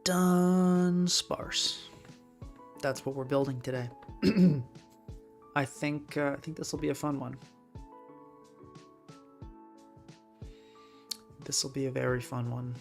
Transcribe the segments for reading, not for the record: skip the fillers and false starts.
Dunsparce. That's what we're building today. I think this will be a fun one. This will be a very fun one.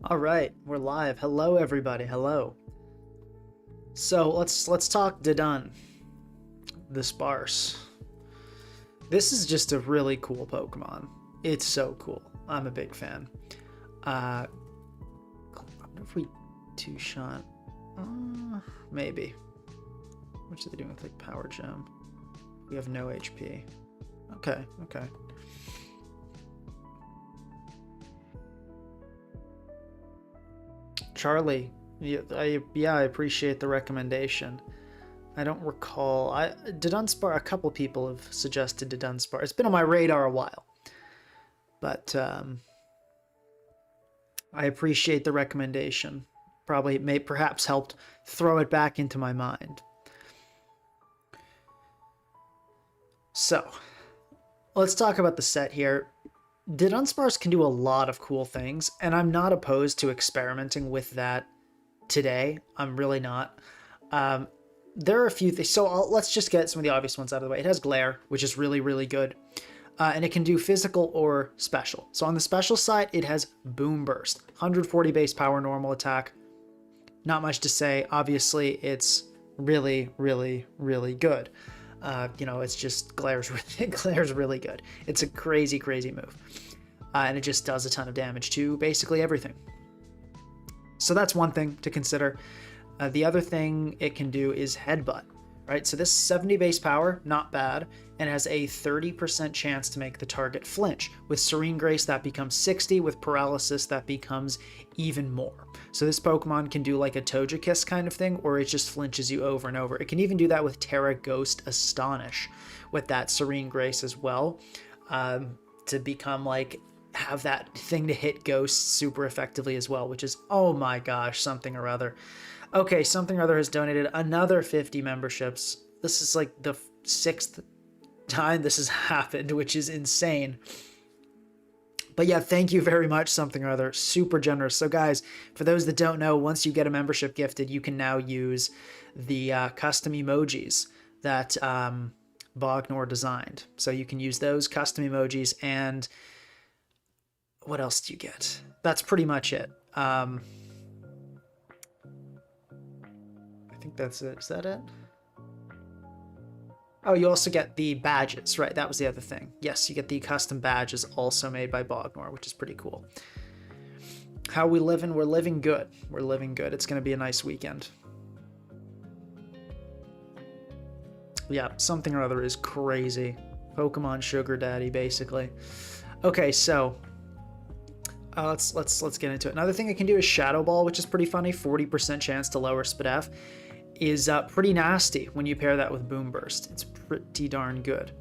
All right, we're live. Hello, everybody. Hello. So let's talk Dudunsparce. This is just a really cool Pokemon. It's so cool. I'm a big fan. I wonder if we two-shot. Maybe. What are they doing with like Power Gem? We have no HP. Okay. Charlie, yeah, I appreciate the recommendation. I don't recall. Dudunsparce, a couple people have suggested Dudunsparce. It's been on my radar a while. But I appreciate the recommendation. Perhaps helped throw it back into my mind. So, let's talk about the set here. Dudunsparce can do a lot of cool things, and I'm not opposed to experimenting with that today. I'm really not. There are a few things. So let's just get some of the obvious ones out of the way. It has Glare, which is really, really good. And it can do physical or special. So on the special side, it has Boom Burst. 140 base power normal attack. Not much to say. Obviously, it's really, really, really good. It's just Glare's really good. It's a crazy, crazy move. And it just does a ton of damage to basically everything. So that's one thing to consider. The other thing it can do is Headbutt, right? So this 70 base power, not bad, and has a 30% chance to make the target flinch. With Serene Grace, that becomes 60. With Paralysis, that becomes even more. So this Pokemon can do like a Togekiss kind of thing, or it just flinches you over and over. It can even do that with Terra Ghost Astonish with that Serene Grace as well, to become like, have that thing to hit ghosts super effectively as well, which is, oh my gosh, something or other. Okay, something or other has donated another 50 memberships. This is like the 6th time this has happened, which is insane. But yeah, thank you very much, something or other. Super generous. So guys, for those that don't know, once you get a membership gifted, you can now use the custom emojis that Bognor designed. So you can use those custom emojis, and what else do you get? That's pretty much it. I think that's it. Is that it? Oh, you also get the badges, right? That was the other thing. Yes, you get the custom badges also made by Bognor, which is pretty cool. How we living? We're living good. We're living good. It's going to be a nice weekend. Yeah, something or other is crazy. Pokemon sugar daddy, basically. Okay, so let's get into it. Another thing it can do is Shadow Ball, which is pretty funny. 40% chance to lower SPDF. Is pretty nasty when you pair that with Boom Burst. It's pretty darn good.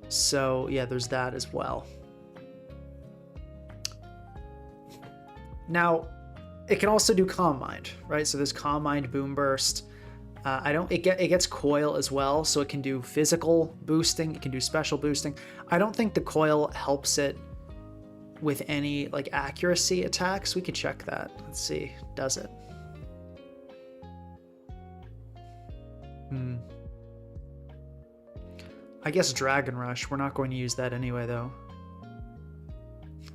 So yeah, there's that as well. Now, it can also do Calm Mind, right? So there's Calm Mind, Boom Burst. It gets Coil as well, so it can do physical boosting. It can do special boosting. I don't think the Coil helps it with any like accuracy attacks. We could check that. Let's see. Does it? I guess Dragon Rush. We're not going to use that anyway, though.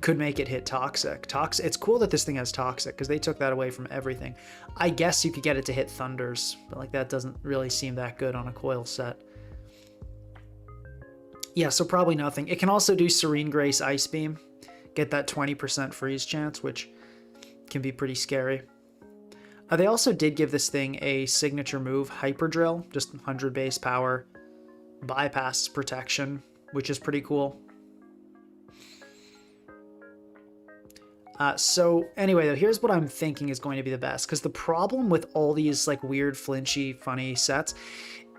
Could make it hit Toxic. It's cool that this thing has Toxic, because they took that away from everything. I guess you could get it to hit Thunders, but like that doesn't really seem that good on a Coil set. Yeah, so probably nothing. It can also do Serene Grace Ice Beam. Get that 20% freeze chance, which can be pretty scary. They also did give this thing a signature move, Hyper Drill, just 100 base power, bypass protection, which is pretty cool. So anyway, though, here's what I'm thinking is going to be the best, because the problem with all these like weird, flinchy, funny sets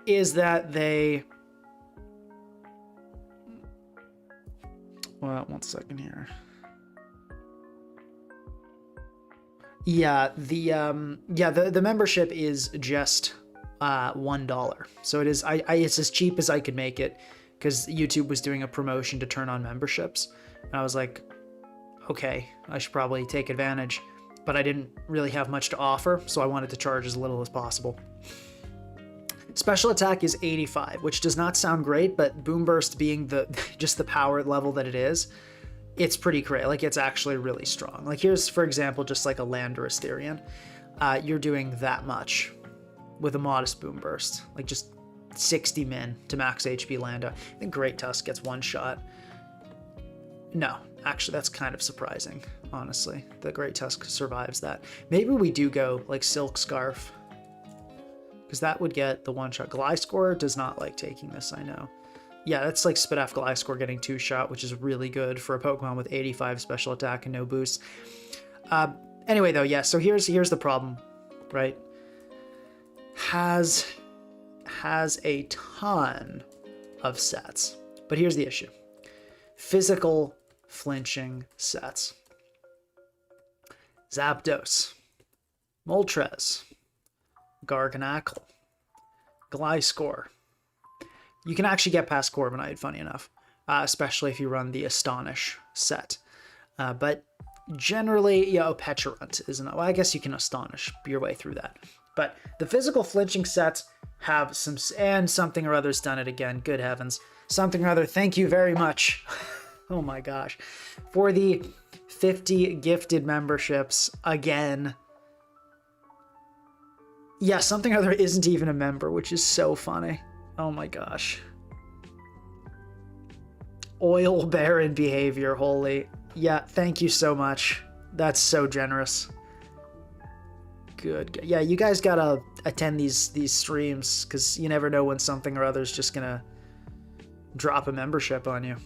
is that they... Well, 1 second here. Yeah, the membership is just $1. So it is it's as cheap as I could make it, because YouTube was doing a promotion to turn on memberships, and I was like, okay, I should probably take advantage, but I didn't really have much to offer, so I wanted to charge as little as possible. Special attack is 85, which does not sound great, but Boom Burst being just the power level that it is, it's pretty great. Like, it's actually really strong. Like, here's, for example, just like a Land or Asterion. You're doing that much with a modest Boom Burst. Like, just 60 min to max HP Landa. I think Great Tusk gets one shot. No, actually, that's kind of surprising, honestly. The Great Tusk survives that. Maybe we do go, like, Silk Scarf, because that would get the one-shot. Gliscor does not like taking this, I know. Yeah, that's like Spidaf Gliscor getting 2-shot, which is really good for a Pokemon with 85 special attack and no boost. Anyway, though, yeah, so here's the problem, right? Has a ton of sets, but here's the issue. Physical flinching sets. Zapdos, Moltres, Garganacl, Gliscor. You can actually get past Corviknight, funny enough, especially if you run the Astonish set. But generally, Petulant isn't. Well, I guess you can Astonish your way through that. But the physical flinching sets have some, and Something or Other's done it again. Good heavens. Something or Other, thank you very much. Oh my gosh. For the 50 gifted memberships again. Yeah, Something or Other isn't even a member, which is so funny. Oh my gosh. Oil Baron behavior, holy. Yeah, thank you so much. That's so generous. Good. Yeah, you guys gotta attend these streams, because you never know when Something or Other's just gonna drop a membership on you.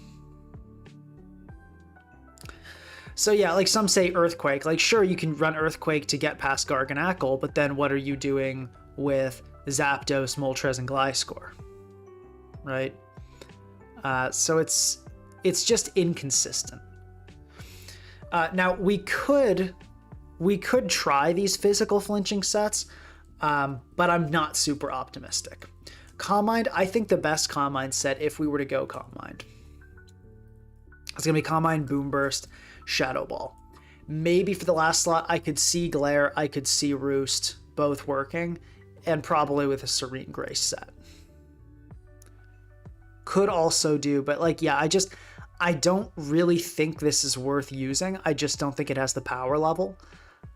So yeah, like some say Earthquake. Like, sure, you can run Earthquake to get past Garganacl, but then what are you doing with Zapdos, Moltres, and Gliscor? Right? So it's just inconsistent. Now, we could try these physical flinching sets, but I'm not super optimistic. Calm Mind, I think the best Calm Mind set, if we were to go Calm Mind, it's going to be Calm Mind, Boom Burst, Shadow Ball. Maybe for the last slot, I could see Glare, I could see Roost, both working, and probably with a Serene Grace set. Could also do, but like, yeah, I don't really think this is worth using. I just don't think it has the power level.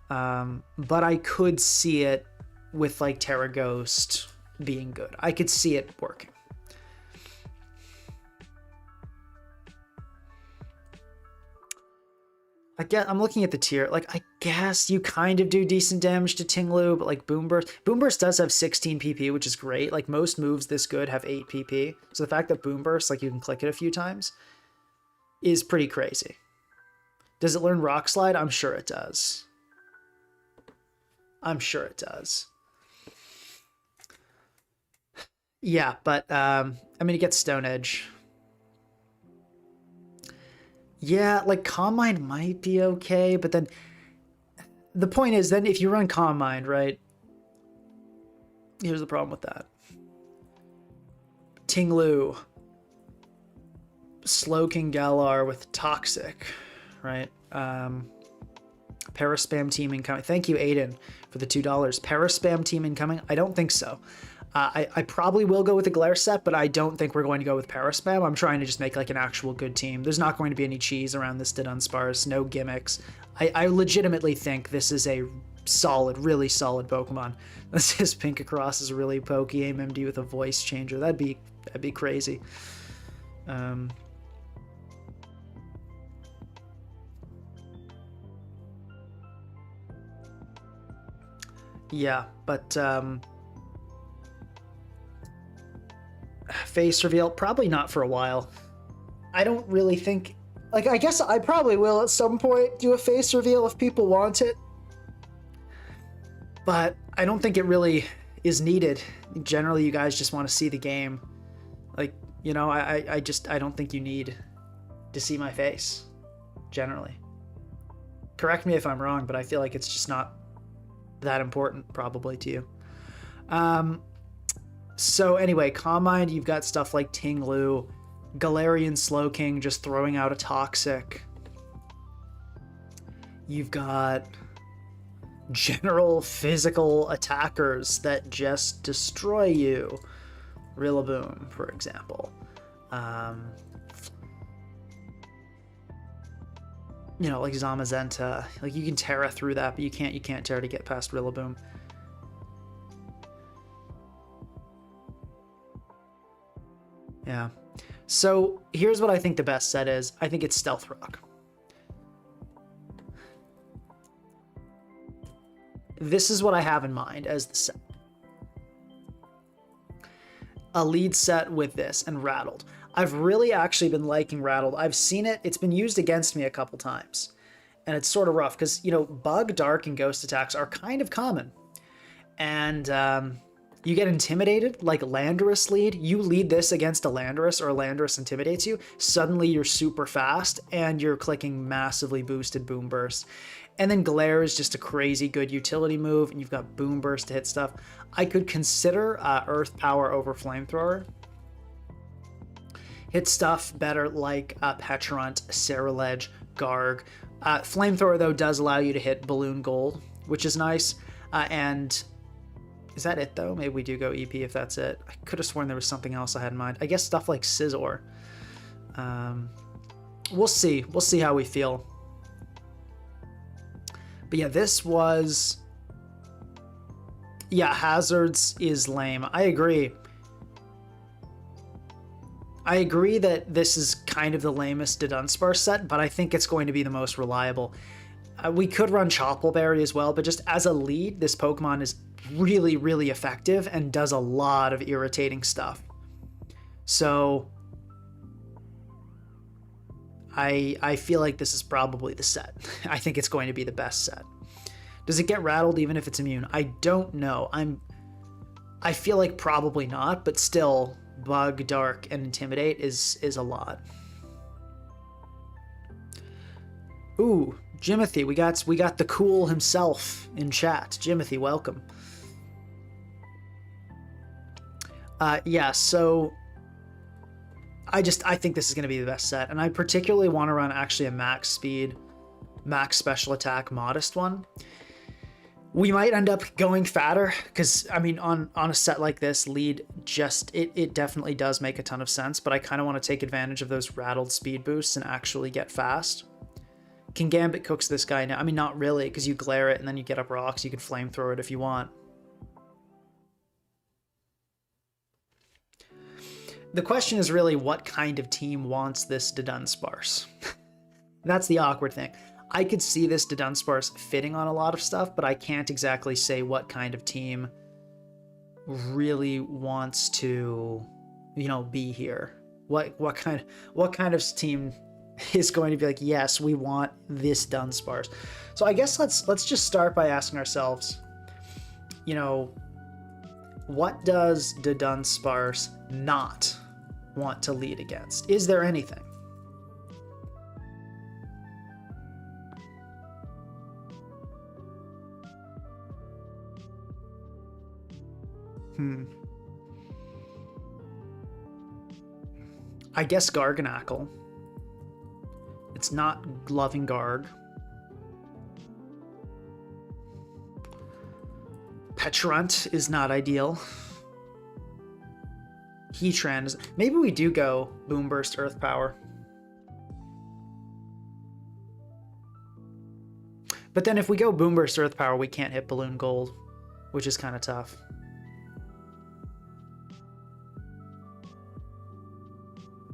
But I could see it with like Terra Ghost being good. I could see it working. I'm looking at the tier. Like, I guess you kind of do decent damage to Tinglu, but like Boom Burst does have 16 PP, which is great. Like, most moves this good have 8 PP. So the fact that Boom Burst, like, you can click it a few times is pretty crazy. Does it learn Rock Slide? I'm sure it does. I'm sure it does. Yeah, but I mean, it gets Stone Edge. Yeah, like Calm Mind might be okay, but then the point is, then if you run Calm Mind, right? Here's the problem with that. Tinglu, Slowking Galar with Toxic, right? Paraspam team incoming. Thank you, Aiden, for the $2. Paraspam team incoming? I don't think so. I probably will go with the Glare set, but I don't think we're going to go with Paraspam. I'm trying to just make like an actual good team. There's not going to be any cheese around this Dudunsparce, no gimmicks. I legitimately think this is a solid, really solid Pokemon. This is Pinkacross is really pokey MMD with a voice changer. That'd be crazy. Yeah, but face reveal, probably not for a while. I don't really think Like, I guess I probably will at some point do a face reveal if people want it. But I don't think it really is needed. Generally, you guys just want to see the game. Like, you know, I don't think you need to see my face, generally. Correct me if I'm wrong, but I feel like it's just not that important, probably, to you. So anyway, Calm Mind, you've got stuff like Ting Lu, Galarian Slowking just throwing out a Toxic. You've got general physical attackers that just destroy you. Rillaboom, for example. You know, like Zamazenta. Like, you can Terra through that, but you can't Terra to get past Rillaboom. Yeah. So here's what I think the best set is. I think it's Stealth Rock. This is what I have in mind as the set. A lead set with this and Rattled. I've really actually been liking Rattled. I've seen it. It's been used against me a couple times. And it's sort of rough because, you know, Bug, Dark, and Ghost attacks are kind of common. And you get intimidated, like Landorus lead. You lead this against a Landorus or a Landorus intimidates you. Suddenly you're super fast and you're clicking massively boosted Boom Burst. And then Glare is just a crazy good utility move, and you've got Boom Burst to hit stuff. I could consider Earth Power over Flamethrower. Hit stuff better like Petulant, Ceruledge, Garg. Flamethrower, though, does allow you to hit Balloon Gold, which is nice. And is that it, though? Maybe we do go EP if that's it. I could have sworn there was something else I had in mind. I guess stuff like Scizor. We'll see. We'll see how we feel. But yeah, this was... Yeah, Hazards is lame. I agree. I agree that this is kind of the lamest Dudunsparce set, but I think it's going to be the most reliable. We could run Choppleberry as well, but just as a lead, this Pokemon is really, really effective and does a lot of irritating stuff. So I feel like this is probably the set. I think it's going to be the best set. Does it get Rattled even if it's immune? I don't know. I feel like probably not, but still, Bug, Dark, and Intimidate is a lot. Ooh, Jimothy, we got the cool himself in chat. Jimothy, welcome. Yeah, so I think this is going to be the best set, and I particularly want to run actually a max speed, max special attack, modest one. We might end up going fatter, because, I mean, on a set like this, lead just, it definitely does make a ton of sense, but I kind of want to take advantage of those rattled speed boosts and actually get fast. Can Gambit cooks this guy now? I mean, not really, because you glare it and then you get up rocks. You can flamethrower it if you want. The question is really what kind of team wants this Dudunsparce? That's the awkward thing. I could see this Dudunsparce fitting on a lot of stuff, but I can't exactly say what kind of team really wants to, you know, be here. What kind of team is going to be like, yes, we want this Dunsparce. So I guess let's just start by asking ourselves, you know, what does Dudunsparce not want to lead against? Is there anything? I guess Garganackle. It's not Loving Garg. Petulant is not ideal. Heatran is... Maybe we do go Boom Burst Earth Power. But then if we go Boom Burst Earth Power, we can't hit Balloon Gold, which is kind of tough.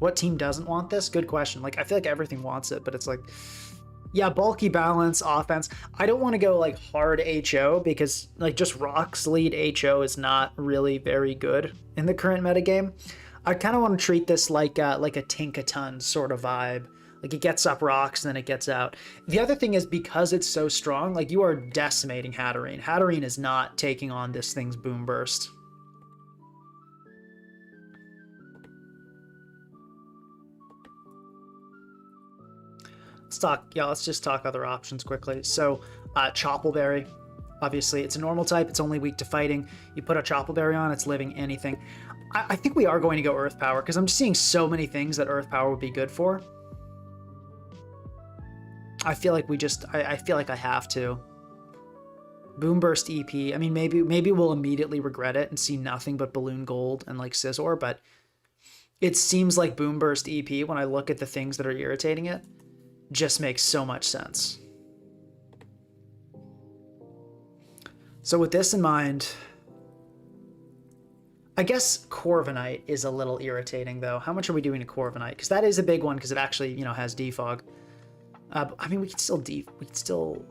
What team doesn't want this? Good question. Like, I feel like everything wants it, but it's like, yeah, bulky balance, offense. I don't want to go like hard HO because like just Rocks lead HO is not really very good in the current metagame. I kind of want to treat this like a Tinkaton sort of vibe. Like, it gets up rocks and then it gets out. The other thing is, because it's so strong, like, you are decimating Hatterene. Hatterene is not taking on this thing's Boom Burst. Let's just talk other options quickly. So, Choppleberry. Obviously, it's a normal type. It's only weak to fighting. You put a Choppleberry on, it's living anything. I think we are going to go Earth Power, because I'm just seeing so many things that Earth Power would be good for. I feel like I feel like I have to. Boom Burst EP. I mean, maybe we'll immediately regret it and see nothing but Balloon Gold and like Scizor, but it seems like Boom Burst EP, when I look at the things that are irritating it, just makes so much sense. So with this in mind, I guess Corviknight is a little irritating, though. How much are we doing to Corviknight? Because that is a big one, because it actually, you know, has defog. I mean, we can still...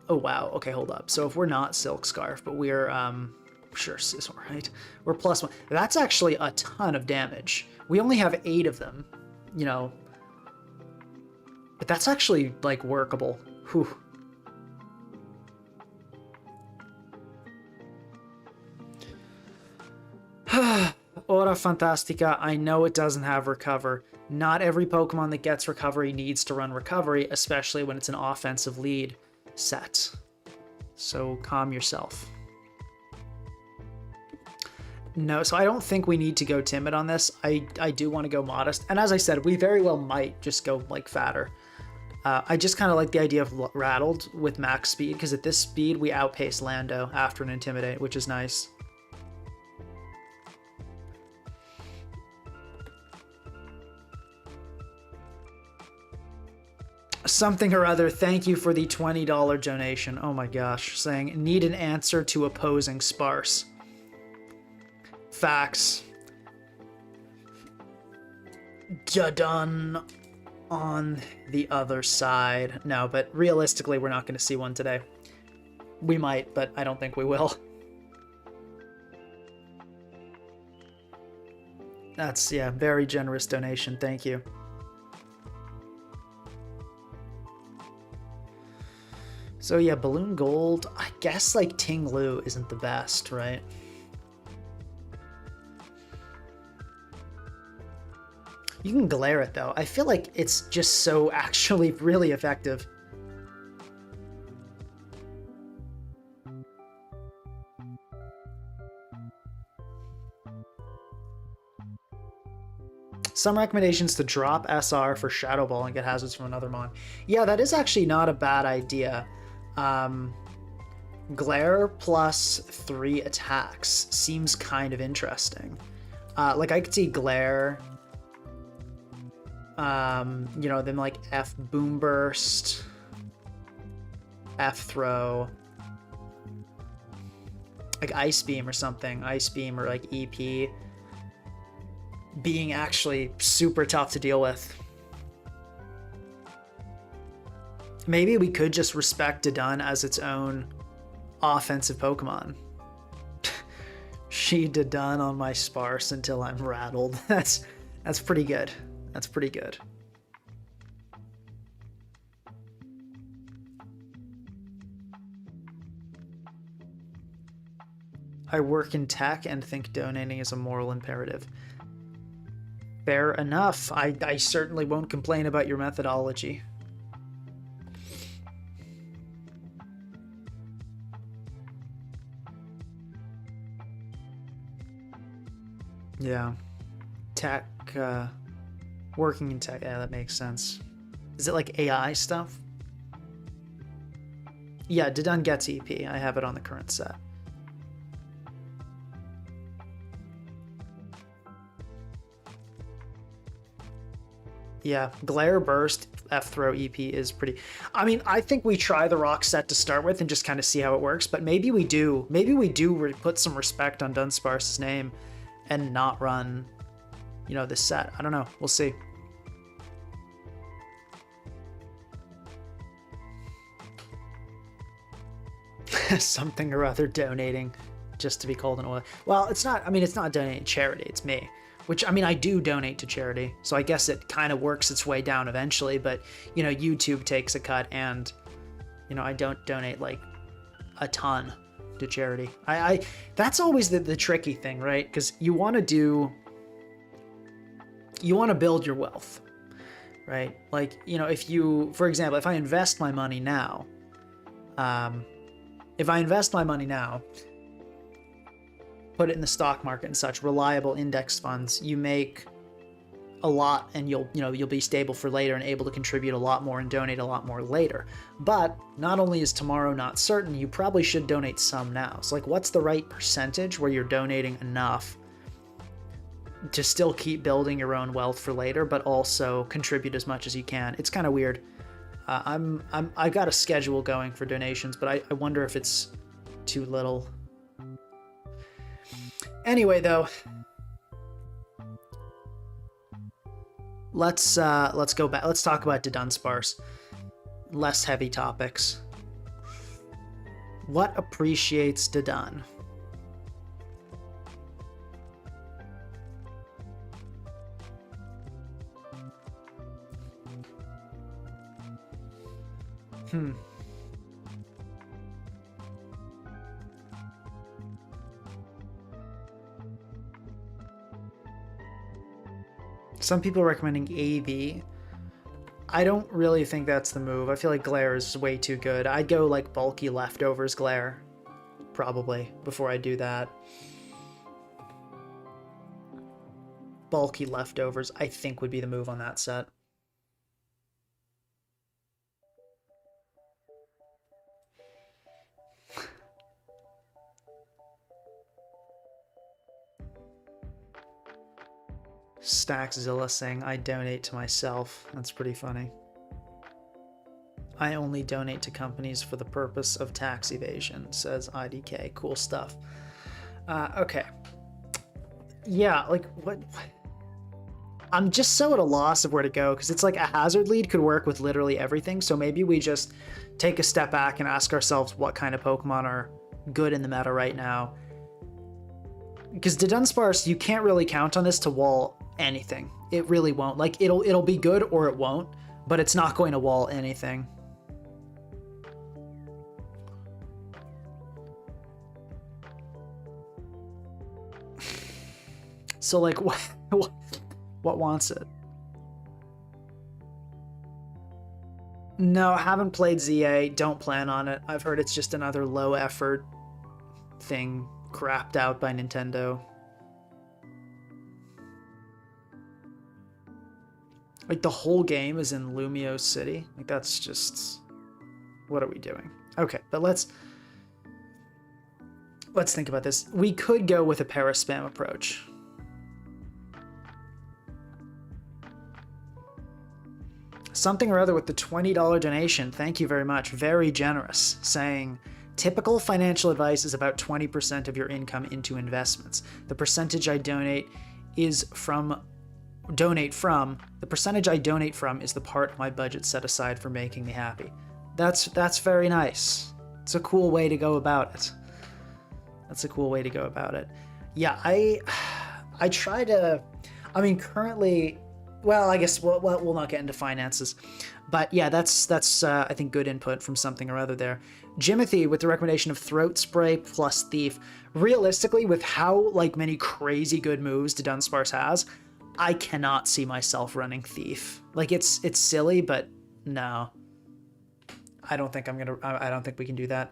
Oh, wow. Okay, hold up. So if we're not Silk Scarf, but we're, sure, Scizor, right? We're +1. That's actually a ton of damage. We only have 8 of them, you know. But that's actually, like, workable. Whew. Aura Fantastica, I know it doesn't have Recover. Not every Pokemon that gets Recovery needs to run Recovery, especially when it's an offensive lead set. So calm yourself. No, so I don't think we need to go Timid on this. I do want to go Modest. And as I said, we very well might just go, like, fatter. I just kind of like the idea of Rattled with max speed, because at this speed, we outpace Lando after an Intimidate, which is nice. Something or other, thank you for the $20 donation. Oh my gosh, saying, need an answer to opposing Sparse. Facts. Done on the other side. No, but realistically, we're not going to see one today. We might, but I don't think we will. That's, yeah, very generous donation. Thank you. So yeah, Balloon Gold, I guess like Ting Lu isn't the best, right? You can glare it though. I feel like it's just so actually really effective. Some recommendations to drop SR for Shadow Ball and get hazards from another mon. Yeah, that is actually not a bad idea. Glare plus 3 attacks seems kind of interesting. Like I could see Glare, you know, then like F Boom Burst, F Throw, like Ice Beam or something, Ice Beam or like EP being actually super tough to deal with. Maybe we could just respect Dudun as its own offensive Pokemon. She Dudun on my Sparse until I'm rattled. That's pretty good. That's pretty good. I work in tech and think donating is a moral imperative. Fair enough. I certainly won't complain about your methodology. Yeah. Tech, working in tech, yeah, that makes sense. Is it like AI stuff? Yeah, Dudun gets EP. I have it on the current set. Yeah, Glare Burst, F-Throw EP is pretty... I mean, I think we try the rock set to start with and just kind of see how it works, but maybe we do. Maybe we do put some respect on Dunsparce's name and not run, you know, this set. I don't know. We'll see. Something or other donating just to be called an oil. Well, it's not, I mean, it's not donating charity. It's me. which, I mean, I do donate to charity, so I guess it kind of works its way down eventually, but, you know, YouTube takes a cut, and, you know, I don't donate, like, a ton to charity. That's always the tricky thing, right? Because you want to build your wealth, right? Like, you know, if you, for example, if I invest my money now, put it in the stock market and such, reliable index funds, you make a lot, and you'll be stable for later and able to contribute a lot more and donate a lot more later. But not only is tomorrow not certain, you probably should donate some now. So like, what's the right percentage where you're donating enough to still keep building your own wealth for later, but also contribute as much as you can? It's kind of weird. I got a schedule going for donations, but I wonder if it's too little. Anyway, though, let's go back. Let's talk about Dudunsparce. Less heavy topics. What appreciates Dudun? Some people are recommending AV. I don't really think that's the move. I feel like Glare is way too good. I'd go like bulky leftovers Glare, probably, before I do that. Bulky leftovers, I think, would be the move on that set. Stackzilla saying, I donate to myself. That's pretty funny. I only donate to companies for the purpose of tax evasion, says IDK. Cool stuff. Okay. Yeah, like, what? I'm just so at a loss of where to go, because it's like a hazard lead could work with literally everything, so maybe we just take a step back and ask ourselves what kind of Pokemon are good in the meta right now. Because Dudunsparce, you can't really count on this to wall anything. It really won't. Like, it'll be good or it won't, but it's not going to wall anything. So like, what wants it? No, haven't played ZA, don't plan on it. I've heard it's just another low effort thing crapped out by Nintendo. Like, the whole game is in Lumio City. Like, that's just... What are we doing? Okay, but let's think about this. We could go with a para-spam approach. Something or other with the $20 donation. Thank you very much. Very generous. Saying, typical financial advice is about 20% of your income into investments. The percentage I donate from, the percentage I donate from is the part of my budget set aside for making me happy. That's very nice. It's a cool way to go about it. That's a cool way to go about it. Yeah, I try to, I mean, currently, well, I guess we'll not get into finances, but yeah, that's I think good input from something or other there. Jimothy with the recommendation of Throat Spray plus Thief. Realistically, with how like many crazy good moves Dudunsparce has, I cannot see myself running Thief. Like, it's silly, but no, I don't think we can do that.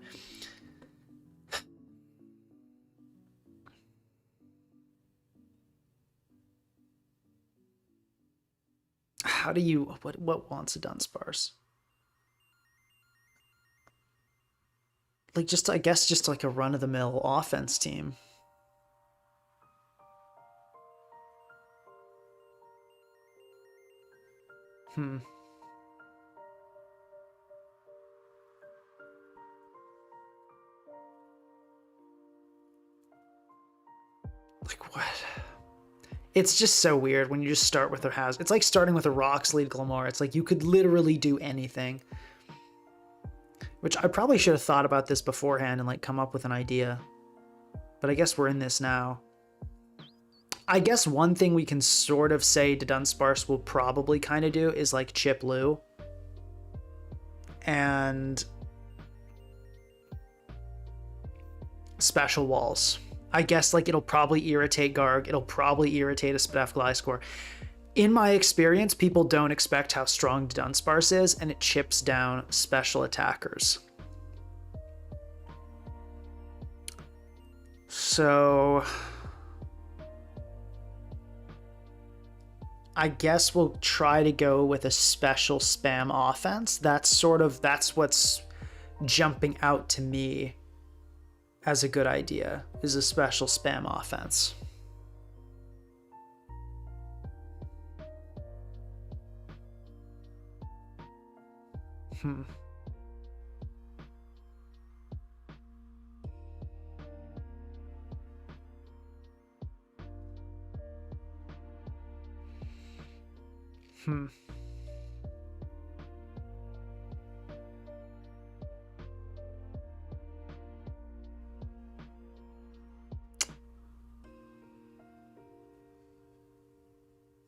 How do you, what wants a Dunsparce? Like, just, I guess, just like a run-of-the-mill offense team. Like, what? It's just so weird when you just start with a hazard. It's like starting with a Rocks lead Glamour. It's like you could literally do anything. Which I probably should have thought about this beforehand and like come up with an idea. But I guess we're in this now. I guess one thing we can sort of say Dudunsparce will probably kind of do is like chip Lou. And special walls. I guess like it'll probably irritate Garg. It'll probably irritate a Spdef Gliscor. In my experience, people don't expect how strong Dunsparce is, and it chips down special attackers. So I guess we'll try to go with a special spam offense. That's what's jumping out to me as a good idea, is a special spam offense.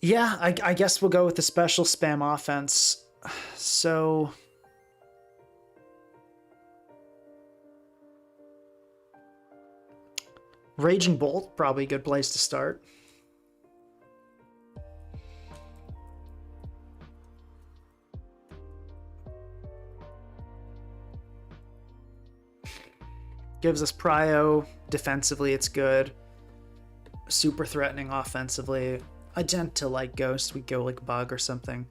Yeah, I guess we'll go with the special spam offense. So Raging Bolt, probably a good place to start. Gives us prio. Defensively, it's good. Super threatening offensively. I tend to like Ghost. We go like Bug or something.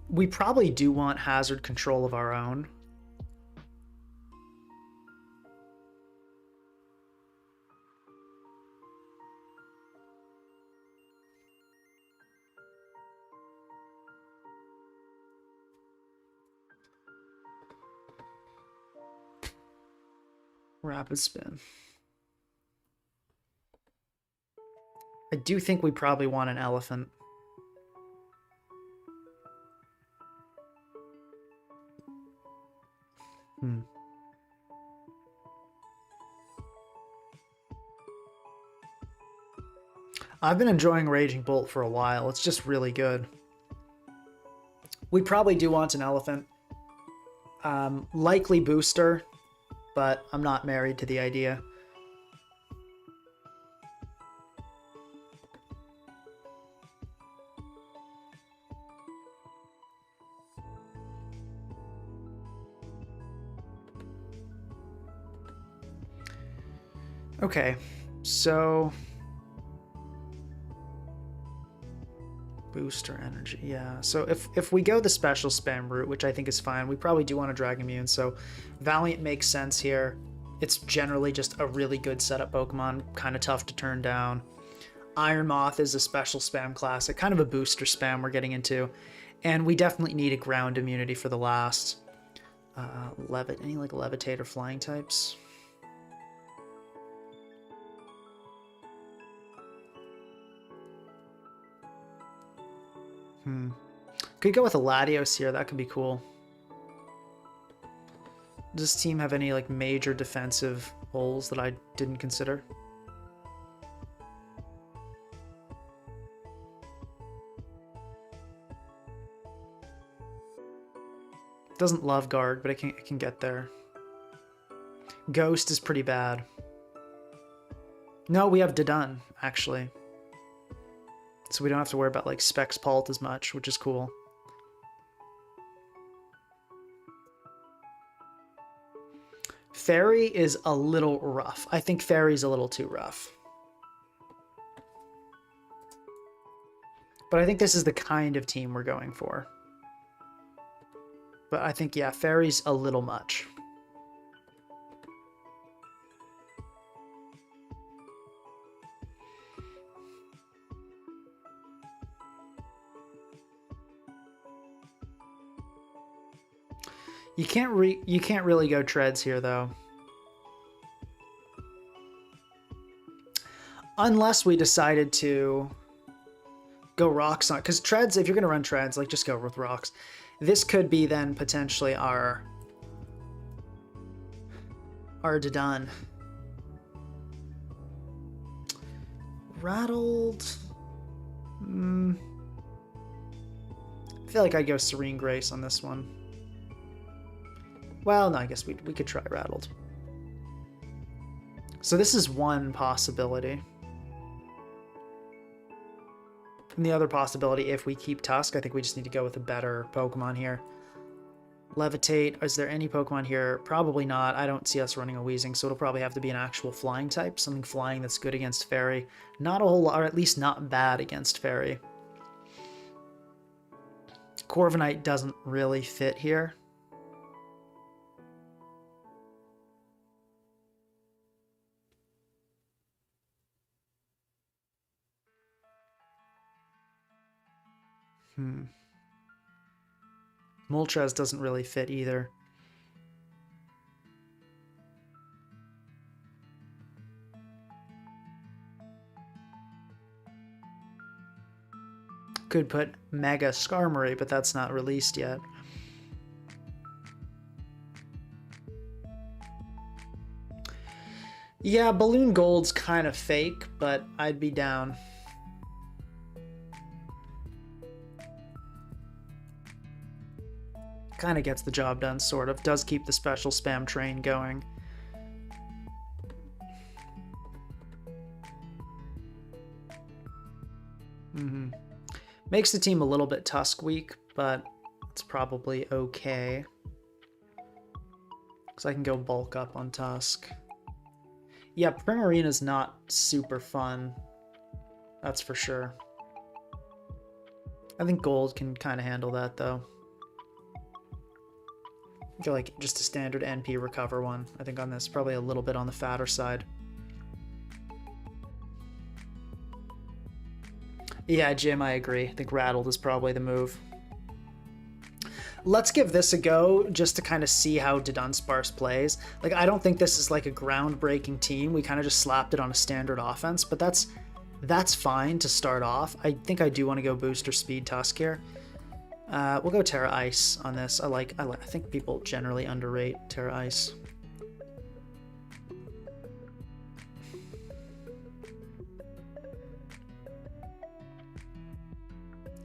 We probably do want hazard control of our own. Rapid spin. I do think we probably want an elephant. I've been enjoying Raging Bolt for a while. It's just really good. We probably do want an elephant. Likely booster, but I'm not married to the idea. Okay, so booster energy, yeah. So if we go the special spam route, which I think is fine, we probably do want a Dragon Immune, so Valiant makes sense here. It's generally just a really good setup Pokemon, kind of tough to turn down. Iron Moth is a special spam classic, kind of a booster spam we're getting into, and we definitely need a ground immunity for the last. Any like Levitate or Flying types? Could go with a Latios here, that could be cool. Does this team have any like major defensive holes that I didn't consider? Doesn't love Guard, but it can get there. Ghost is pretty bad. No, we have Dudun, actually. So we don't have to worry about like Specs Palt as much, which is cool. Fairy is a little rough. I think Fairy's a little too rough. But I think this is the kind of team we're going for. But I think, yeah, Fairy's a little much. You can't really go treads here though. Unless we decided to go rocks on, because treads, if you're going to run treads, like just go with rocks. This could be then potentially our Dudun. Rattled. I feel like I'd go Serene Grace on this one. Well, no, I guess we could try Rattled. So this is one possibility. And the other possibility, if we keep Tusk, I think we just need to go with a better Pokemon here. Levitate. Is there any Pokemon here? Probably not. I don't see us running a Weezing, so it'll probably have to be an actual flying type. Something flying that's good against Fairy. Not a whole lot, or at least not bad against Fairy. Corviknight doesn't really fit here. Moltres doesn't really fit either. Could put Mega Skarmory, but that's not released yet. Yeah, Balloon Gold's kind of fake, but I'd be down. Kind of gets the job done, sort of. Does keep the special spam train going. Makes the team a little bit Tusk weak, but it's probably okay. Because I can go bulk up on Tusk. Yeah, Primarina's not super fun. That's for sure. I think Gold can kind of handle that, though. I feel like just a standard NP recover one. I think on this, probably a little bit on the fatter side. Yeah, Jim, I agree. I think Rattled is probably the move. Let's give this a go just to kind of see how Dudunsparce plays. Like, I don't think this is like a groundbreaking team. We kind of just slapped it on a standard offense, but that's fine to start off. I think I do want to go Booster Speed Tusk here. We'll go Terra Ice on this. I think people generally underrate Terra Ice.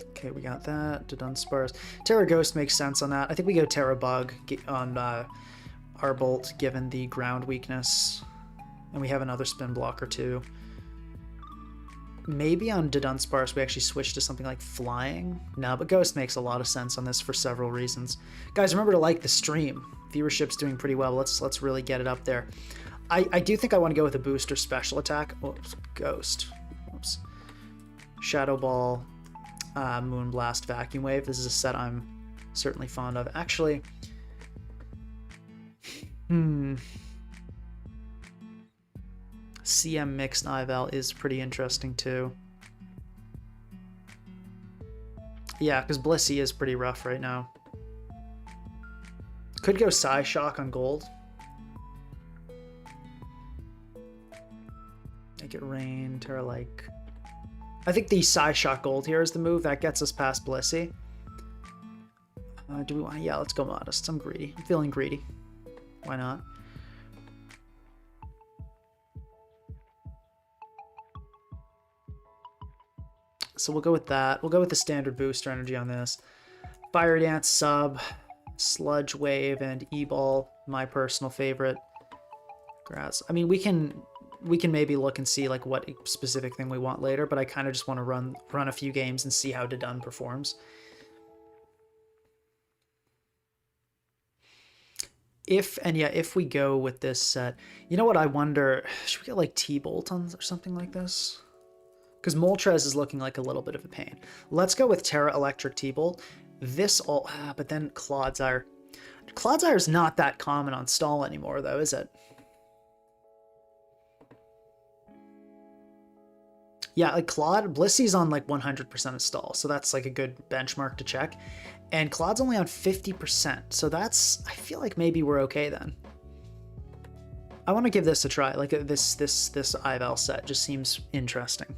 Okay, we got that. Dudunsparce. Terra Ghost makes sense on that. I think we go Terra Bug on Arbolt, given the ground weakness. And we have another spin blocker too. Maybe on Dudunsparce we actually switch to something like Flying. No, but Ghost makes a lot of sense on this for several reasons. Guys, remember to like the stream. Viewership's doing pretty well. Let's really get it up there. I do think I want to go with a booster special attack. Oops, Ghost. Oops. Shadow Ball, Moonblast, Vacuum Wave. This is a set I'm certainly fond of. Actually, CM Mixed Ival is pretty interesting too. Yeah, because Blissey is pretty rough right now. Could go Psyshock on Gold. Make it rain, Terra-like. I think the Psyshock Gold here is the move. That gets us past Blissey. Do we want to... Yeah, let's go Modest. I'm greedy. I'm feeling greedy. Why not? So we'll go with that. We'll go with the standard booster energy on this. Fire Dance, Sub, Sludge Wave, and E-Ball, my personal favorite. Grass. I mean, we can maybe look and see like what specific thing we want later, but I kind of just want to run a few games and see how Dudun performs. If we go with this set, you know what I wonder, should we get like T-Bolt or something like this? Because Moltres is looking like a little bit of a pain. Let's go with Terra Electric T-Bolt. This all, but then Clodsire. Clodsire's not that common on stall anymore though, is it? Yeah, like Blissey's on like 100% of stall, so that's like a good benchmark to check. And Claude's only on 50%, so that's, I feel like maybe we're okay then. I want to give this a try. Like this Ival set just seems interesting.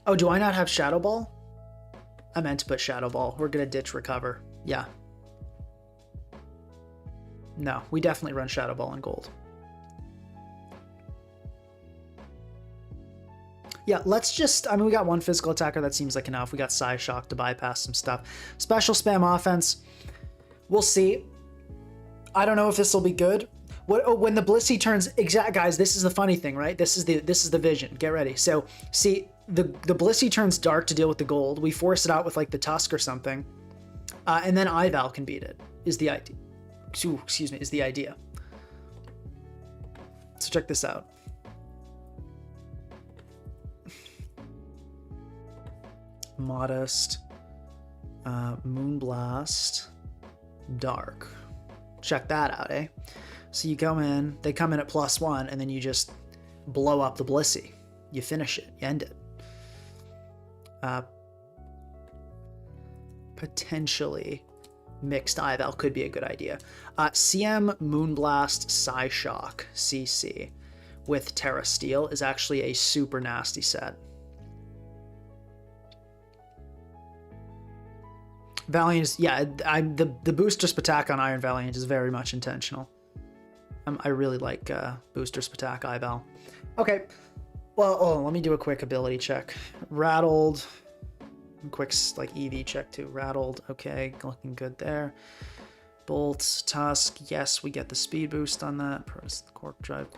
Oh, do I not have Shadow Ball? I meant to put Shadow Ball. We're gonna ditch Recover. Yeah. No, we definitely run Shadow Ball in gold. Yeah, let's just, I mean, we got one physical attacker. That seems like enough. We got Psy Shock to bypass some stuff. Special spam offense. We'll see. I don't know if this will be good. When the Blissey turns, guys, this is the funny thing, right? This is the vision. Get ready. So, see, the Blissey turns dark to deal with the gold. We force it out with like the Tusk or something. And then Ival can beat it, is the idea. Excuse me, is the idea. So check this out. Modest, Moonblast, Dark. Check that out, eh? So you come in, they come in at +1, and then you just blow up the Blissey. You finish it, you end it. Potentially mixed Ival could be a good idea. CM Moonblast Psyshock CC with Terra Steel is actually a super nasty set. Valiant, yeah, the Booster attack on Iron Valiant is very much intentional. I really like Booster attack Ival. Okay, well, let me do a quick ability check. Rattled, quick like EV check too. Rattled, okay, looking good there. Bolt, Tusk, yes, we get the speed boost on that. Press the Cork Drive,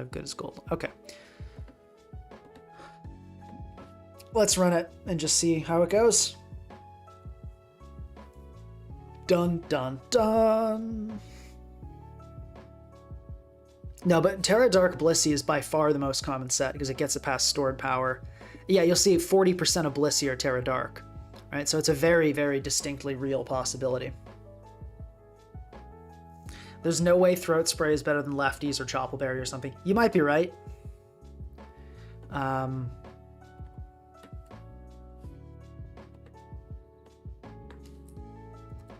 good as gold. Okay. Let's run it and just see how it goes. Dun, dun, dun. No, but Terra Dark Blissey is by far the most common set because it gets it past stored power. Yeah, you'll see 40% of Blissey are Terra Dark, right? So it's a very, very distinctly real possibility. There's no way Throat Spray is better than Lefties or Choppleberry or something. You might be right.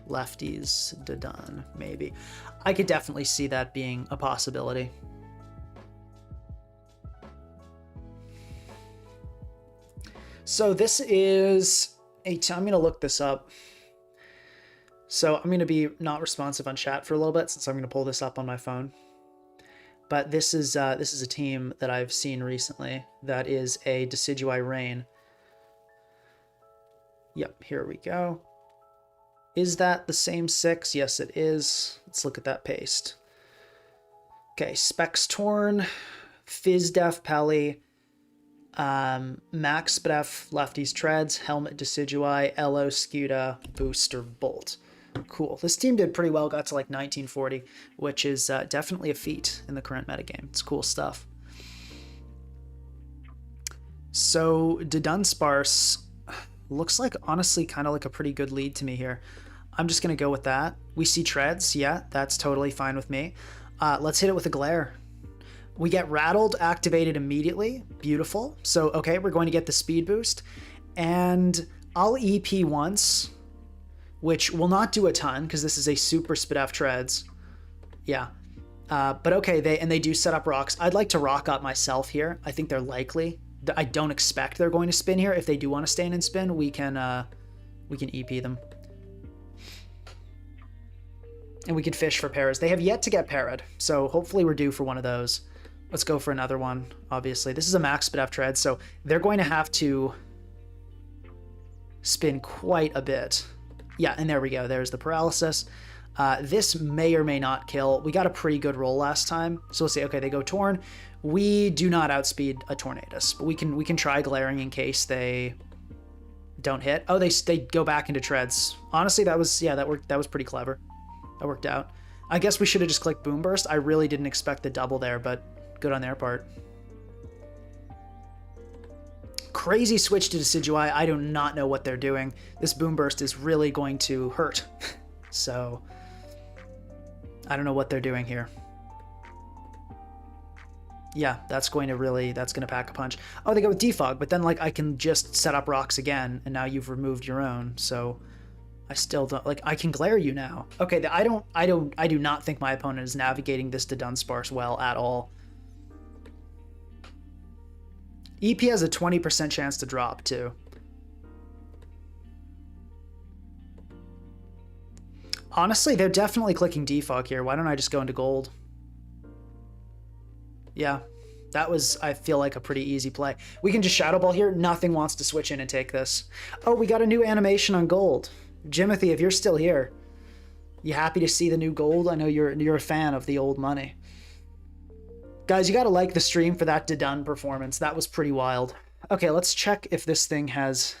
Lefties, Dodon, maybe. I could definitely see that being a possibility. So this is I'm going to look this up. So I'm going to be not responsive on chat for a little bit since I'm going to pull this up on my phone. But this is a team that I've seen recently that is a Decidueye Rain. Yep, here we go. Is that the same 6? Yes, it is. Let's look at that paste. Okay, Specs Torn, Fizdef Pelly, Max Spdef Lefties Treads, Helmet Decidueye, Elo Scuda, Booster Bolt. Cool. This team did pretty well, got to like 1940, which is definitely a feat in the current metagame. It's cool stuff. So Dudunsparce looks like, honestly, kind of like a pretty good lead to me here. I'm just going to go with that. We see Treads. Yeah, that's totally fine with me. Let's hit it with a Glare. We get Rattled activated immediately. Beautiful. So, okay, we're going to get the speed boost. And I'll EP once, which will not do a ton because this is a super Spdef Treads. Yeah. But okay, they do set up rocks. I'd like to rock up myself here. I think they're likely. I don't expect they're going to spin here. If they do want to stand and spin, we can EP them. And we could fish for paras. They have yet to get parad, so hopefully we're due for one of those. Let's go for another one, obviously. This is a max Spdef Tread, so they're going to have to spin quite a bit. Yeah, and there we go. There's the paralysis. This may or may not kill. We got a pretty good roll last time, so we'll see. Okay, they go Torn. We do not outspeed a Tornadus, but we can try glaring in case they don't hit. Oh, they go back into Treads. Honestly, that worked. That was pretty clever. That worked out. I guess we should have just clicked Boom Burst. I really didn't expect the double there, but good on their part. Crazy switch to Decidueye. I do not know what they're doing. This Boom Burst is really going to hurt. So I don't know what they're doing here. Yeah, that's going to pack a punch. Oh, they go with Defog, but then like I can just set up rocks again, and now you've removed your own. So I still don't like. I can glare you now. Okay, I do not think my opponent is navigating this to Dunsparce well at all. EP has a 20% chance to drop, too. Honestly, they're definitely clicking defog here. Why don't I just go into gold? Yeah, that was, I feel like, a pretty easy play. We can just Shadow Ball here. Nothing wants to switch in and take this. Oh, we got a new animation on gold. Jimothy, if you're still here, you happy to see the new gold? I know you're a fan of the old money. Guys, you got to like the stream for that Dudun performance. That was pretty wild. Okay, let's check if this thing has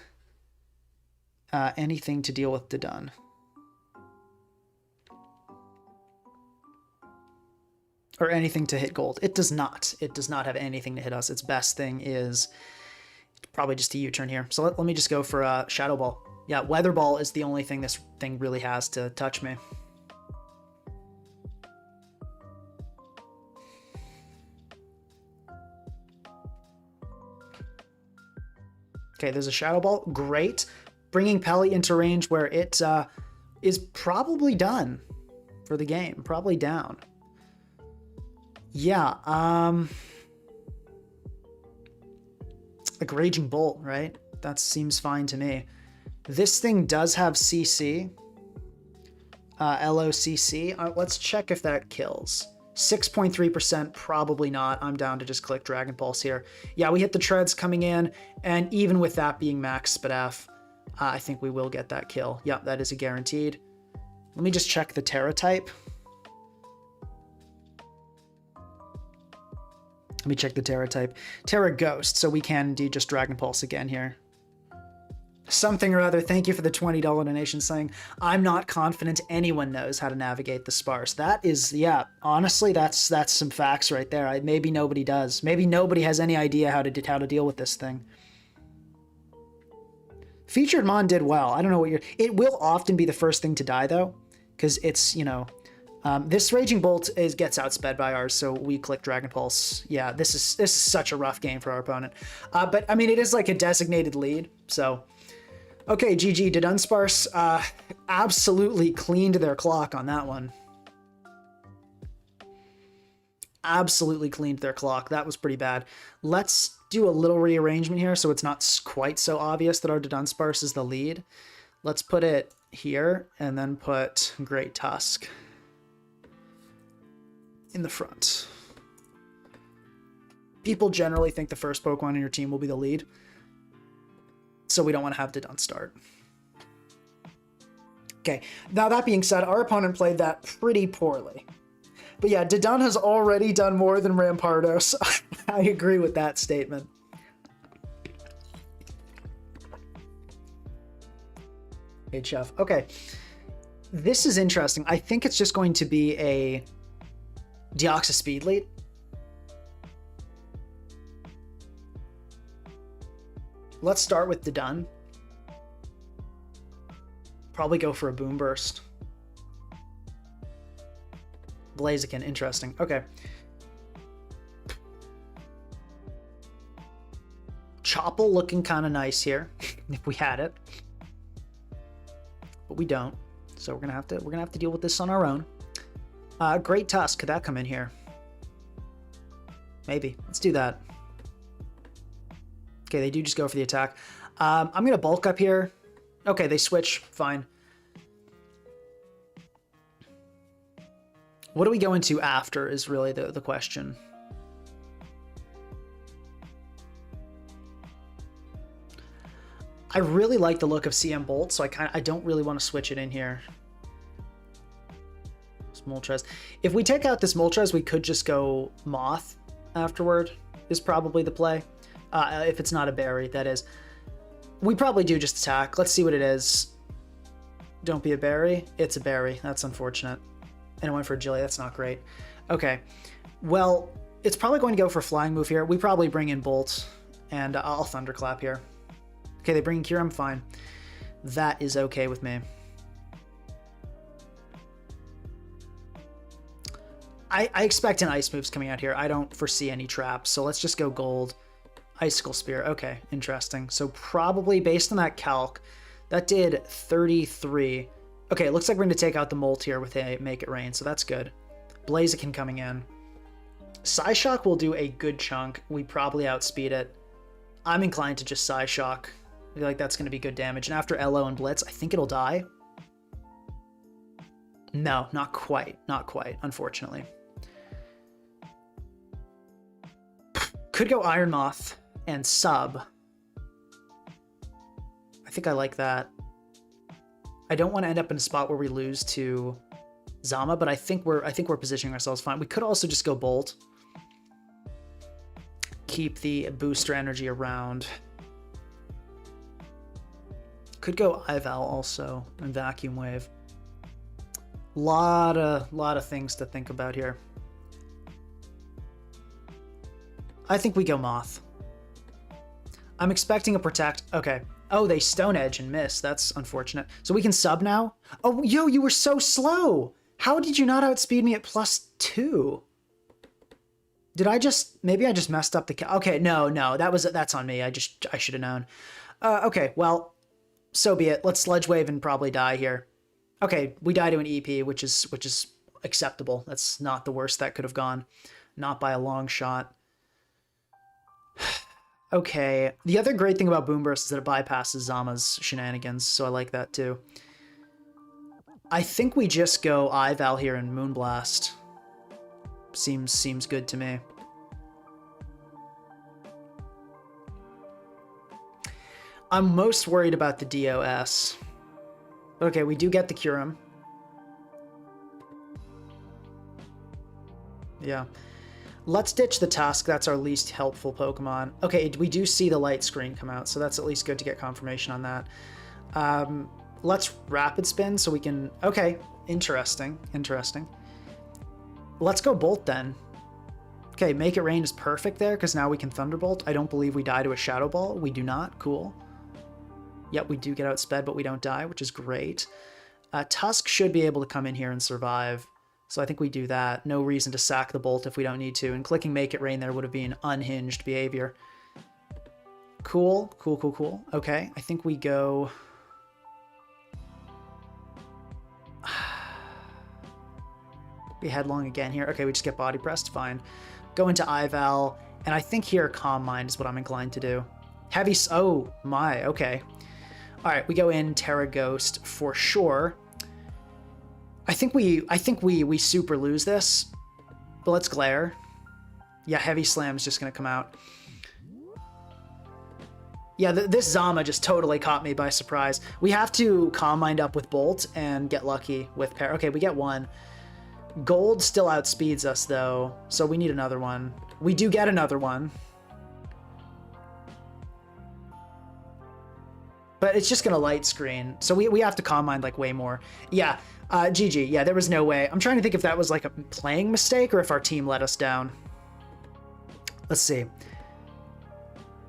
anything to deal with Dudun. Or anything to hit gold. It does not. It does not have anything to hit us. Its best thing is probably just a U-turn here. So let me just go for a Shadow Ball. Yeah, Weather Ball is the only thing this thing really has to touch me. Okay, there's a Shadow Ball. Great. Bringing Pelly into range where it is probably done for the game. Probably down. Yeah, like Raging Bolt, right? That seems fine to me. This thing does have CC, LOCC. Let's check if that kills. 6.3%, probably not. I'm down to just click Dragon Pulse here. Yeah, we hit the treads coming in, and even with that being max SPDF, I think we will get that kill. Yep, that is a guaranteed. Let me just check the Terra type. Let me check the Terra type. Terra Ghost, so we can indeed just Dragon Pulse again here. Something or other, thank you for the $20 donation saying, I'm not confident anyone knows how to navigate the Sparse. That is, yeah, honestly, that's some facts right there. Maybe nobody does. Maybe nobody has any idea how to deal with this thing. Featured Mon did well. I don't know what you're... It will often be the first thing to die, though, because it's, you know... this Raging Bolt gets outsped by ours, so we click Dragon Pulse. Yeah, this is such a rough game for our opponent. But, I mean, it is like a designated lead, so... Okay, GG. Dudunsparce absolutely cleaned their clock on that one. Absolutely cleaned their clock. That was pretty bad. Let's do a little rearrangement here so it's not quite so obvious that our Dudunsparce is the lead. Let's put it here and then put Great Tusk in the front. People generally think the first Pokemon in your team will be the lead, so we don't want to have Dudun start. Okay, now that being said, our opponent played that pretty poorly. But yeah, Dudun has already done more than Rampardos. I agree with that statement. Hey, Chef. Okay, this is interesting. I think it's just going to be a Deoxys speed lead. Let's start with Dudun. Probably go for a Boom Burst. Blaziken, interesting. Okay. Choppel looking kind of nice here, if we had it. But we don't. So we're gonna have to deal with this on our own. Great Tusk, could that come in here? Maybe. Let's do that. Okay, they do just go for the attack. I'm going to bulk up here. Okay, they switch. Fine. What do we go into after is really the question. I really like the look of CM Bolt, so I don't really want to switch it in here. Moltres. If we take out this Moltres, we could just go Moth afterward, is probably the play. If it's not a berry, that is. We probably do just attack. Let's see what it is. Don't be a berry. It's a berry. That's unfortunate. And it went for agility. That's not great. Okay. Well, it's probably going to go for flying move here. We probably bring in Bolt, and I'll Thunderclap here. Okay, they bring in Kyurem. Fine. That is okay with me. I expect an Ice moves coming out here. I don't foresee any traps, so let's just go Gold. Icicle Spear. Okay, interesting. So probably based on that calc, that did 33. Okay, it looks like we're going to take out the Molt here with a Make It Rain, so that's good. Blaziken coming in. Psyshock will do a good chunk. We probably outspeed it. I'm inclined to just Psy Shock. I feel like that's going to be good damage. And after Elo and Blitz, I think it'll die. No, not quite. Not quite, unfortunately. Could go Iron Moth and sub. I think I like that. I don't want to end up in a spot where we lose to Zama, but I think we're positioning ourselves fine. We could also just go Bolt. Keep the booster energy around. Could go Ival also and Vacuum Wave. Lot of things to think about here. I think we go Moth. I'm expecting a Protect. Okay. Oh, they Stone Edge and miss. That's unfortunate. So we can sub now? Oh, yo, you were so slow. How did you not outspeed me at +2? Did I just... Maybe I just messed up the... Okay, no. That's on me. I should have known. Okay, well, so be it. Let's Sludge Wave and probably die here. Okay, we die to an EP, which is acceptable. That's not the worst that could have gone. Not by a long shot. Okay, the other great thing about Boom Burst is that it bypasses Zama's shenanigans, so I like that too. I think we just go Ival here and Moonblast. Seems good to me. I'm most worried about the DOS. Okay, we do get the Kyurem. Yeah. Let's ditch the Tusk. That's our least helpful Pokemon. Okay, we do see the light screen come out, so that's at least good to get confirmation on that. Let's Rapid Spin so we can... Okay, interesting. Let's go Bolt then. Okay, Make It Rain is perfect there, because now we can Thunderbolt. I don't believe we die to a Shadow Ball. We do not. Cool. Yep, we do get outsped, but we don't die, which is great. Tusk should be able to come in here and survive. So I think we do that. No reason to sack the Bolt if we don't need to. And clicking Make It Rain there would have been unhinged behavior. Cool. Okay, I think we go... We headlong again here. Okay, we just get Body Pressed. Fine. Go into Ival. And I think here Calm Mind is what I'm inclined to do. Heavy... Oh, my. Okay. All right, we go in Terra Ghost for sure. I think we super lose this, but let's Glare. Yeah, Heavy Slam is just gonna come out. Yeah, this Zama just totally caught me by surprise. We have to Calm Mind up with Bolt and get lucky with Pair. Okay, we get one. Gold still outspeeds us though, so we need another one. We do get another one. But it's just gonna light screen, so we have to Calm Mind like way more. Yeah, GG. Yeah, there was no way. I'm trying to think if that was like a playing mistake or if our team let us down. Let's see.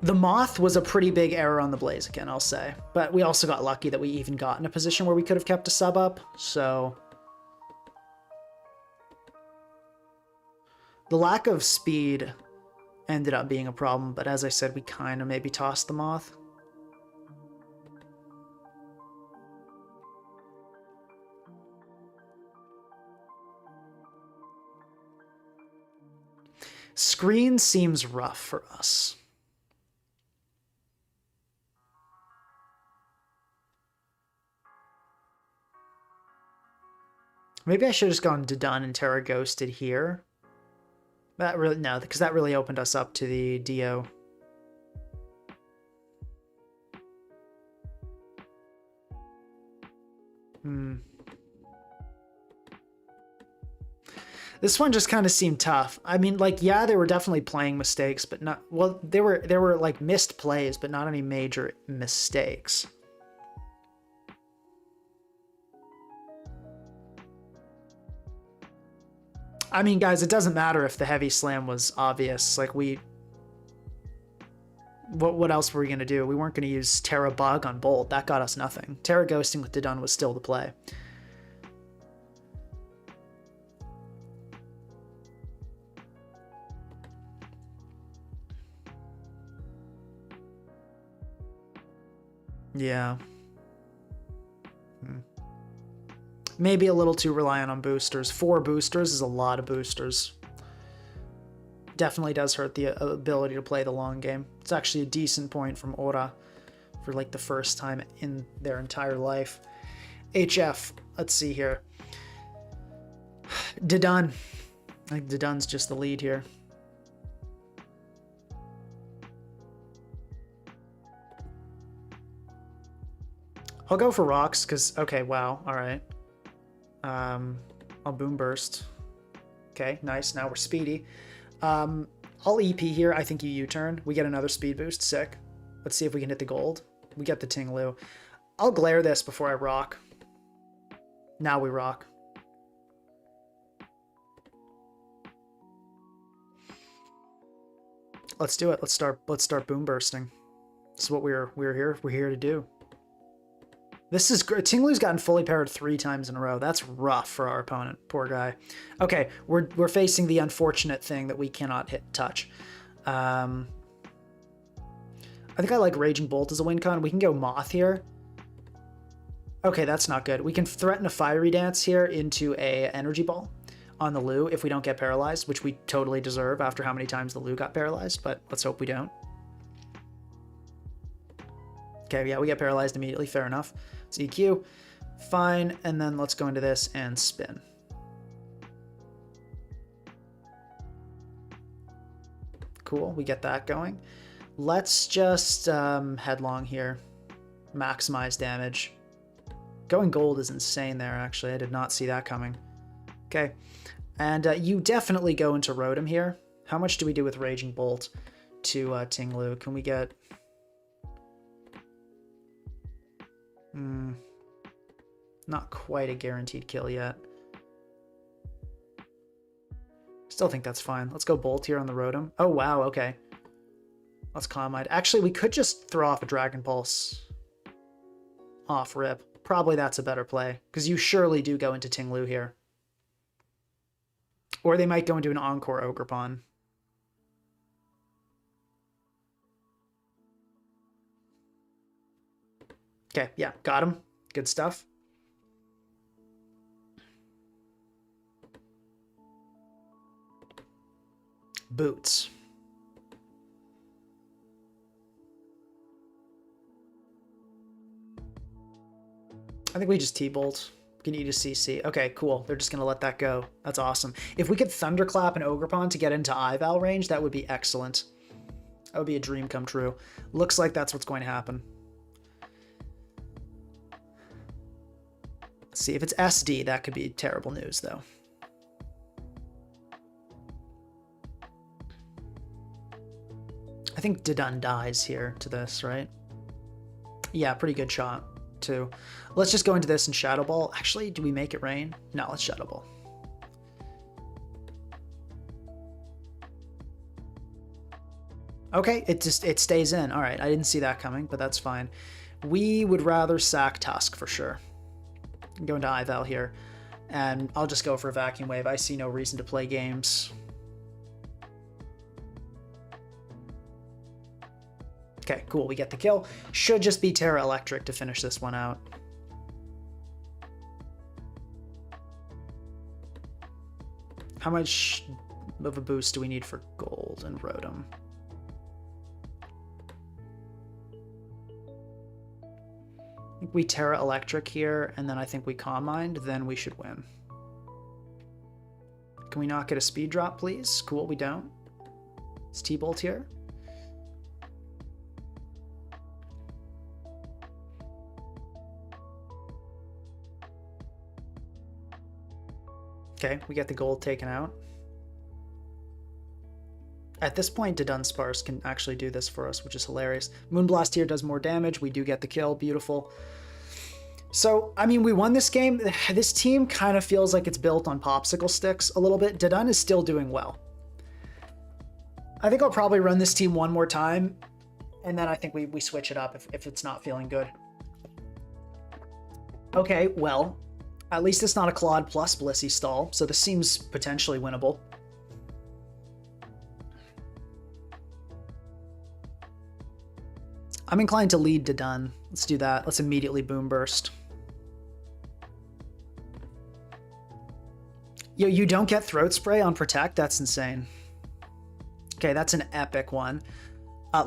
The Moth was a pretty big error on the Blaziken, I'll say. But we also got lucky that we even got in a position where we could have kept a sub up, so... The lack of speed ended up being a problem, but as I said, we kind of maybe tossed the Moth. Screen seems rough for us. Maybe I should have just gone Dudun and Terra Ghosted here. That really... No, because that really opened us up to the Dio. This one just kind of seemed tough. I mean, like, yeah, there were definitely playing mistakes, but not... Well, there were like missed plays, but not any major mistakes. I mean, guys, it doesn't matter if the Heavy Slam was obvious. Like, we... What else were we going to do? We weren't going to use Terra Bug on Bolt. That got us nothing. Terra Ghosting with Dudun was still the play. Yeah. Maybe a little too reliant on boosters. 4 boosters is a lot of boosters. definitely does hurt the ability to play the long game. It's actually a decent point from Ora for like the first time in their entire life. HF, let's see here. Dudun. I think Dudun's just the lead here. I'll go for rocks because, okay, wow, all right. I'll boom burst. Okay, nice. Now we're speedy. I'll EP here. I think you U-turn. We get another speed boost. Sick. Let's see if we can hit the gold. We get the Ting-Lu. I'll glare this before I rock. Now we rock. Let's do it. Let's start boom bursting. This is what we're here to do. This is great. Ting-Lu's gotten fully parried 3 times in a row. That's rough for our opponent. Poor guy. Okay, we're facing the unfortunate thing that we cannot touch. I think I like Raging Bolt as a win con. We can go Moth here. Okay, that's not good. We can threaten a Fiery Dance here into a Energy Ball on the Lu if we don't get paralyzed, which we totally deserve after how many times the Lu got paralyzed, but let's hope we don't. Okay, yeah, we get paralyzed immediately. Fair enough. EQ, fine, and then let's go into this and spin. Cool, we get that going. Let's just headlong here, maximize damage. Going gold is insane there, actually. I did not see that coming. Okay, and you definitely go into Rotom here. How much do we do with Raging Bolt to Ting-Lu? Can we get... Not quite a guaranteed kill yet. Still think that's fine. Let's go Bolt here on the Rotom. Oh, wow, okay. Let's Calm Mind. Actually, we could just throw off a Dragon Pulse off rip. Probably that's a better play, because you surely do go into Ting-Lu here. Or they might go into an Encore Ogerpon. Okay, yeah, got him. Good stuff. Boots. I think we just T-Bolt. Can eat a CC. Okay, cool. They're just going to let that go. That's awesome. If we could Thunderclap an Ogerpon to get into Ival range, that would be excellent. That would be a dream come true. Looks like that's what's going to happen. Let's see, if it's SD, that could be terrible news, though. I think Dudun dies here to this, right? Yeah, pretty good shot, too. Let's just go into this and Shadow Ball. Actually, do we make it rain? No, let's Shadow Ball. Okay, it stays in. All right, I didn't see that coming, but that's fine. We would rather sack Tusk for sure. Go into Ival here, and I'll just go for a Vacuum Wave. I see no reason to play games. Okay, cool, we get the kill. Should just be Terra Electric to finish this one out. How much of a boost do we need for gold and Rotom? I think we Terra Electric here, and then I think we Calm Mind, then we should win. Can we not get a speed drop, please? Cool, we don't. It's T-Bolt here. Okay, we get the gold taken out. At this point, Dudunsparce can actually do this for us, which is hilarious. Moonblast here does more damage. We do get the kill. Beautiful. So, I mean, we won this game. This team kind of feels like it's built on popsicle sticks a little bit. Dudun is still doing well. I think I'll probably run this team one more time, and then I think we switch it up if it's not feeling good. Okay, well, at least it's not a Claude plus Blissey stall, so this seems potentially winnable. I'm inclined to lead Dudun. Let's do that. Let's immediately Boom Burst. Yo, you don't get Throat Spray on Protect? That's insane. Okay, that's an epic one.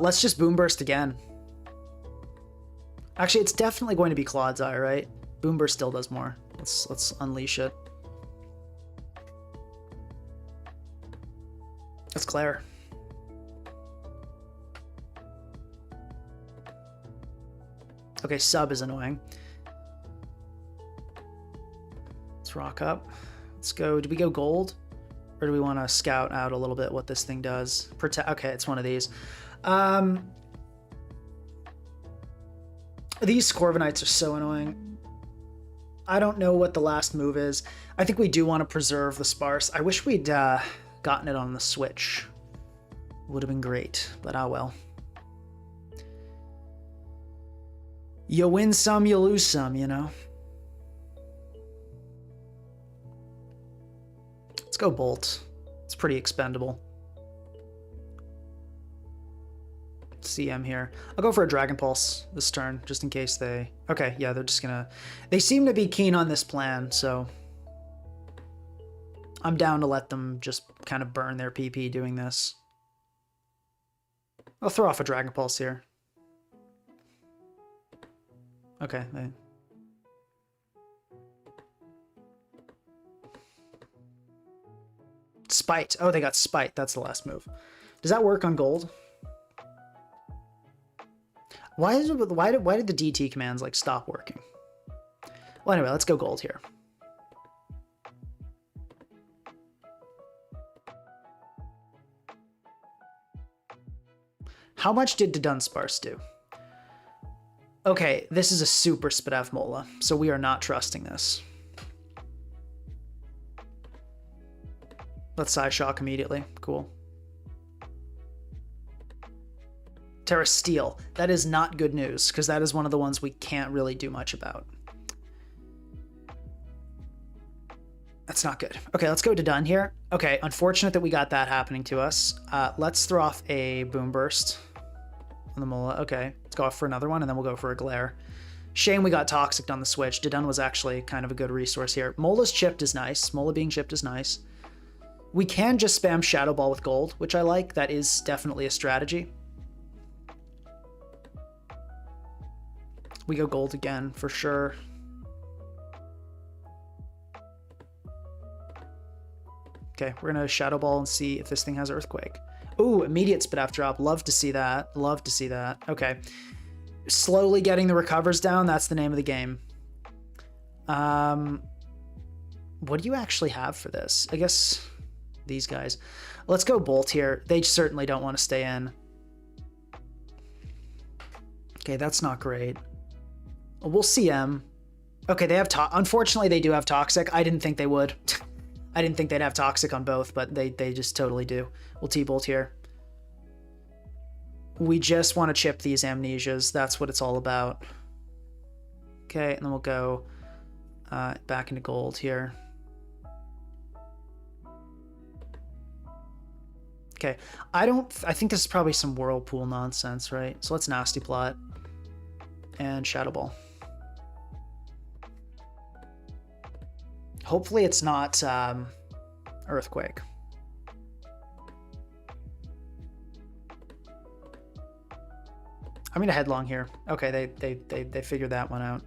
Let's just Boom Burst again. Actually, it's definitely going to be Claude's Eye, right? Boom Burst still does more. Let's unleash it. That's Claire. Okay, sub is annoying. Let's rock up. Let's go. Do we go gold? Or do we want to scout out a little bit what this thing does? Okay, it's one of these. These Corviknights are so annoying. I don't know what the last move is. I think we do want to preserve the Sparse. I wish we'd gotten it on the Switch. Would have been great, but ah well. You win some, you lose some, you know? Let's go Bolt. It's pretty expendable. CM here. I'll go for a Dragon Pulse this turn, just in case they... Okay, yeah, they're just gonna... They seem to be keen on this plan, so... I'm down to let them just kind of burn their PP doing this. I'll throw off a Dragon Pulse here. Okay, they... Spite. Oh, they got Spite. That's the last move. Does that work on gold? Why did the DT commands like stop working? Well, anyway, let's go gold here. How much did Dudunsparce do? Okay, this is a super Spadaf Mola, so we are not trusting this. Let's Psy Shock immediately. Cool. Terra Steel. That is not good news, because that is one of the ones we can't really do much about. That's not good. Okay, let's go to Dun here. Okay, unfortunate that we got that happening to us. Let's throw off a Boom Burst on the Mola. Okay, let's go off for another one, and then we'll go for a Glare. Shame we got Toxic on the Switch. Didun was actually kind of a good resource here. Mola's chipped is nice. Mola being chipped is nice. We can just spam Shadow Ball with gold, which I like. That is definitely a strategy. We go gold again, for sure. Okay, we're going to Shadow Ball and see if this thing has Earthquake. Ooh, immediate Spadaf drop. Love to see that. Love to see that. Okay. Slowly getting the recovers down. That's the name of the game. What do you actually have for this? I guess these guys. Let's go Bolt here. They certainly don't want to stay in. Okay, that's not great. We'll CM. Okay, they have unfortunately they do have Toxic. I didn't think they would. I didn't think they'd have Toxic on both, but they just totally do. We'll T-Bolt here. We just want to chip these Amnesias. That's what it's all about. Okay, and then we'll go back into gold here. Okay, I think this is probably some Whirlpool nonsense, right? So let's Nasty Plot and Shadow Ball. Hopefully it's not Earthquake. I'm gonna headlong here. Okay, they figured that one out.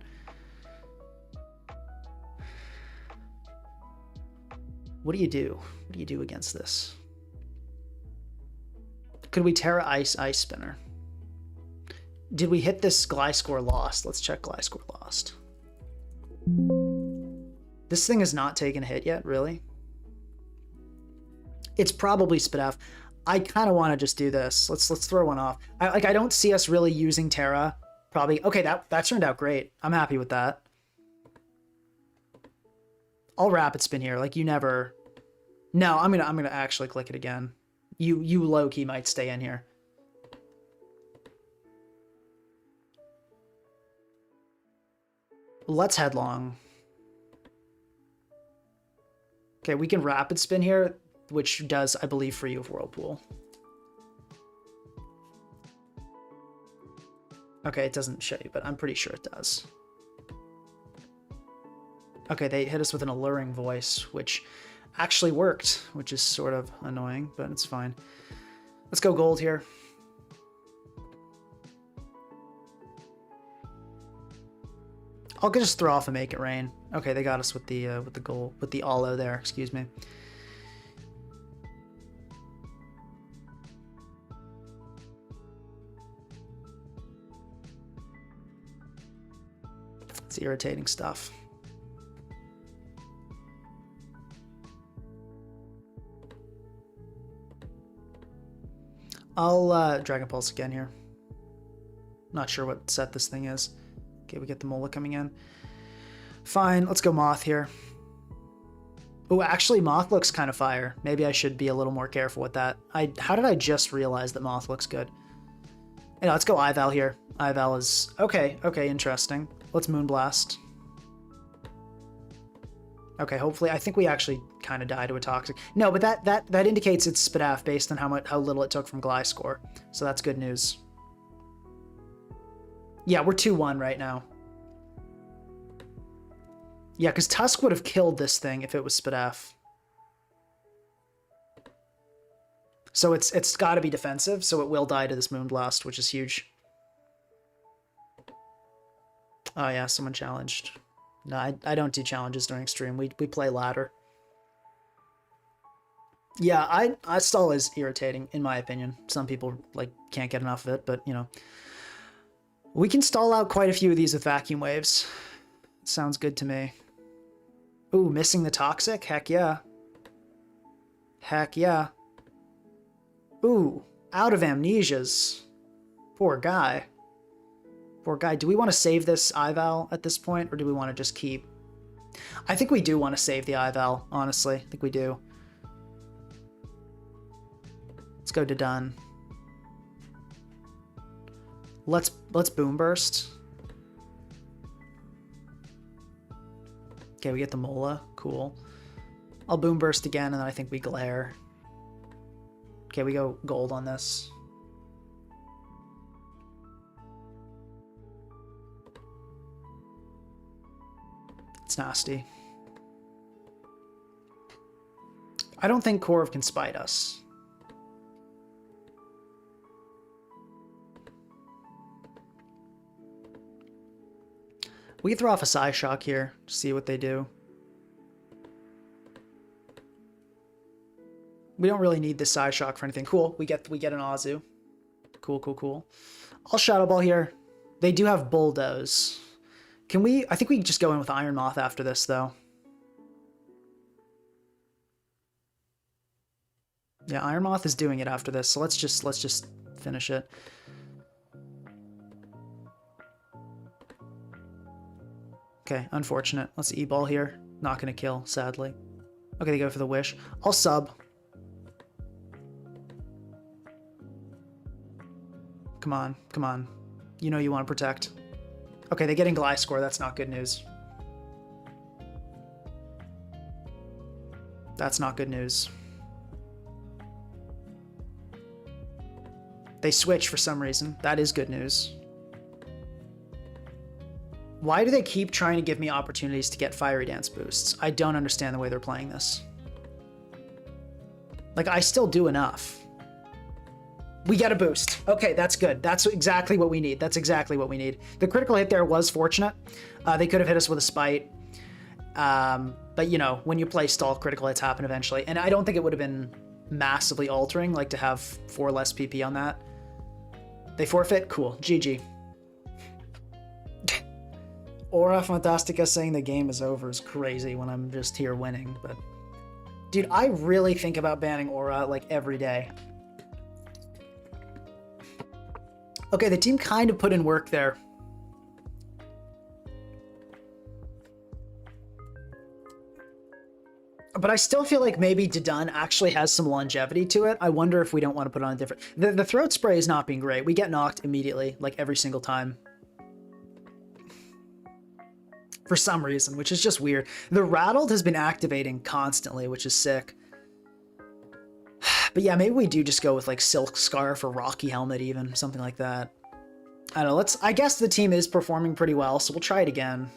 What do you do? What do you do against this? Could we Terra Ice Spinner? Did we hit this Gliscor Lost? Let's check Gliscor Lost. This thing has not taken a hit yet, really? It's probably Spadaf. I kind of want to just do this. Let's throw one off. I don't see us really using Terra. Probably. Okay, that turned out great. I'm happy with that. I'll Rapid Spin here. Like you never. No, I'm gonna actually click it again. You low key might stay in here. Let's headlong. Okay, we can Rapid Spin here, which does, I believe, free you of Whirlpool. Okay, it doesn't show you, but I'm pretty sure it does. Okay, they hit us with an Alluring Voice, which actually worked, which is sort of annoying, but it's fine. Let's go gold here. I'll just throw off and make it rain. Okay, they got us with the gold, with the aloe there. Excuse me. It's irritating stuff. I'll Dragon Pulse again here. Not sure what set this thing is. Okay, we get the Mola coming in. Fine, let's go Moth here. Oh, actually, Moth looks kind of fire. Maybe I should be a little more careful with that. How did I just realize that Moth looks good? You know, let's go Ival here. Ival is... Okay, interesting. Let's Moonblast. Okay, hopefully... I think we actually kind of died to a Toxic. No, but that indicates it's Spadaf based on how little it took from Gliscor. So that's good news. Yeah, we're 2-1 right now. Yeah, because Tusk would have killed this thing if it was Spadaf. So it's got to be defensive, so it will die to this Moonblast, which is huge. Oh yeah, someone challenged. No, I don't do challenges during stream. We play ladder. Yeah, I stall is irritating, in my opinion. Some people like can't get enough of it, but you know. We can stall out quite a few of these with vacuum waves. Sounds good to me. Ooh, missing the Toxic? Heck yeah. Heck yeah. Ooh, out of Amnesias. Poor guy. Poor guy. Do we want to save this Ival at this point, or do we want to just keep... I think we do want to save the Ival, honestly. I think we do. Let's go to Dun. Let's Boom Burst. Okay, we get the Mola. Cool. I'll Boom Burst again, and then I think we Glare. Okay, we go gold on this. It's nasty. I don't think Korv can spite us. We can throw off a Psyshock here to see what they do. We don't really need this Psyshock for anything. Cool, we get an Azu. Cool. I'll Shadow Ball here. They do have Bulldoze. Can we... I think we can just go in with Iron Moth after this, though. Yeah, Iron Moth is doing it after this, so let's just finish it. Okay, unfortunate. Let's E-Ball here. Not gonna kill, sadly. Okay, they go for the Wish. I'll sub. Come on. You know you want to protect. Okay, they're getting Gliscor. That's not good news. That's not good news. They switch for some reason. That is good news. Why do they keep trying to give me opportunities to get Fiery Dance boosts? I don't understand the way they're playing this. Like, I still do enough. We get a boost. Okay, that's good. That's exactly what we need. That's exactly what we need. The critical hit there was fortunate. They could have hit us with a Spite. But, you know, when you play stall, critical hits happen eventually. And I don't think it would have been massively altering, like, to have 4 less PP on that. They forfeit? Cool. GG. Aura Fantastica saying the game is over is crazy when I'm just here winning, but... Dude, I really think about banning Aura, like, every day. Okay, the team kind of put in work there. But I still feel like maybe Dudun actually has some longevity to it. I wonder if we don't want to put on a different... The throat spray is not being great. We get knocked immediately, like, every single time. For some reason, which is just weird. The Rattled has been activating constantly, which is sick. But yeah, maybe we do just go with like Silk Scarf or Rocky Helmet even, something like that. I don't know, I guess the team is performing pretty well, so we'll try it again.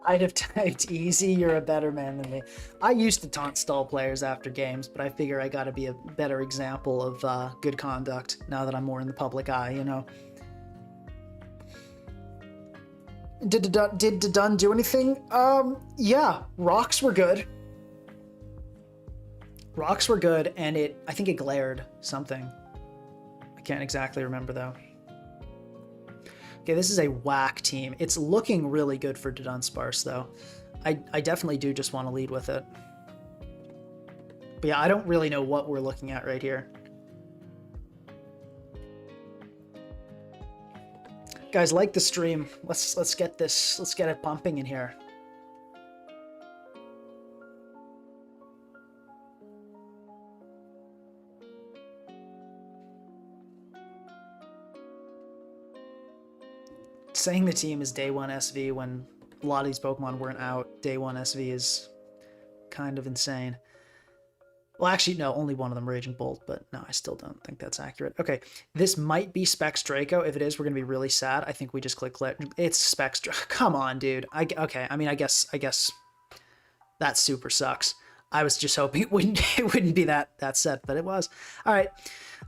I'd have typed easy, you're a better man than me. I used to taunt stall players after games, but I figure I gotta be a better example of good conduct now that I'm more in the public eye, you know? Did Dudun do anything? Yeah, rocks were good. Rocks were good, and I think it glared something. I can't exactly remember though. Okay, this is a whack team. It's looking really good for Dudunsparce, though. I definitely do just want to lead with it. But yeah, I don't really know what we're looking at right here. Guys, like the stream. Let's get it pumping in here. Saying the team is day 1 SV when a lot of these Pokemon weren't out day 1 SV is kind of insane. Well, actually, no, only one of them, Raging Bolt, but no, I still don't think that's accurate. Okay, this might be Specs Draco. If it is, we're going to be really sad. I think we just click. It's Specs Draco. Come on, dude. Okay, I mean, I guess that super sucks. I was just hoping it wouldn't be that set, but it was. All right,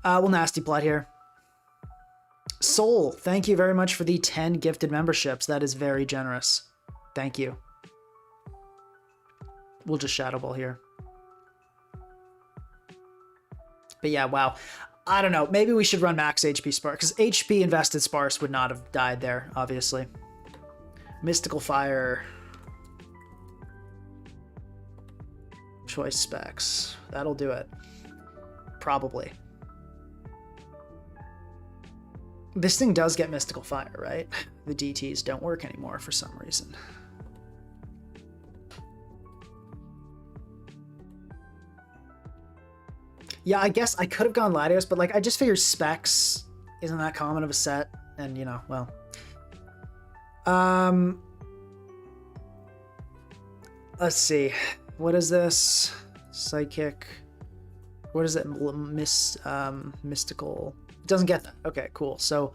we'll Nasty Plot here. Soul, thank you very much for the 10 gifted memberships. That is very generous. Thank you. We'll just Shadow Ball here. But yeah, wow. I don't know. Maybe we should run max HP Sparse, because HP invested Sparse would not have died there, obviously. Mystical Fire. Choice Specs. That'll do it. Probably. This thing does get Mystical Fire, right? The DTs don't work anymore for some reason. Yeah, I guess I could have gone Latios, but like I just figured Specs isn't that common of a set, and you know, well. Let's see. What is this? Psychic. What is it? Mystical. It doesn't get that. Okay, cool. So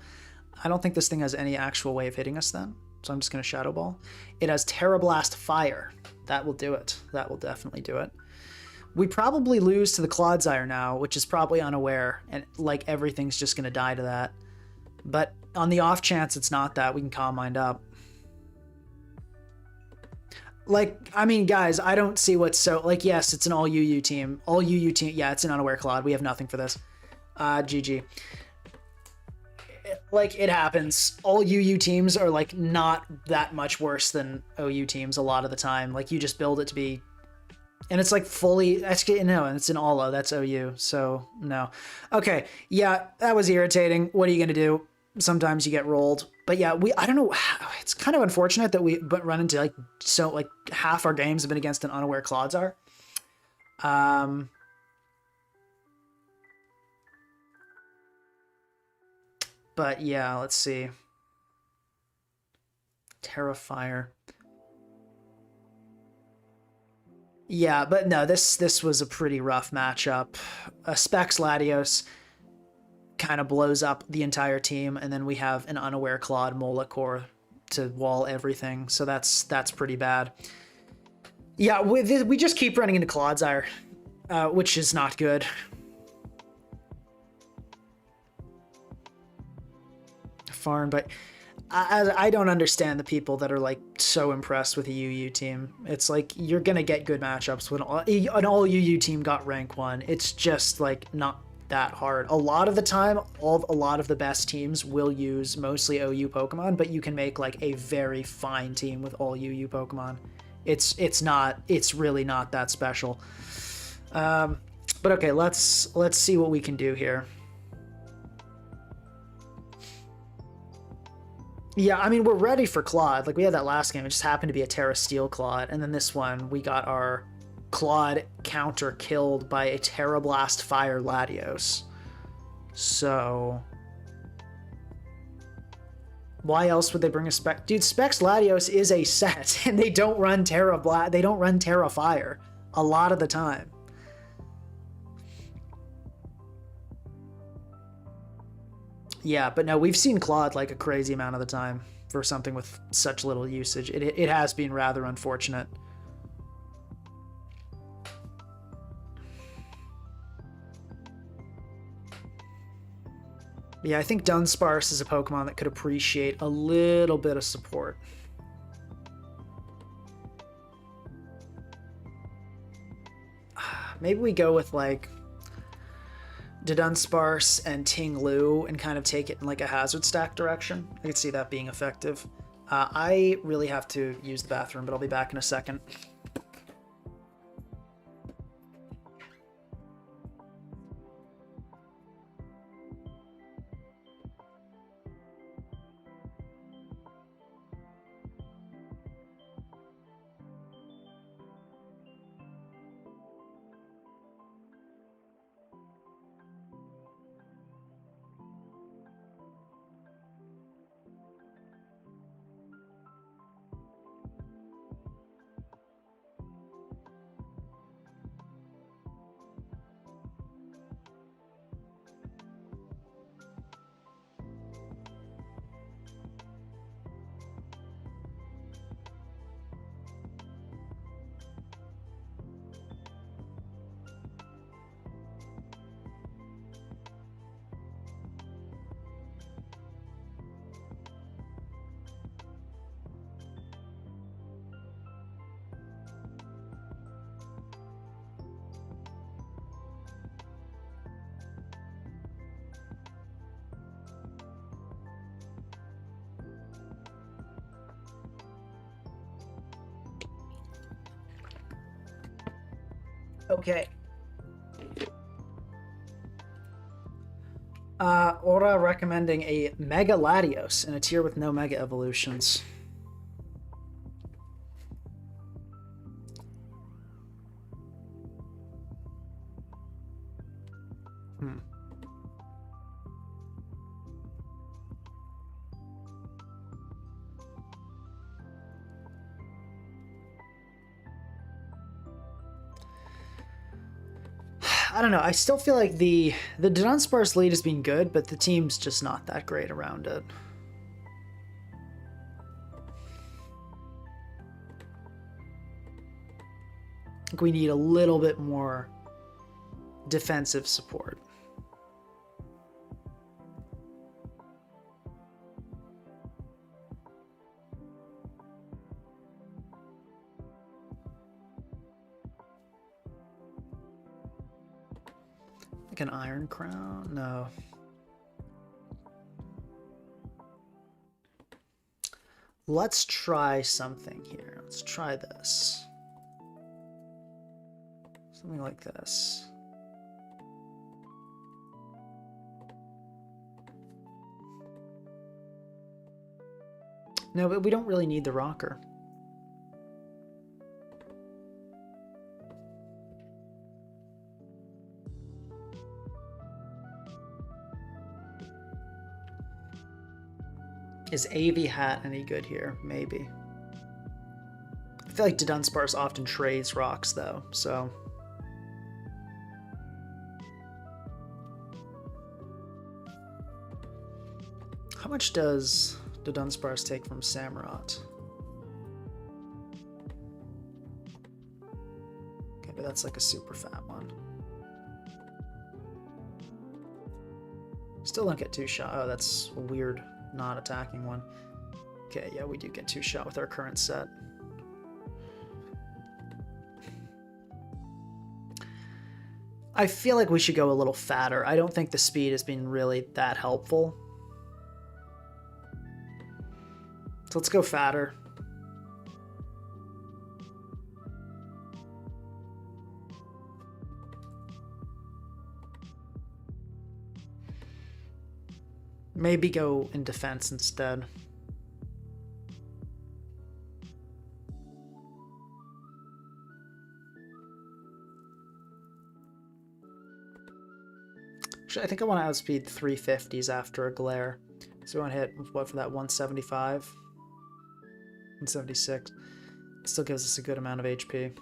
I don't think this thing has any actual way of hitting us then. So I'm just going to Shadow Ball. It has Terra Blast Fire. That will do it. That will definitely do it. We probably lose to the Clodsire now, which is probably unaware, and like everything's just going to die to that. But on the off chance it's not that, we can Calm Mind up. Like, I mean, guys, I don't see what's so... Like, yes, it's an all UU team. All UU team... Yeah, it's an unaware Clod. We have nothing for this. GG. Like, it happens. All UU teams are, like, not that much worse than OU teams a lot of the time. Like, you just build it to be... And it's, like, fully... No, and it's an Olo. That's OU, so no. Okay, yeah, that was irritating. What are you going to do? Sometimes you get rolled. But yeah, I don't know. It's kind of unfortunate that we run into, like, so, like, half our games have been against an unaware Clodsire. But yeah, let's see. Terrifier. Yeah, but no, this was a pretty rough matchup. Specs Latios kind of blows up the entire team, and then we have an unaware Claude Molakor to wall everything, so that's pretty bad. Yeah, we just keep running into Clodsire, which is not good. Farm, but I don't understand the people that are like so impressed with a UU team. It's like you're gonna get good matchups when an all UU team got rank 1. It's just like not that hard. A lot of the time, a lot of the best teams will use mostly OU Pokemon, but you can make like a very fine team with all UU Pokemon. It's really not that special. But okay, let's see what we can do here. Yeah, I mean, we're ready for Claude. Like, we had that last game. It just happened to be a Terra Steel Claude. And then this one, we got our Claude counter killed by a Terra Blast Fire Latios. So... why else would they bring a Spec? Dude, Specs Latios is a set, and they don't run they don't run Terra Fire a lot of the time. Yeah, but no, we've seen Claude like a crazy amount of the time for something with such little usage. It has been rather unfortunate. Yeah, I think Dunsparce is a Pokemon that could appreciate a little bit of support. Maybe we go with like Dudunsparce and Ting Lu and kind of take it in like a hazard stack direction. I could see that being effective. I really have to use the bathroom, but I'll be back in a second. Okay. Aura recommending a Mega Latios in a tier with no Mega Evolutions. I don't know. I still feel like the Dudunsparce lead has been good, but the team's just not that great around it. I think we need a little bit more defensive support. Like an Iron Crown? No. Let's try something here. Let's try this. Something like this. No, but we don't really need the rocker. Is AV Hat any good here? Maybe. I feel like Dudunsparce often trades rocks, though, so... How much does Dudunsparce take from Samurott? Okay, but that's like a super fat one. Still don't get 2-shot. Oh, that's a weird not attacking one. Okay, yeah, we do get 2-shot with our current set. I feel like we should go a little fatter. I don't think the speed has been really that helpful. So let's go fatter. Maybe go in defense instead. Actually, I think I want to outspeed 350s after a glare. So we want to hit, what, for that 175? 176. Still gives us a good amount of HP.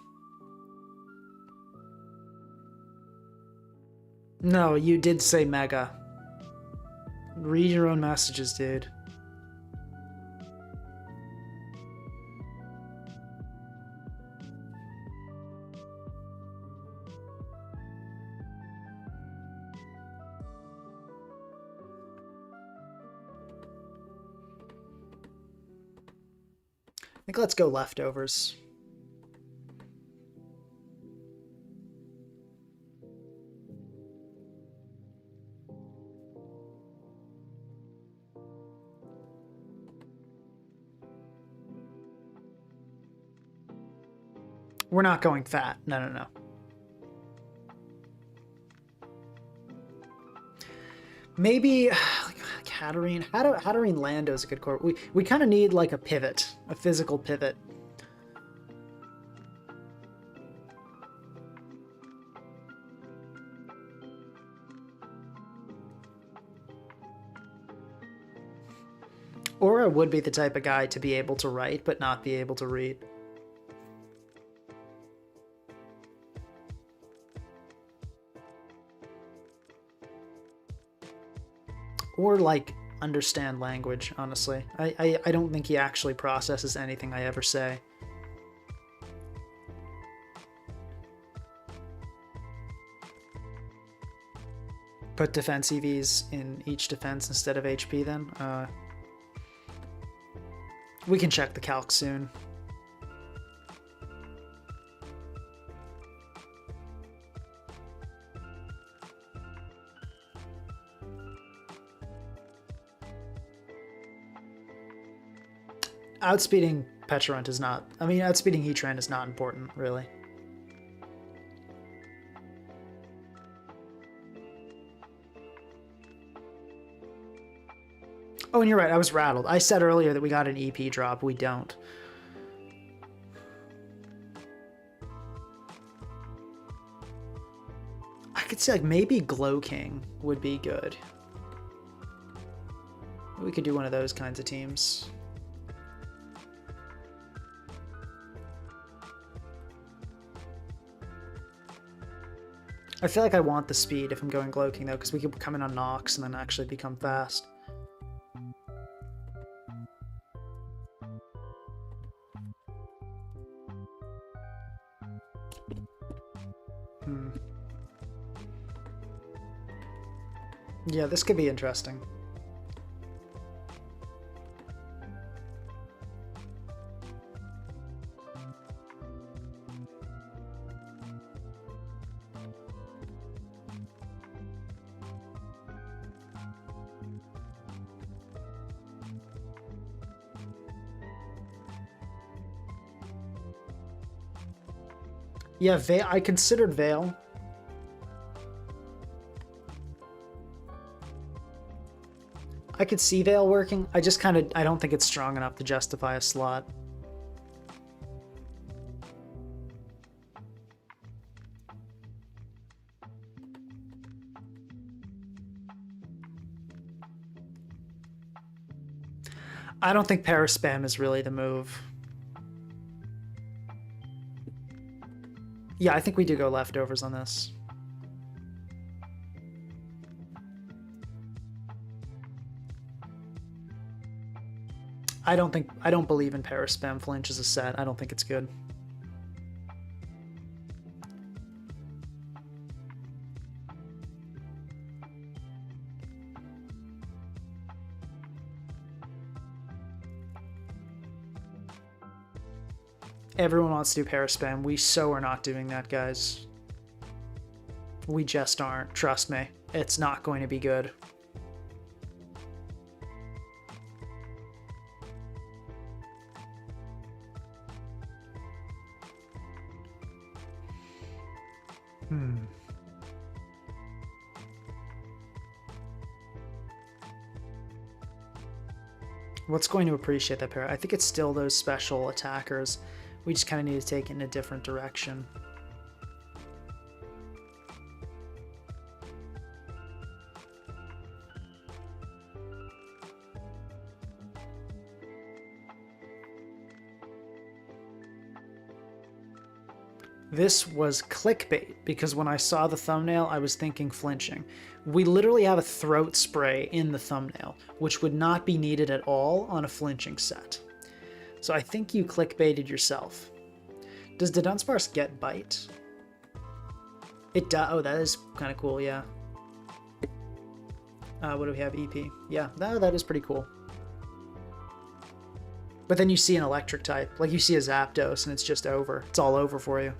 No, you did say Mega. Read your own messages, dude. I think let's go leftovers. We're not going fat. No, no, no. Maybe like Hatterene. Hatterene Lando is a good core. We kind of need like a pivot, a physical pivot. Or I would be the type of guy to be able to write but not be able to read. Or like understand language, honestly. I don't think he actually processes anything I ever say. Put defense EVs in each defense instead of HP then. We can check the calc soon. Outspeeding Petrarent is not... I mean, outspeeding Heatran is not important, really. Oh, and you're right, I was rattled. I said earlier that we got an EP drop. We don't. I could say, like, maybe Glow King would be good. We could do one of those kinds of teams. I feel like I want the speed if I'm going Glow King, though, because we could come in on Nox and then actually become fast. Yeah, this could be interesting. Yeah, Veil, I considered Veil. I could see Veil working. I just I don't think it's strong enough to justify a slot. I don't think Paraspam is really the move. Yeah, I think we do go leftovers on this. I don't believe in Paraspam Flinch as a set. I don't think it's good. Everyone wants to do Paraspam. We so are not doing that, guys. We just aren't. Trust me. It's not going to be good. What's going to appreciate that pair? I think it's still those special attackers. We just kind of need to take it in a different direction. This was clickbait because when I saw the thumbnail, I was thinking flinching. We literally have a throat spray in the thumbnail, which would not be needed at all on a flinching set. So I think you clickbaited yourself. Does the Dunsparce get bite? It does. Oh, that is kind of cool, yeah. What do we have? EP. Yeah, that is pretty cool. But then you see an electric type, like you see a Zapdos, and it's just over. It's all over for you.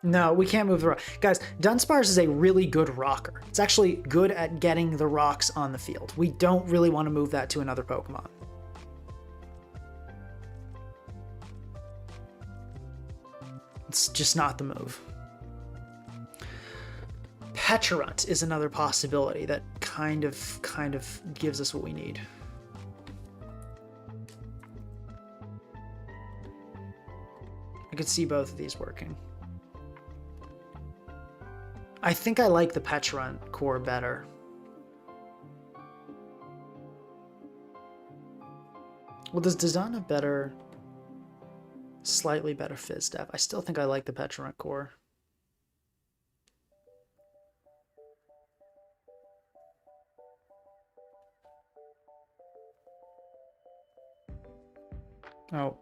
No, we can't move the rock. Guys, Dunsparce is a really good rocker. It's actually good at getting the rocks on the field. We don't really want to move that to another Pokemon. It's just not the move. Pecharunt is another possibility that kind of gives us what we need. I could see both of these working. I think I like the Pecharunt core better. Well, does Dazan have better, slightly better Fizz Def? I still think I like the Pecharunt core. Oh.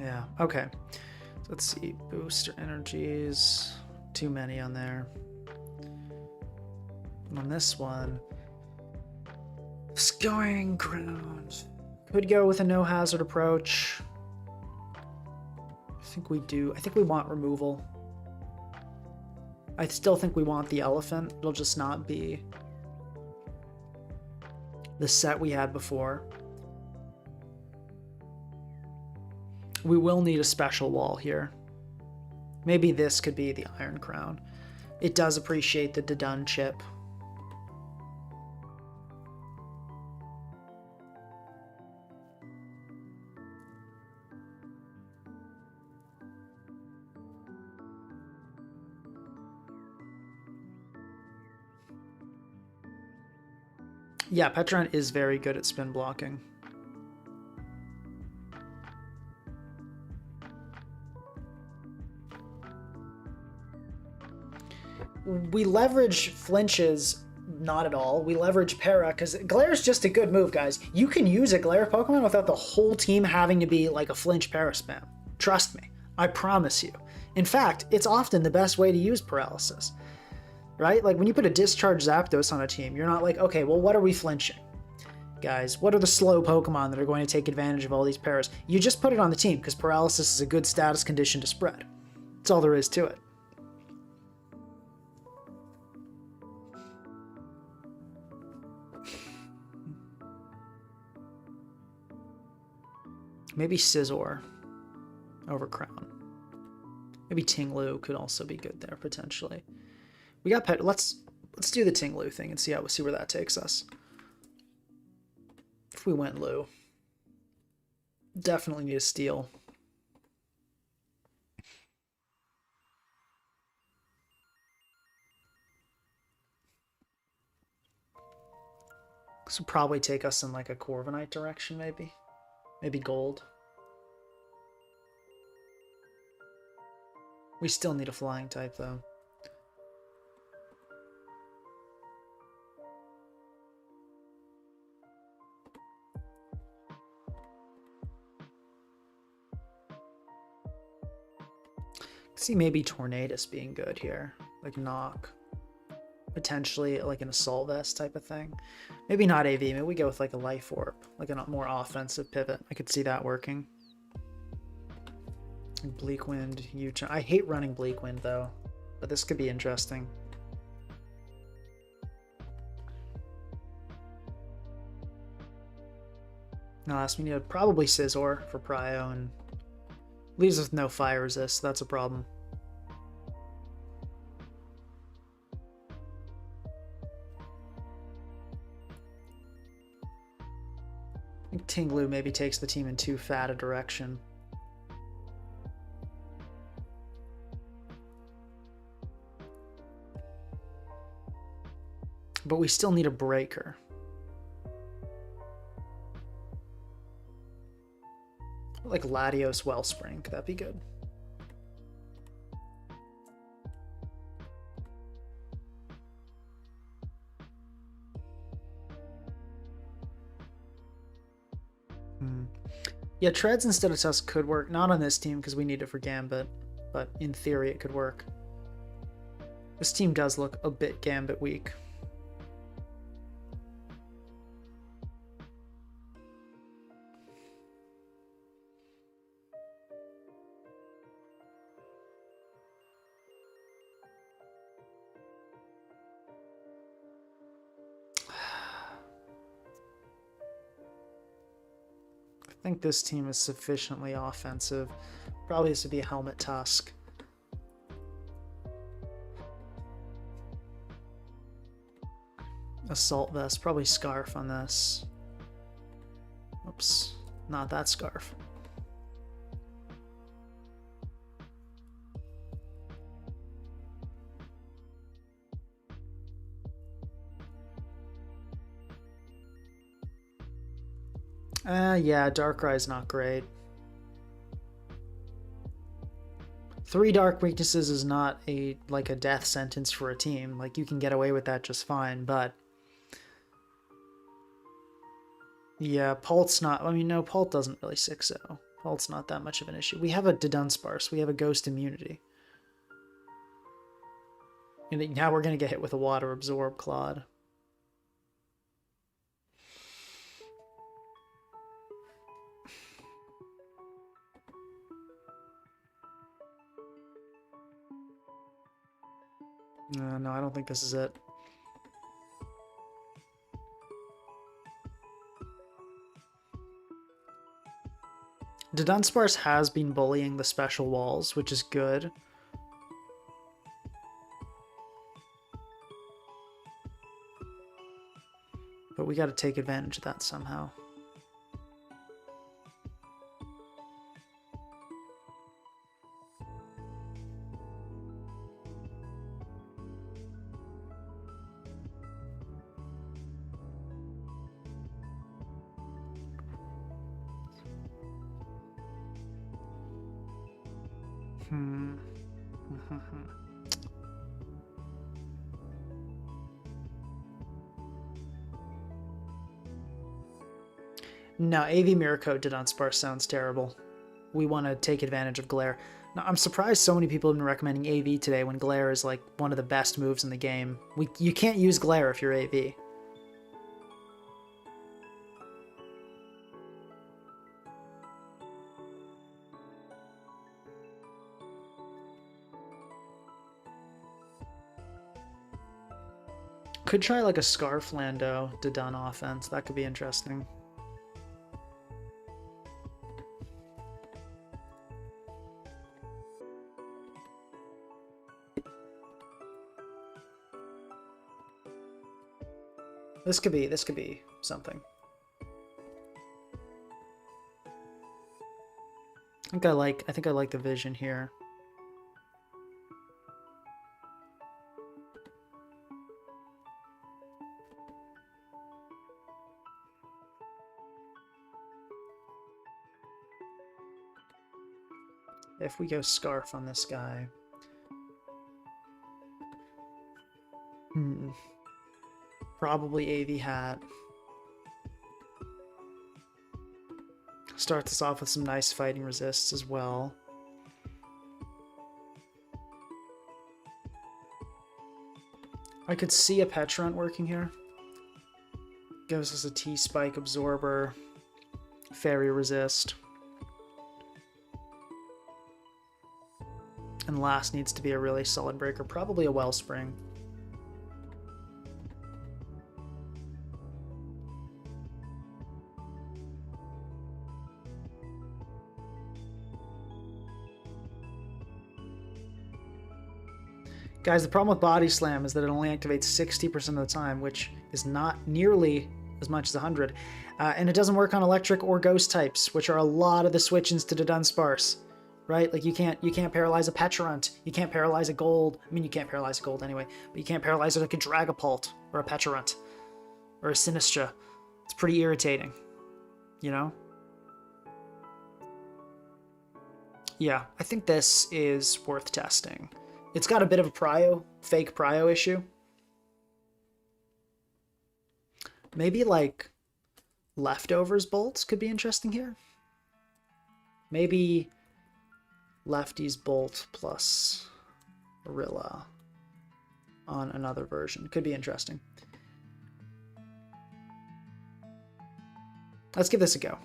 Yeah, okay. So let's see. Booster energies. Too many on there. And on this one, Scoring Ground. Could go with a no hazard approach. I think we do. I think we want removal. I still think we want the elephant. It'll just not be the set we had before. We will need a special wall here. Maybe this could be the Iron Crown. It does appreciate the Dudun chip. Yeah, Pecharunt is very good at spin blocking. We leverage flinches, not at all. We leverage Para, because Glare is just a good move, guys. You can use a Glare Pokemon without the whole team having to be like a flinch Para spam. Trust me, I promise you. In fact, it's often the best way to use Paralysis, right? Like when you put a Discharge Zapdos on a team, you're not like, okay, well, what are we flinching? Guys, what are the slow Pokemon that are going to take advantage of all these Paras? You just put it on the team, because Paralysis is a good status condition to spread. That's all there is to it. Maybe Scizor over Crown. Maybe Tinglu could also be good there potentially. We got Pet. Let's do the Tinglu thing and see where that takes us. If we went Lu, definitely need a steal. This would probably take us in like a Corviknight direction, maybe. Maybe gold. We still need a flying type, though. See maybe Tornadus being good here. Like knock. Potentially like an Assault Vest type of thing. Maybe not AV. Maybe we go with like a Life Orb. Like a more offensive pivot. I could see that working. Bleak Wind, U-turn. I hate running Bleak Wind though, but this could be interesting. Now last we need probably Scizor for Prio and Leaves us with no fire resist, that's a problem. I think Tinglu maybe takes the team in too fat a direction. But we still need a breaker. Like Latios Wellspring, could that be good? Yeah, Treads instead of Tusk could work. Not on this team because we need it for Gambit, but in theory it could work. This team does look a bit Gambit weak. I think this team is sufficiently offensive. Probably has to be a Helmet Tusk. Assault Vest, probably Scarf on this. Oops, not that Scarf. Yeah, Darkrai's not great. 3 dark weaknesses is not like a death sentence for a team. Like, you can get away with that just fine, but yeah, Pult's not. I mean, no, Pult doesn't really 6-0. Pult's not that much of an issue. We have a Dudunsparce. We have a Ghost Immunity. And now we're gonna get hit with a Water Absorb Clod. No, I don't think this is it. Dudunsparce has been bullying the special walls, which is good. But we gotta take advantage of that somehow. No, AV Mirror Coat Dudunsparce sounds terrible. We want to take advantage of Glare. Now, I'm surprised so many people have been recommending AV today when Glare is like one of the best moves in the game. You can't use Glare if you're AV. Could try like a Scarf Lando Dudun offense. That could be interesting. This could be something. I think I like the vision here. If we go Scarf on this guy. Probably AV Hat. Starts us off with some nice fighting resists as well. I could see a Petrunt working here. Gives us a T-Spike Absorber. Fairy Resist. And last needs to be a really solid breaker, probably a Wellspring. Guys, the problem with Body Slam is that it only activates 60% of the time, which is not nearly as much as 100. And it doesn't work on electric or ghost types, which are a lot of the switch-ins to Dudunsparce, right? Like you can't paralyze a Petulant, you can't paralyze a gold. I mean, you can't paralyze a gold anyway, but you can't paralyze like a Dragapult or a Petulant or a Sinistra. It's pretty irritating, you know? Yeah, I think this is worth testing. It's got a bit of a fake prio issue. Maybe like Leftovers bolts could be interesting here. Maybe Lefty's bolt plus Rilla on another version. Could be interesting. Let's give this a go.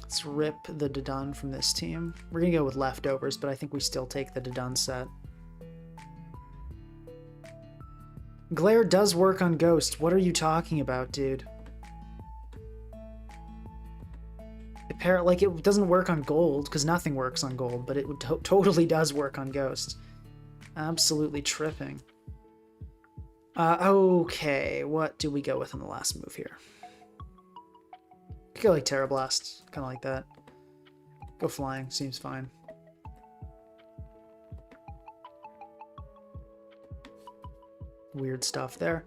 Let's rip the Dudun from this team. We're gonna go with Leftovers, but I think we still take the Dudun set. Glare does work on Ghost. What are you talking about, dude? It doesn't work on Gold, because nothing works on Gold, but it totally does work on Ghost. Absolutely tripping. Okay, what do we go with in the last move here? Go like Terra Blast, kind of like that. Go Flying, seems fine. Weird stuff there.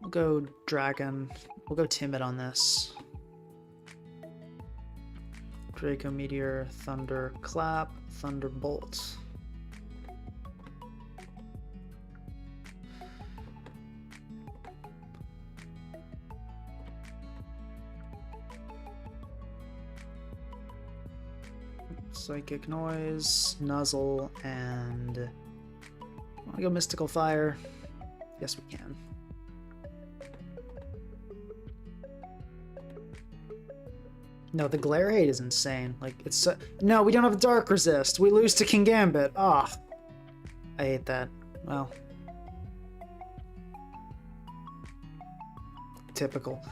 We'll go Dragon. We'll go Timid on this. Draco Meteor, Thunder Clap, Thunderbolt. Psychic Noise, Nuzzle, and I want to go Mystical Fire. Yes, we can. No, the Glare Hate is insane. Like, it's no, we don't have Dark Resist. We lose to King Gambit. Ah, I hate that. Well, typical.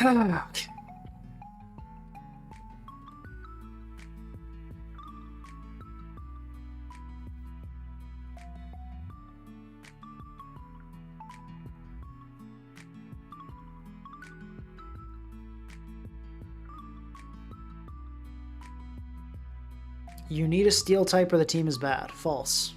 Okay. You need a steel type or the team is bad. False.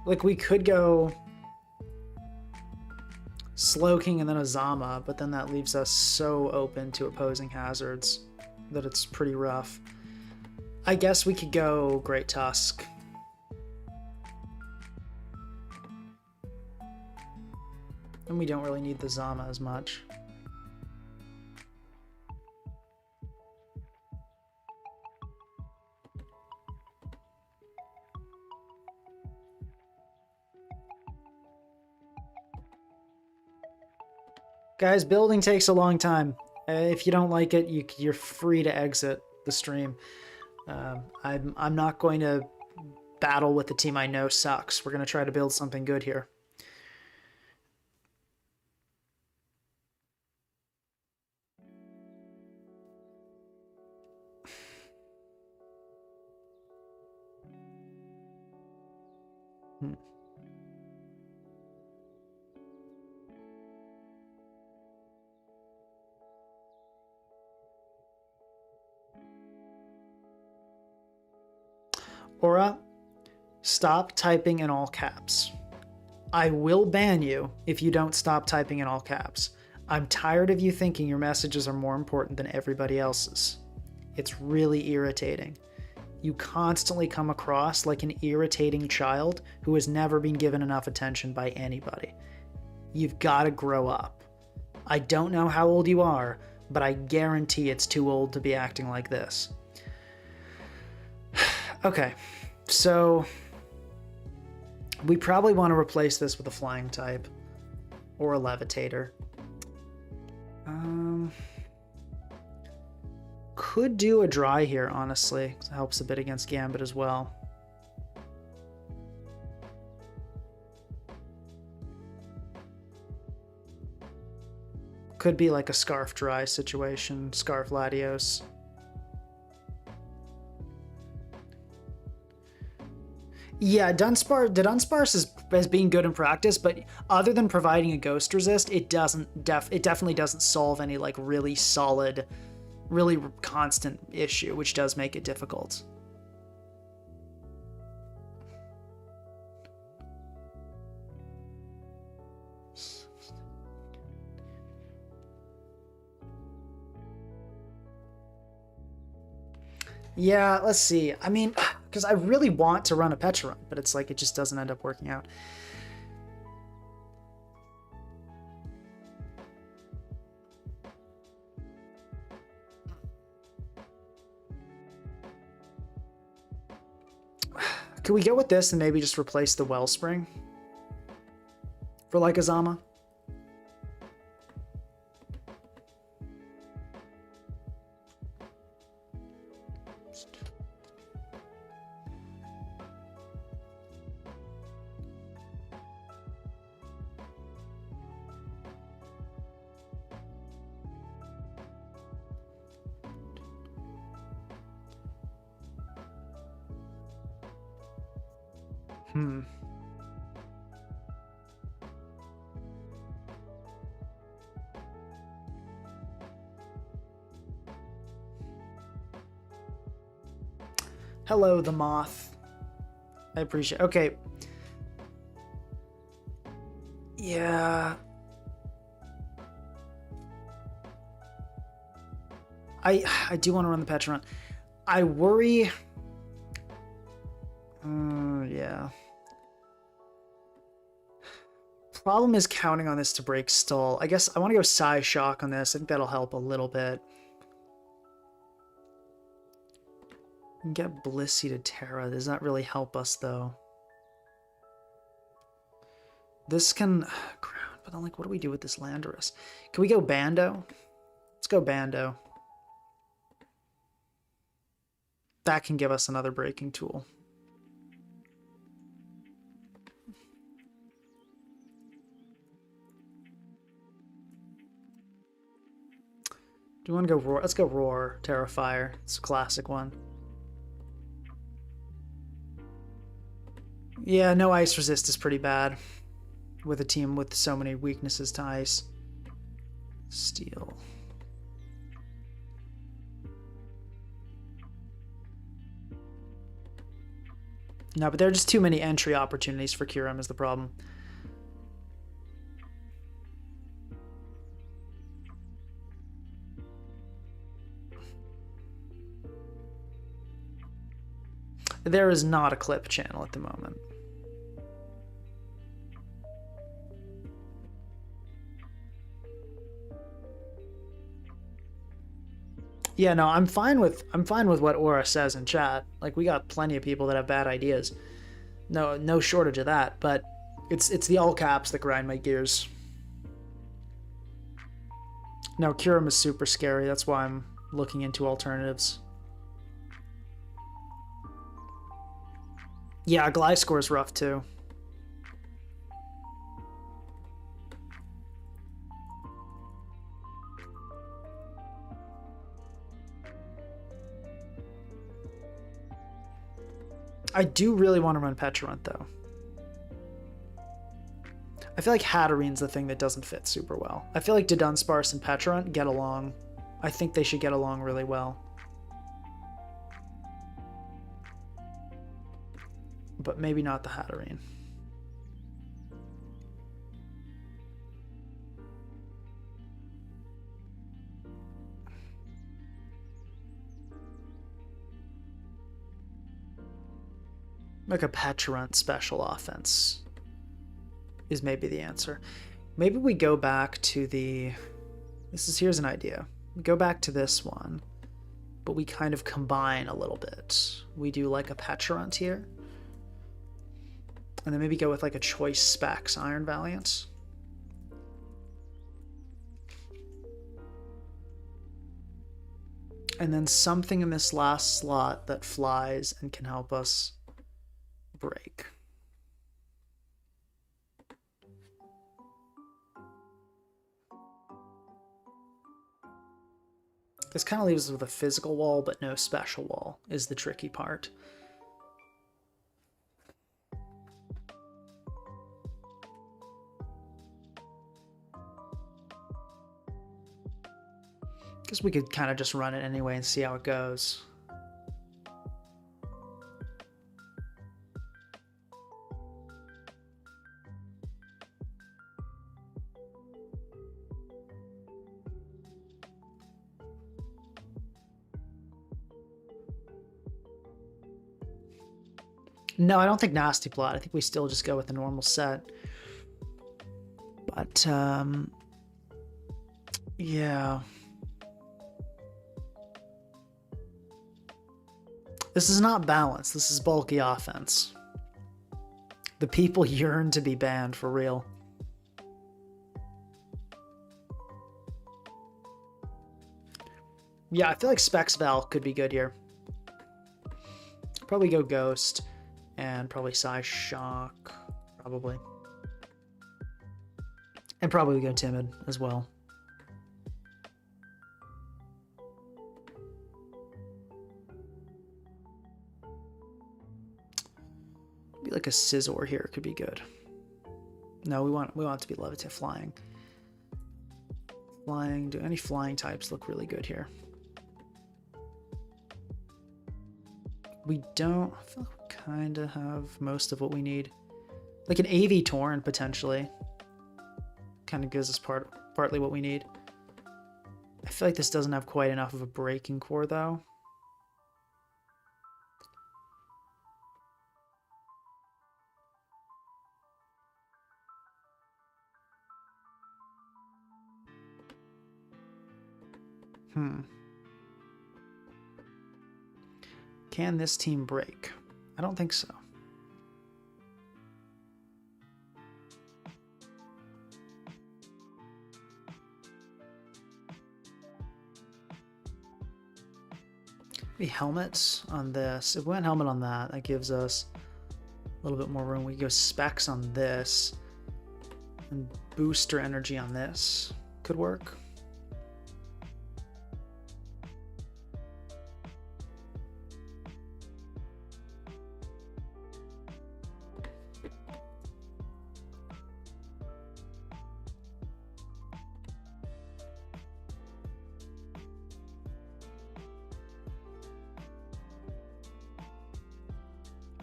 Like, we could go Slowking and then a Zama, but then that leaves us so open to opposing hazards that it's pretty rough. I guess we could go Great Tusk. And we don't really need the Zama as much. Guys, building takes a long time. If you don't like it, you're free to exit the stream. I'm not going to battle with the team I know sucks. We're going to try to build something good here. Aura, stop typing in all caps. I will ban you if you don't stop typing in all caps. I'm tired of you thinking your messages are more important than everybody else's. It's really irritating. You constantly come across like an irritating child who has never been given enough attention by anybody. You've got to grow up. I don't know how old you are, but I guarantee it's too old to be acting like this. Okay, so we probably want to replace this with a Flying type or a Levitator. could do a dry here, honestly. It helps a bit against Gambit as well. Could be like a Scarf dry situation, Scarf Latios. Yeah, Dudunsparce is being good in practice, but other than providing a ghost resist, it definitely doesn't solve any like really solid, really constant issue, which does make it difficult. Yeah, let's see. I mean, because I really want to run a Petra, but it's like it just doesn't end up working out. Could we go with this and maybe just replace the Wellspring for like Azama? Hello, the moth. I appreciate. Okay. Yeah. I do want to run the Petron. I worry. Yeah. Problem is counting on this to break stall. I guess I want to go Psy Shock on this. I think that'll help a little bit. Get Blissey to Terra. Does not really help us though. This can ground, but then like, what do we do with this Landorus? Can we go Bando? Let's go Bando. That can give us another breaking tool. Do you want to go Roar? Let's go Roar, Terrifier. It's a classic one. Yeah, no ice resist is pretty bad with a team with so many weaknesses to ice. Steel. No, but there are just too many entry opportunities for Kyurem is the problem. There is not a clip channel at the moment. Yeah, no, I'm fine with what Aura says in chat. Like, we got plenty of people that have bad ideas. No shortage of that, but it's the all caps that grind my gears. No, Kyurem is super scary. That's why I'm looking into alternatives. Yeah, Gliscor is rough too. I do really want to run Petrarunt though. I feel like Hatterene's the thing that doesn't fit super well. I feel like Dudunsparce and Petrarunt get along. I think they should get along really well. But maybe not the Hatterene. Like a Petrarunt special offense is maybe the answer. Maybe we go back to the... Here's an idea. We go back to this one, but we kind of combine a little bit. We do like a Petrarunt here. And then maybe go with like a choice specs Iron Valiant. And then something in this last slot that flies and can help us break. This kind of leaves us with a physical wall, but no special wall is the tricky part. Guess we could kind of just run it anyway and see how it goes. No, I don't think Nasty Plot. I think we still just go with the normal set. But, yeah. This is not balance. This is bulky offense. The people yearn to be banned, for real. Yeah, I feel like Specs Val could be good here. Probably go Ghost. And probably Psy Shock, probably. And probably go Timid as well. Maybe like a Scizor here could be good. No, we want it to be Levitate Flying. Flying, do any flying types look really good here? We don't, I feel like we kind of have most of what we need. Like an AV Torrent, potentially. Kind of gives us partly what we need. I feel like this doesn't have quite enough of a breaking core, though. Can this team break? I don't think so. Maybe helmets on this. If we went helmet on that, that gives us a little bit more room. We go specs on this. And booster energy on this. Could work.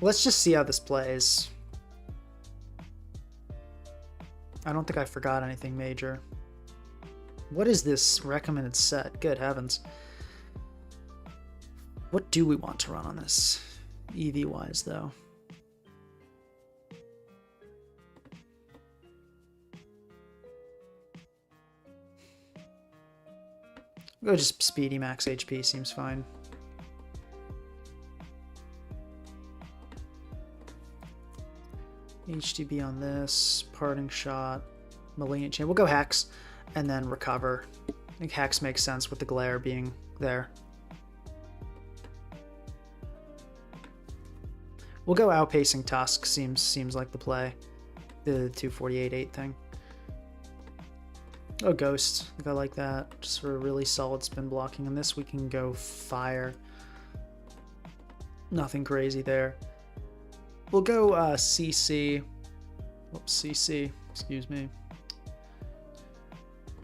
Let's just see how this plays. I don't think I forgot anything major. What is this recommended set? Good heavens. What do we want to run on this? EV-wise, though. Go just speedy max HP, seems fine. HDB on this, parting shot, malignant chain. We'll go Hex and then recover. I think Hex makes sense with the glare being there. We'll go outpacing Tusk, seems like the play. The 248-8 thing. Oh, Ghost. I think I like that. Just for a really solid spin blocking. And this we can go Fire. Nothing crazy there. We'll go CC. Whoops, CC. Excuse me.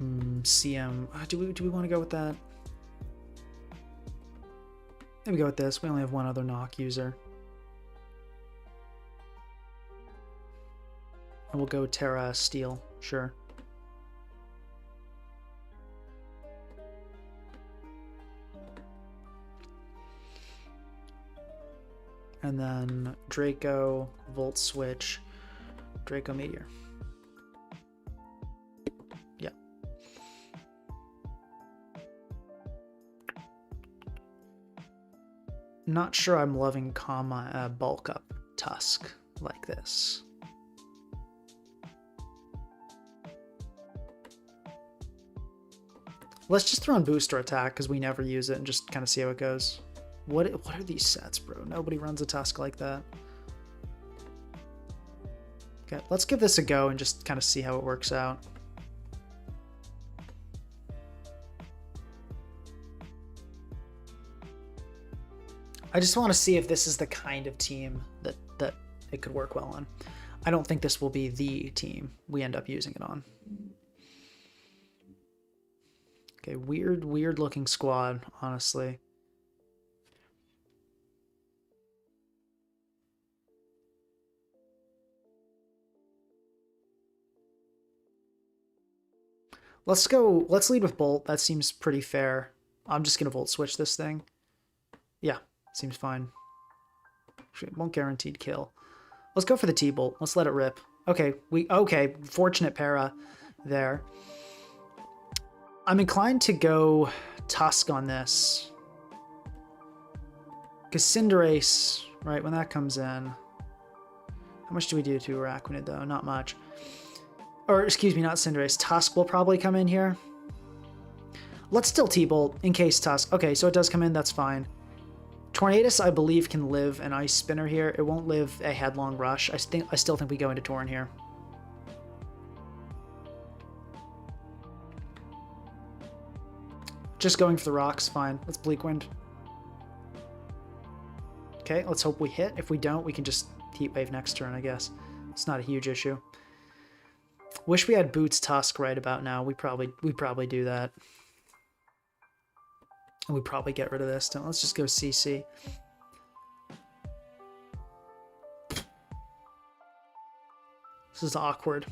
CM. Do we want to go with that? Maybe go with this. We only have one other knock user. And we'll go Terra Steel. Sure. And then Draco, Volt Switch, Draco Meteor. Yeah. Not sure I'm loving bulk up Tusk like this. Let's just throw in booster attack because we never use it and just kind of see how it goes. What are these sets, bro? Nobody runs a Tusk like that. Okay, let's give this a go and just kind of see how it works out. I just want to see if this is the kind of team that it could work well on. I don't think this will be the team we end up using it on. Okay, weird looking squad, honestly. Let's lead with Bolt. That seems pretty fair. I'm just going to Volt Switch this thing. Yeah, seems fine. Won't guaranteed kill. Let's go for the T-Bolt. Let's let it rip. Okay, okay, fortunate para there. I'm inclined to go Tusk on this. Because Cinderace, right, when that comes in... How much do we do to Araquanid, though? Not much. Or, excuse me, not Cinderace. Tusk will probably come in here. Let's still T-Bolt in case Tusk... Okay, so it does come in, that's fine. Tornadus, I believe, can live an Ice Spinner here. It won't live a Headlong Rush. I still think we go into Torn here. Just going for the rocks, fine. Let's Bleak Wind. Okay, let's hope we hit. If we don't, we can just Heat Wave next turn, I guess. It's not a huge issue. Wish we had Boots Tusk right about now. We probably do that. And we probably get rid of this. Let's just go CC. This is awkward.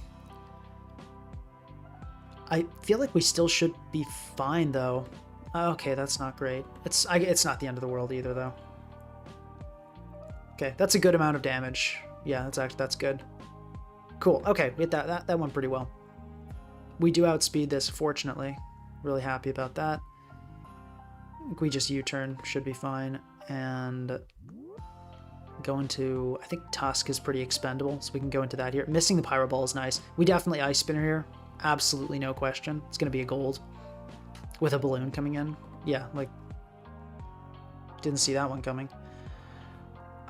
I feel like we still should be fine, though. Okay, that's not great. It's not the end of the world either, though. Okay, that's a good amount of damage. Yeah, that's good. Cool. Okay, we hit that went pretty well. We do outspeed this, fortunately. Really happy about that. I think we just U-turn, should be fine. And go into, I think Tusk is pretty expendable, so we can go into that here. Missing the Pyro Ball is nice. We definitely Ice Spinner here. Absolutely no question. It's going to be a gold. With a balloon coming in. Yeah, like, didn't see that one coming.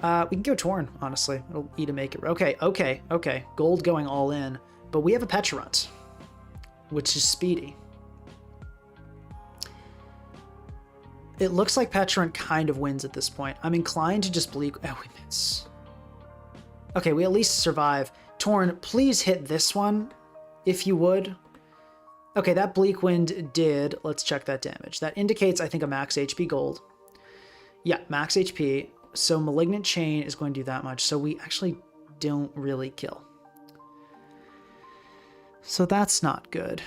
We can go Torn, honestly. It'll E to make it. Okay. Gold going all in. But we have a Pecharunt, which is speedy. It looks like Pecharunt kind of wins at this point. I'm inclined to just Bleak... Oh, we miss. Okay, we at least survive. Torn, please hit this one, if you would. Okay, that Bleak Wind did. Let's check that damage. That indicates, I think, a max HP gold. Yeah, max HP. So Malignant Chain is going to do that much. So we actually don't really kill. So that's not good.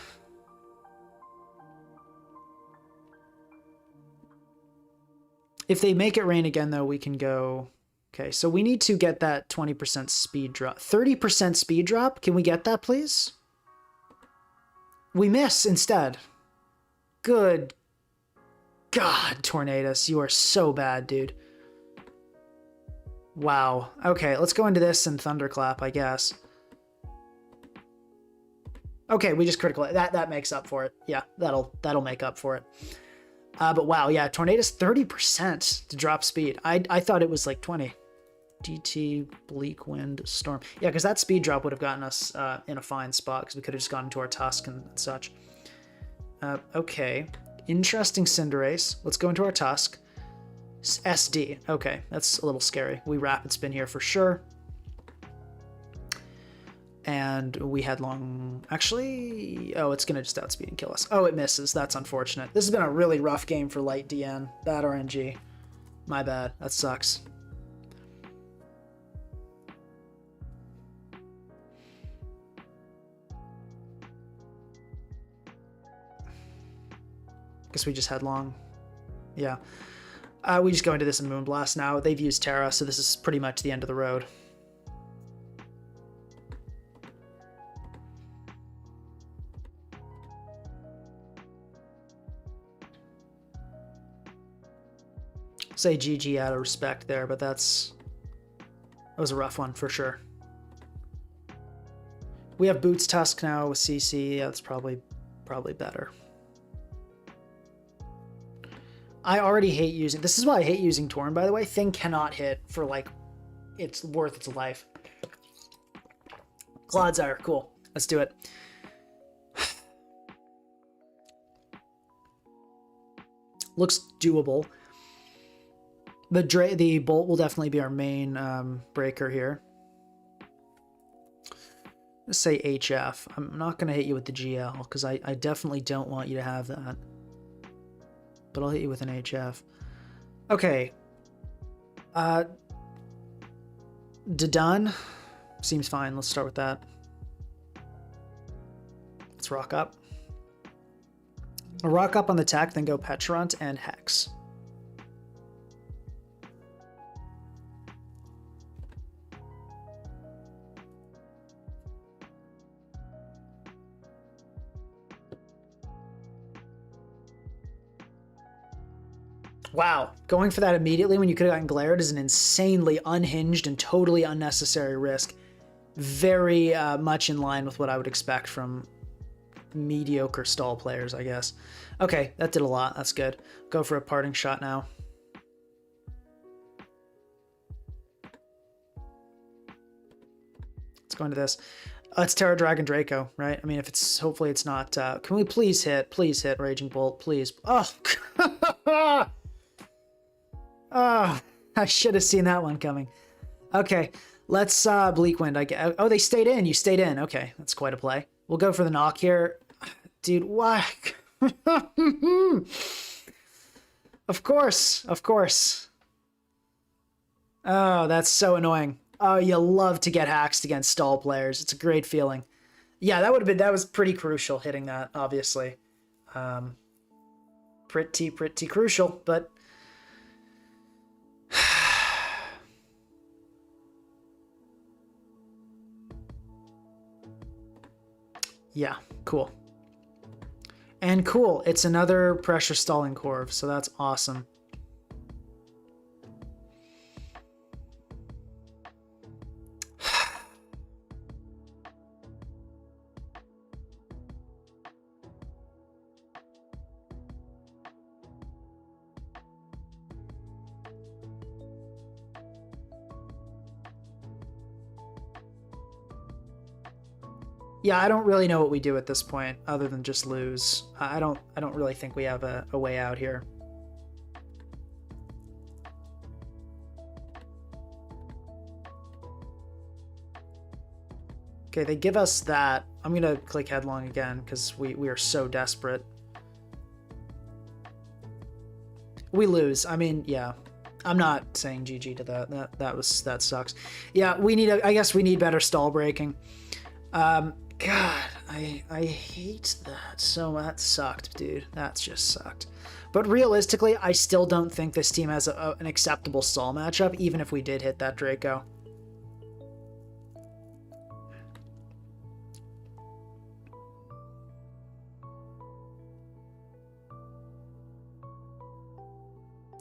If they make it rain again, though, we can go... Okay, so we need to get that 20% speed drop. 30% speed drop? Can we get that, please? We miss instead. Good God, Tornadus. You are so bad, dude. Wow. Okay, let's go into this and Thunderclap, I guess. Okay, we just critical. That makes up for it. Yeah, that'll make up for it. But wow, yeah, Tornadus 30% to drop speed. I thought it was like 20. DT, Bleak Wind, Storm. Yeah, because that speed drop would have gotten us in a fine spot because we could have just gone into our Tusk and such. Okay, interesting Cinderace. Let's go into our Tusk. SD. Okay, that's a little scary. We Rapid Spin here for sure. And we had long... Actually... Oh, it's going to just outspeed and kill us. Oh, it misses. That's unfortunate. This has been a really rough game for Light DN. Bad RNG. My bad. That sucks. Guess we just had long. Yeah. We just go into this in Moonblast now. They've used Terra, so this is pretty much the end of the road. Say GG out of respect there, but that was a rough one for sure. We have Boots Tusk now with CC. Yeah, that's probably better. I already hate using... This is why I hate using Torn, by the way. Thing cannot hit for, like, it's worth its life. Clodsire, cool. Let's do it. Looks doable. The bolt will definitely be our main breaker here. Let's say HF. I'm not going to hit you with the GL because I definitely don't want you to have that. But I'll hit you with an HF. Okay. Dudun seems fine. Let's start with that. Let's rock up. I'll rock up on the tech, then go Petrant and Hex. Wow, going for that immediately when you could have gotten glared is an insanely unhinged and totally unnecessary risk. Very much in line with what I would expect from mediocre stall players, I guess. Okay, that did a lot. That's good. Go for a parting shot now. Let's go into this. It's Terra Dragon Draco, right? I mean, if it's... Hopefully it's not... can we please hit Raging Bolt, please? Oh, oh, I should have seen that one coming. Okay, let's Bleak Wind. Oh, they stayed in. You stayed in. Okay, that's quite a play. We'll go for the knock here. Dude, why? Of course, of course. Oh, that's so annoying. Oh, you love to get haxed against stall players. It's a great feeling. Yeah, that was pretty crucial, hitting that, obviously. Pretty crucial, but... Yeah, cool. And cool, it's another pressure stalling Corv, so that's awesome. Yeah, I don't really know what we do at this point other than just lose. I don't really think we have a way out here. Okay, they give us that. I'm gonna click headlong again because we are so desperate. We lose. I mean, yeah. I'm not saying GG to that. That sucks. Yeah, we need I guess we need better stall breaking. God, I hate that. So that sucked, dude. That's just sucked. But realistically, I still don't think this team has an acceptable stall matchup, even if we did hit that Draco.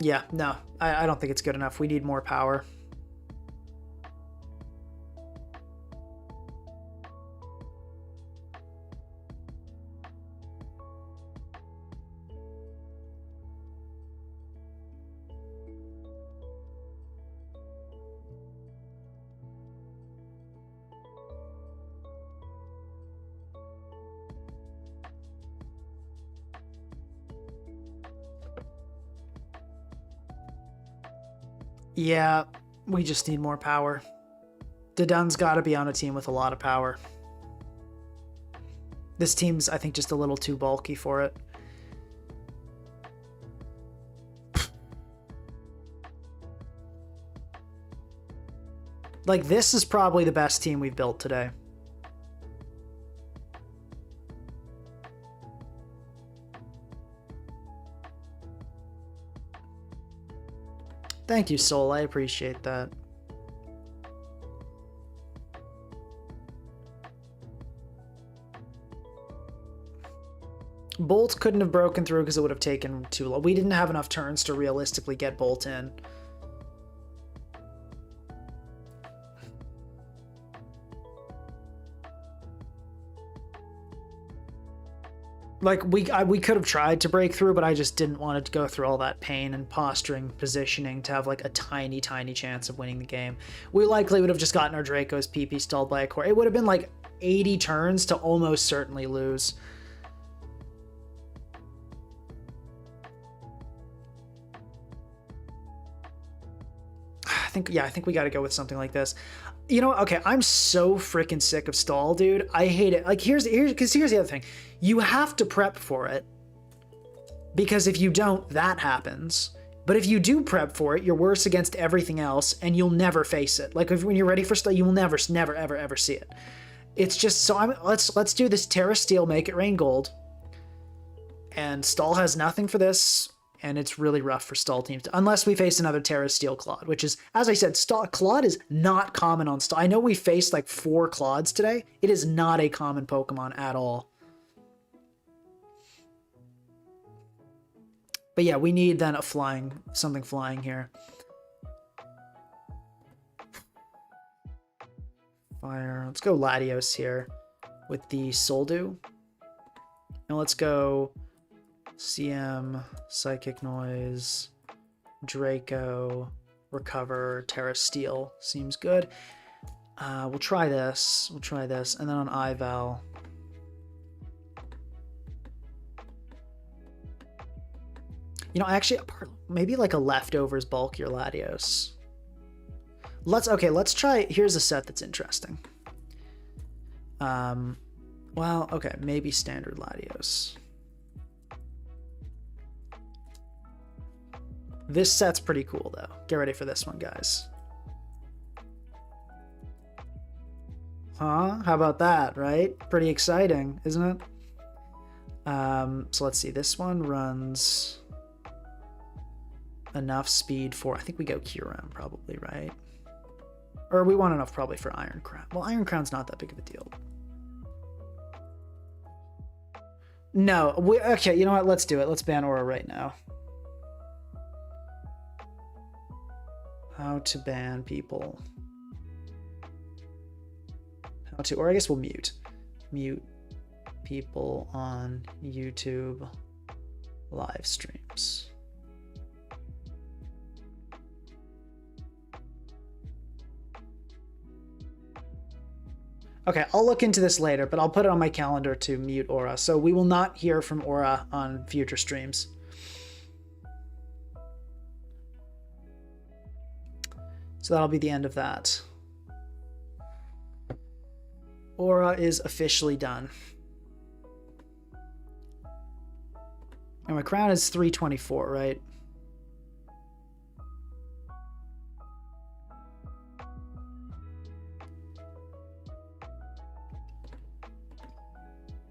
Yeah, no, I don't think it's good enough. We need more power. Yeah, we just need more power. Dudun's got to be on a team with a lot of power. This team's, I think, just a little too bulky for it. Like, this is probably the best team we've built today. Thank you, Soul. I appreciate that. Bolt couldn't have broken through because it would have taken too long. We didn't have enough turns to realistically get Bolt in. Like, we could have tried to break through, but I just didn't want it to go through all that pain and posturing, positioning to have, like, a tiny, tiny chance of winning the game. We likely would have just gotten our Draco's PP stalled by a core. It would have been, like, 80 turns to almost certainly lose. I think we got to go with something like this. You know, okay, I'm so freaking sick of stall, dude. I hate it. Like, here's the other thing. You have to prep for it, because if you don't, that happens. But if you do prep for it, you're worse against everything else, and you'll never face it. Like, when you're ready for stall, you will never, ever, ever see it. It's just so. Let's do this Terra Steel, make it rain gold. And stall has nothing for this. And it's really rough for stall teams, unless we face another Terra Steel Claude, which is, as I said, Claude is not common on stall. I know we faced like 4 Claudes today. It is not a common Pokemon at all. But yeah, we need then something flying here. Fire. Let's go Latios here with the Soldew. And let's go CM, Psychic Noise, Draco, Recover, Terra Steel. Seems good. We'll try this. And then on Ival. You know, actually, maybe like a leftovers bulkier Latios. Let's try. Here's a set that's interesting. Well, okay, maybe standard Latios. This set's pretty cool, though. Get ready for this one, guys. Huh? How about that, right? Pretty exciting, isn't it? So let's see. This one runs enough speed for... I think we go Kyurem, probably, right? Or we want enough probably for Iron Crown. Well, Iron Crown's not that big of a deal. No. Okay, you know what? Let's do it. Let's ban Aura right now. How to ban people. Or I guess we'll mute. Mute people on YouTube live streams. Okay, I'll look into this later, but I'll put it on my calendar to mute Aura. So we will not hear from Aura on future streams. So that'll be the end of that. Aura is officially done. And my crown is 324, right?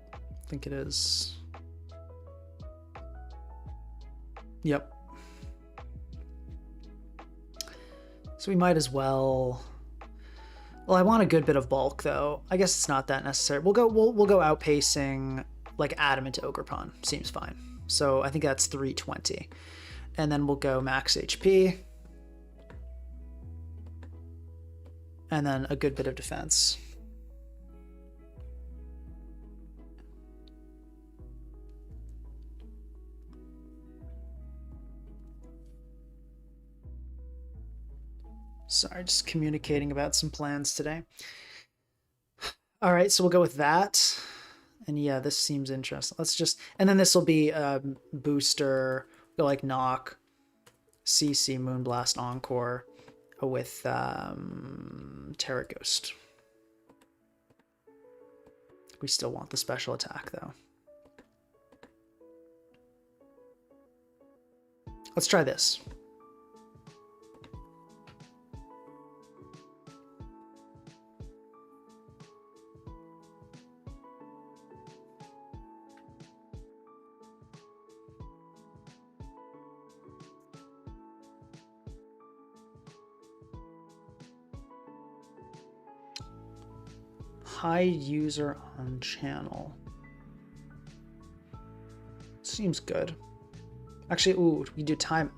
I think it is. Yep. So we might as well. Well, I want a good bit of bulk though. I guess it's not that necessary. We'll go outpacing like Adamant Ogerpon. Seems fine. So I think that's 320. And then we'll go max HP. And then a good bit of defense. Sorry, just communicating about some plans today. All right, so we'll go with that. And yeah, this seems interesting. Let's just, and then this will be booster, go like Knock, CC, Moonblast, Encore with Terra Ghost. We still want the special attack though. Let's try this. Hide user on channel. Seems good. Actually, ooh, we do timeout.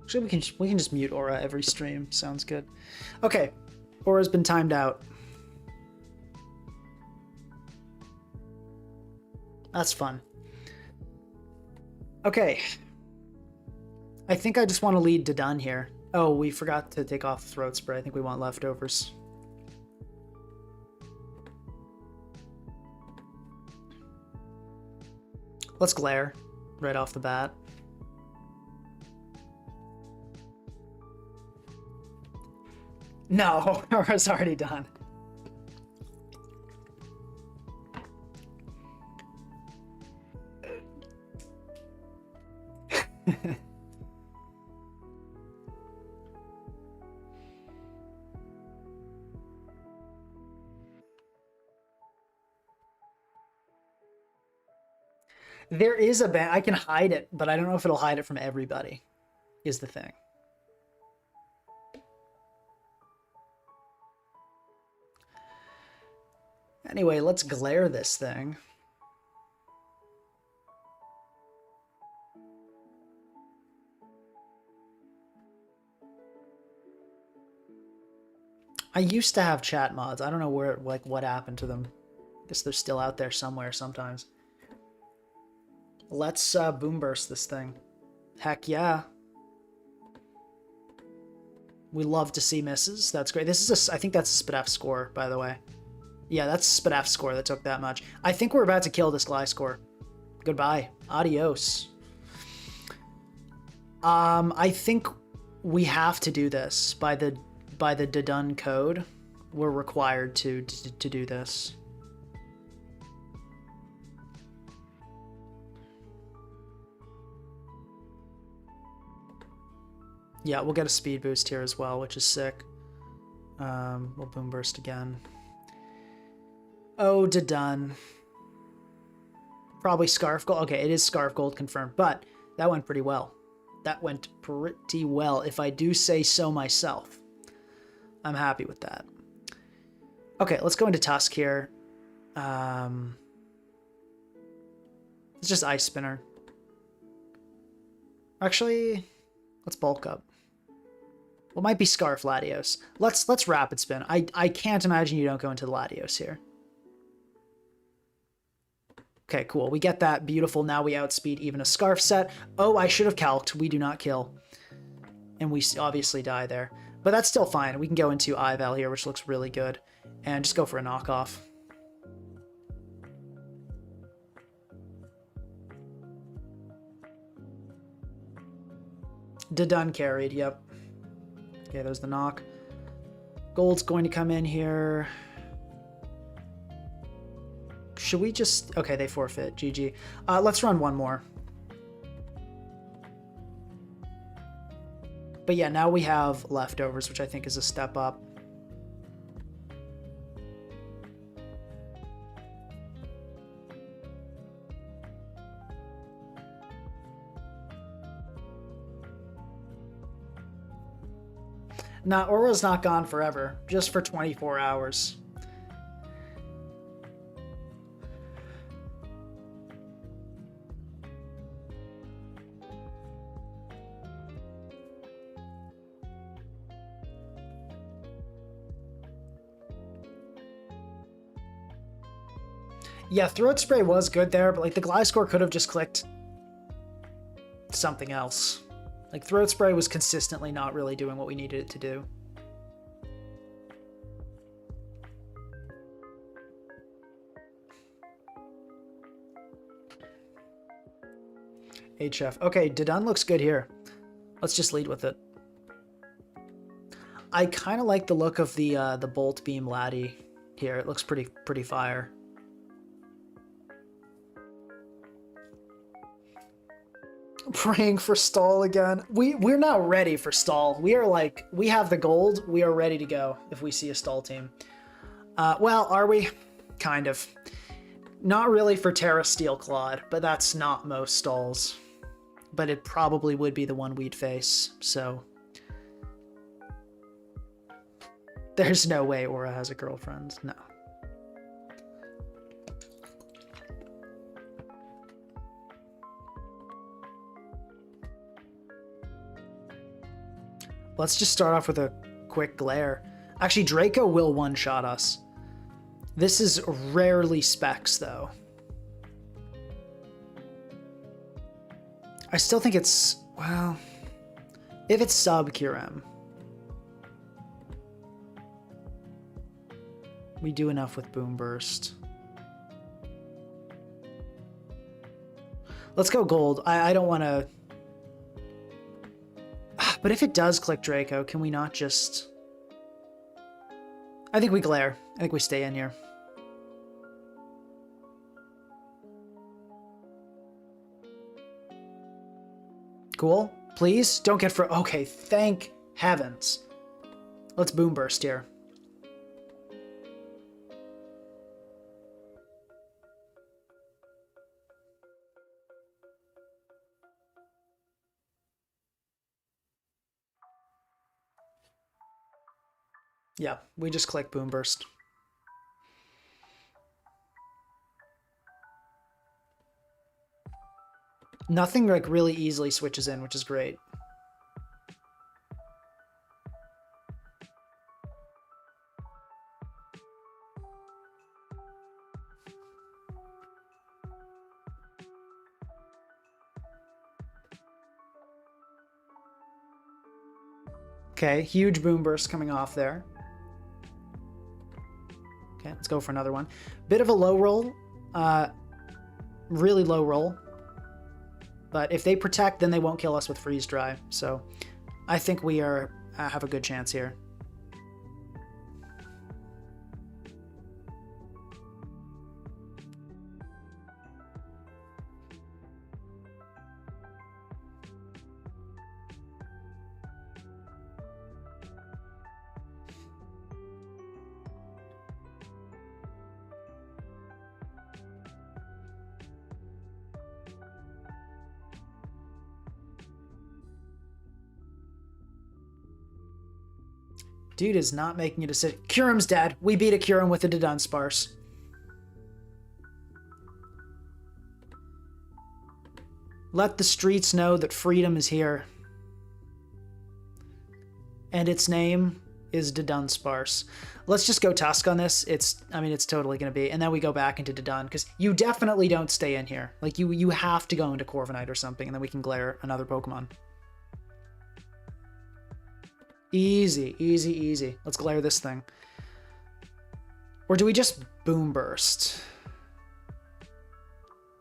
Actually, we can just mute Aura every stream. Sounds good. Okay, Aura's been timed out. That's fun. Okay. I think I just want to lead Dudun here. Oh, we forgot to take off Throat Spray. I think we want leftovers. Let's Glare right off the bat. No, it's already done. There is a ban. I can hide it, but I don't know if it'll hide it from everybody, is the thing. Anyway, let's glare this thing. I used to have chat mods. I don't know where, like, what happened to them. I guess they're still out there somewhere sometimes. Let's boom burst this thing. Heck yeah. We love to see misses. That's great. This is I think that's a SPDF score, by the way. Yeah, that's SPDF score that took that much. I think we're about to kill this Gliscor. Goodbye. Adios. I think we have to do this by the Dudun code. We're required to do this. Yeah, we'll get a speed boost here as well, which is sick. We'll boom burst again. Oh, Dudun. Probably Scarf Gold. Okay, it is Scarf Gold confirmed, but that went pretty well. That went pretty well, if I do say so myself. I'm happy with that. Okay, let's go into Tusk here. It's just Ice Spinner. Actually, let's bulk up. Well, it might be Scarf Latios. Let's Rapid Spin. I can't imagine you don't go into the Latios here. Okay, cool. We get that. Beautiful. Now we outspeed even a Scarf set. Oh, I should have calced. We do not kill. And we obviously die there. But that's still fine. We can go into Ival here, which looks really good. And just go for a knockoff. Dudun carried, yep. Okay, there's the knock. Gold's going to come in here. Should we just... Okay, they forfeit. GG. Let's run one more. But yeah, now we have leftovers, which I think is a step up. Nah, Aura's not gone forever, just for 24 hours. Yeah, Throat Spray was good there, but like the Gliscor could have just clicked something else. Like Throat Spray was consistently not really doing what we needed it to do. HF. Okay, Dudun looks good here. Let's just lead with it. I kind of like the look of the Bolt Beam Laddie here. It looks pretty fire. Praying for stall again. We're not ready for stall. We are like, we have the gold. We are ready to go if we see a stall team. Well, are we? Kind of. Not really for Terra Steel Clawed, but that's not most stalls. But it probably would be the one we'd face, so. There's no way Aura has a girlfriend. No. Let's just start off with a quick glare. Actually, Draco will one-shot us. This is rarely Specs, though. I still think it's, well, if it's sub Kyurem, we do enough with Boom Burst. Let's go gold. I don't want to... But if it does click Draco, can we not just... I think we glare. I think we stay in here. Cool. Please don't get for... Okay, thank heavens. Let's Boom Burst here. Yeah, we just click Boom Burst. Nothing like really easily switches in, which is great. Okay, huge Boom Burst coming off there. Okay, let's go for another one. Bit of a low roll. Really low roll. But if they protect, then they won't kill us with Freeze Dry. So I think we are have a good chance here. Dude is not making a decision. Kyurem's dead. We beat a Kyurem with a Dudunsparce. Let the streets know that freedom is here. And its name is Dudunsparce. Let's just go Tusk on this. I mean, it's totally going to be. And then we go back into Dudun, because you definitely don't stay in here. Like, you have to go into Corviknight or something, and then we can glare another Pokemon. Easy, easy, easy. Let's glare this thing. Or do we just Boom Burst?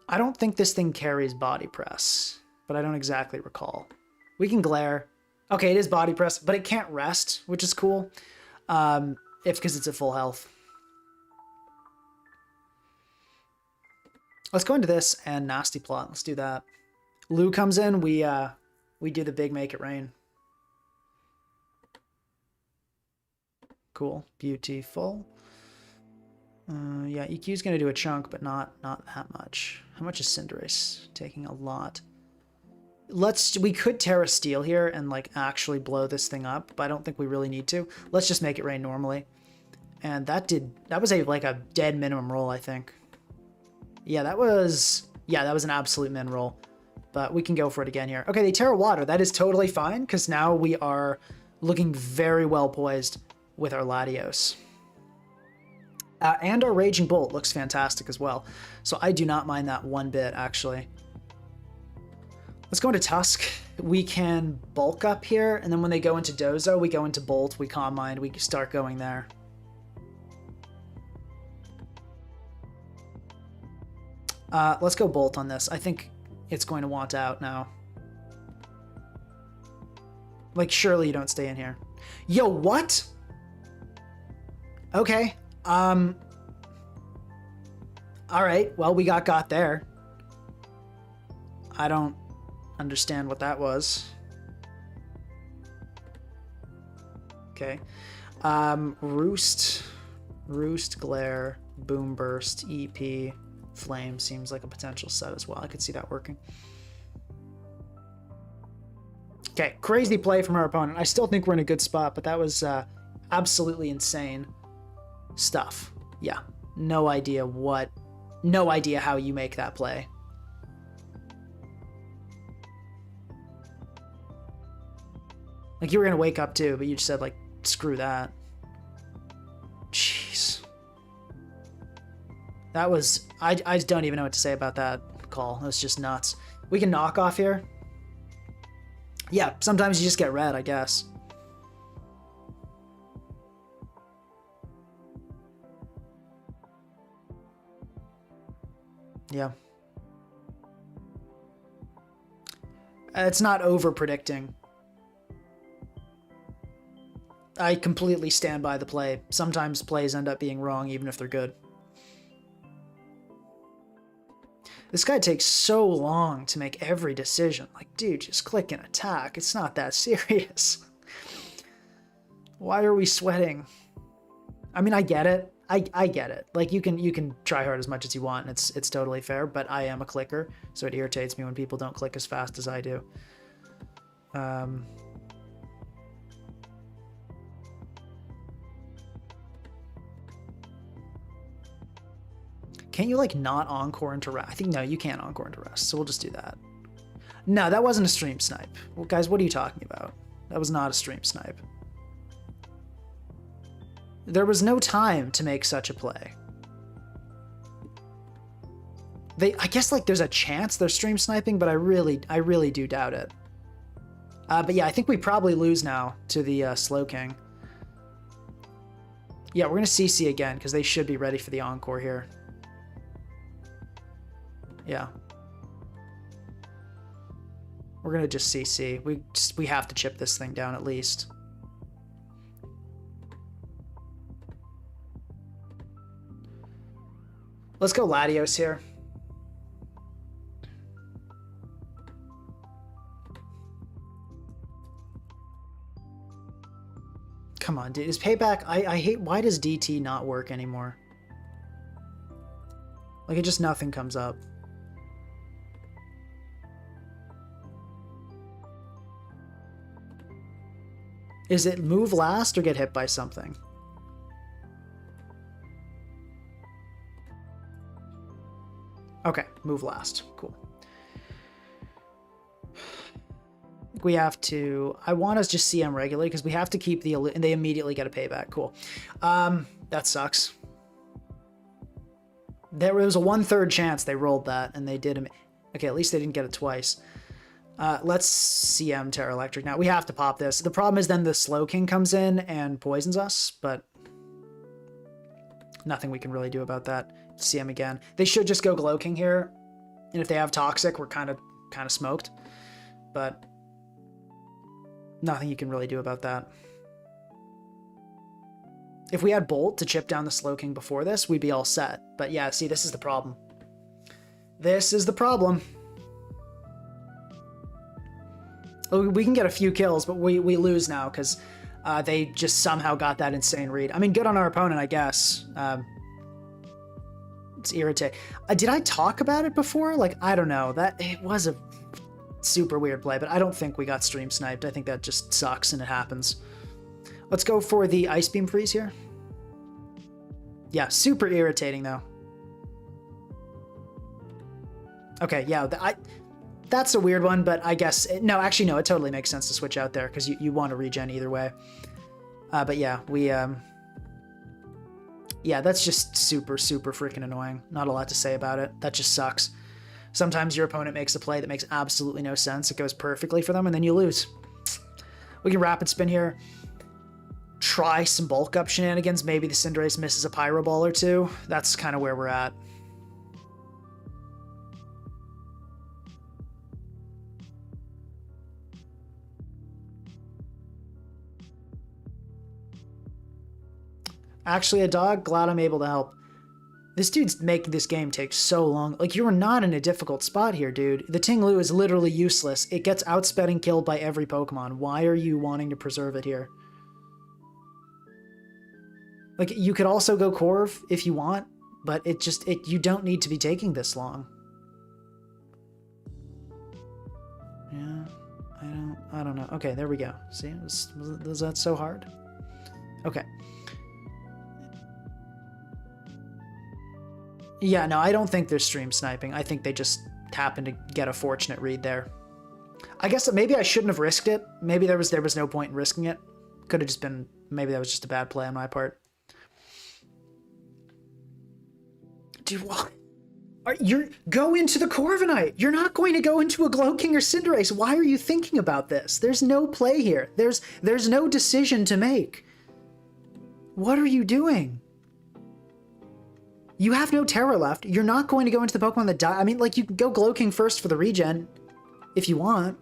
I don't think this thing carries Body Press, but I don't exactly recall. We can glare. Okay, it is Body Press, but it can't rest, which is cool. Because it's at full health. Let's go into this and Nasty Plot. Let's do that. Lou comes in. We do the big Make It Rain. Cool. Beautiful. Yeah, EQ's going to do a chunk, but not that much. How much is Cinderace? Taking a lot. We could Terra Steel here and like actually blow this thing up, but I don't think we really need to. Let's just Make It Rain normally. And that was a dead minimum roll, I think. Yeah, that was an absolute min roll. But we can go for it again here. Okay, they Terra Water. That is totally fine, because now we are looking very well poised with our Latios. And our Raging Bolt looks fantastic as well. So I do not mind that one bit, actually. Let's go into Tusk. We can bulk up here, and then when they go into Dozo, we go into Bolt, we Calm Mind, we start going there. Let's go Bolt on this. I think it's going to want out now. Like, surely you don't stay in here. Yo, what? Okay. All right. Well, we got there. I don't understand what that was. Okay. Roost, Glare, Boom Burst, EP, Flame seems like a potential set as well. I could see that working. Okay, crazy play from our opponent. I still think we're in a good spot, but that was absolutely insane stuff. Yeah, no idea how you make that play. Like, you were gonna wake up too, but you just said, like, screw that. Jeez. That was... I don't even know what to say about that call. That was just nuts. We can knock off here. Yeah, sometimes you just get red, I guess. Yeah. It's not over-predicting. I completely stand by the play. Sometimes plays end up being wrong even if they're good. This guy takes so long to make every decision. Like, dude, just click and attack. It's not that serious. Why are we sweating? I mean, I get it. I get it. Like, you can try hard as much as you want, and it's totally fair, but I am a clicker, so it irritates me when people don't click as fast as I do. Can't you, like, not encore into rest? I think, no, you can't encore into rest, so we'll just do that. No, that wasn't a stream snipe. Well, guys, what are you talking about? That was not a stream snipe. There was no time to make such a play. I guess, like, there's a chance they're stream sniping, but I really do doubt it. But yeah, I think we probably lose now to the Slow King. Yeah, we're gonna CC again, because they should be ready for the encore here. Yeah. We're gonna just CC. We have to chip this thing down at least. Let's go Latios here. Come on, dude. Is payback... I hate... Why does DT not work anymore? Like, it just nothing comes up. Is it move last or get hit by something? Okay, move last. Cool. We have to... I want us just CM regularly because we have to keep the... And they immediately get a payback. Cool. That sucks. There was a 1/3 chance they rolled that, and they did... Okay, at least they didn't get it twice. Let's CM Terra Electric now. We have to pop this. The problem is then the Slow King comes in and poisons us, but... Nothing we can really do about that. CM again. They should just go Glow King here. And if they have Toxic, we're kind of smoked. But... Nothing you can really do about that. If we had Bolt to chip down the Slow King before this, we'd be all set. But yeah, see, this is the problem. This is the problem. We can get a few kills, but we lose now because they just somehow got that insane read. I mean, good on our opponent, I guess. It's irritating. Did I talk about it before? Like, I don't know. It was a super weird play, but I don't think we got stream sniped. I think that just sucks and it happens. Let's go for the Ice Beam Freeze here. Yeah, super irritating though. Okay, yeah, that's a weird one, but I guess... No, actually, no, it totally makes sense to switch out there because you want to regen either way. But yeah, we... Yeah, that's just super freaking annoying. Not a lot to say about it. That just sucks. Sometimes your opponent makes a play that makes absolutely no sense. It goes perfectly for them, and then you lose. We can Rapid Spin here. Try some bulk up shenanigans. Maybe the Cinderace misses a Pyro Ball or two. That's kind of where we're at. Actually, a dog? Glad I'm able to help. This dude's making this game take so long. Like, you are not in a difficult spot here, dude. The Ting-Lu is literally useless. It gets outsped and killed by every Pokemon. Why are you wanting to preserve it here? Like, you could also go Corv if you want, but you don't need to be taking this long. Yeah, I don't know. Okay, there we go. See, was that so hard? Okay. Yeah, no, I don't think they're stream sniping. I think they just happened to get a fortunate read there. I guess that maybe I shouldn't have risked it. Maybe there was no point in risking it. Could have just been... Maybe that was just a bad play on my part. Dude, what? Go into the Corviknight. You're not going to go into a Glowking or Cinderace. Why are you thinking about this? There's no play here. There's no decision to make. What are you doing? You have no Terra left. You're not going to go into the Pokemon that die. I mean, like, you can go Glowking first for the regen if you want.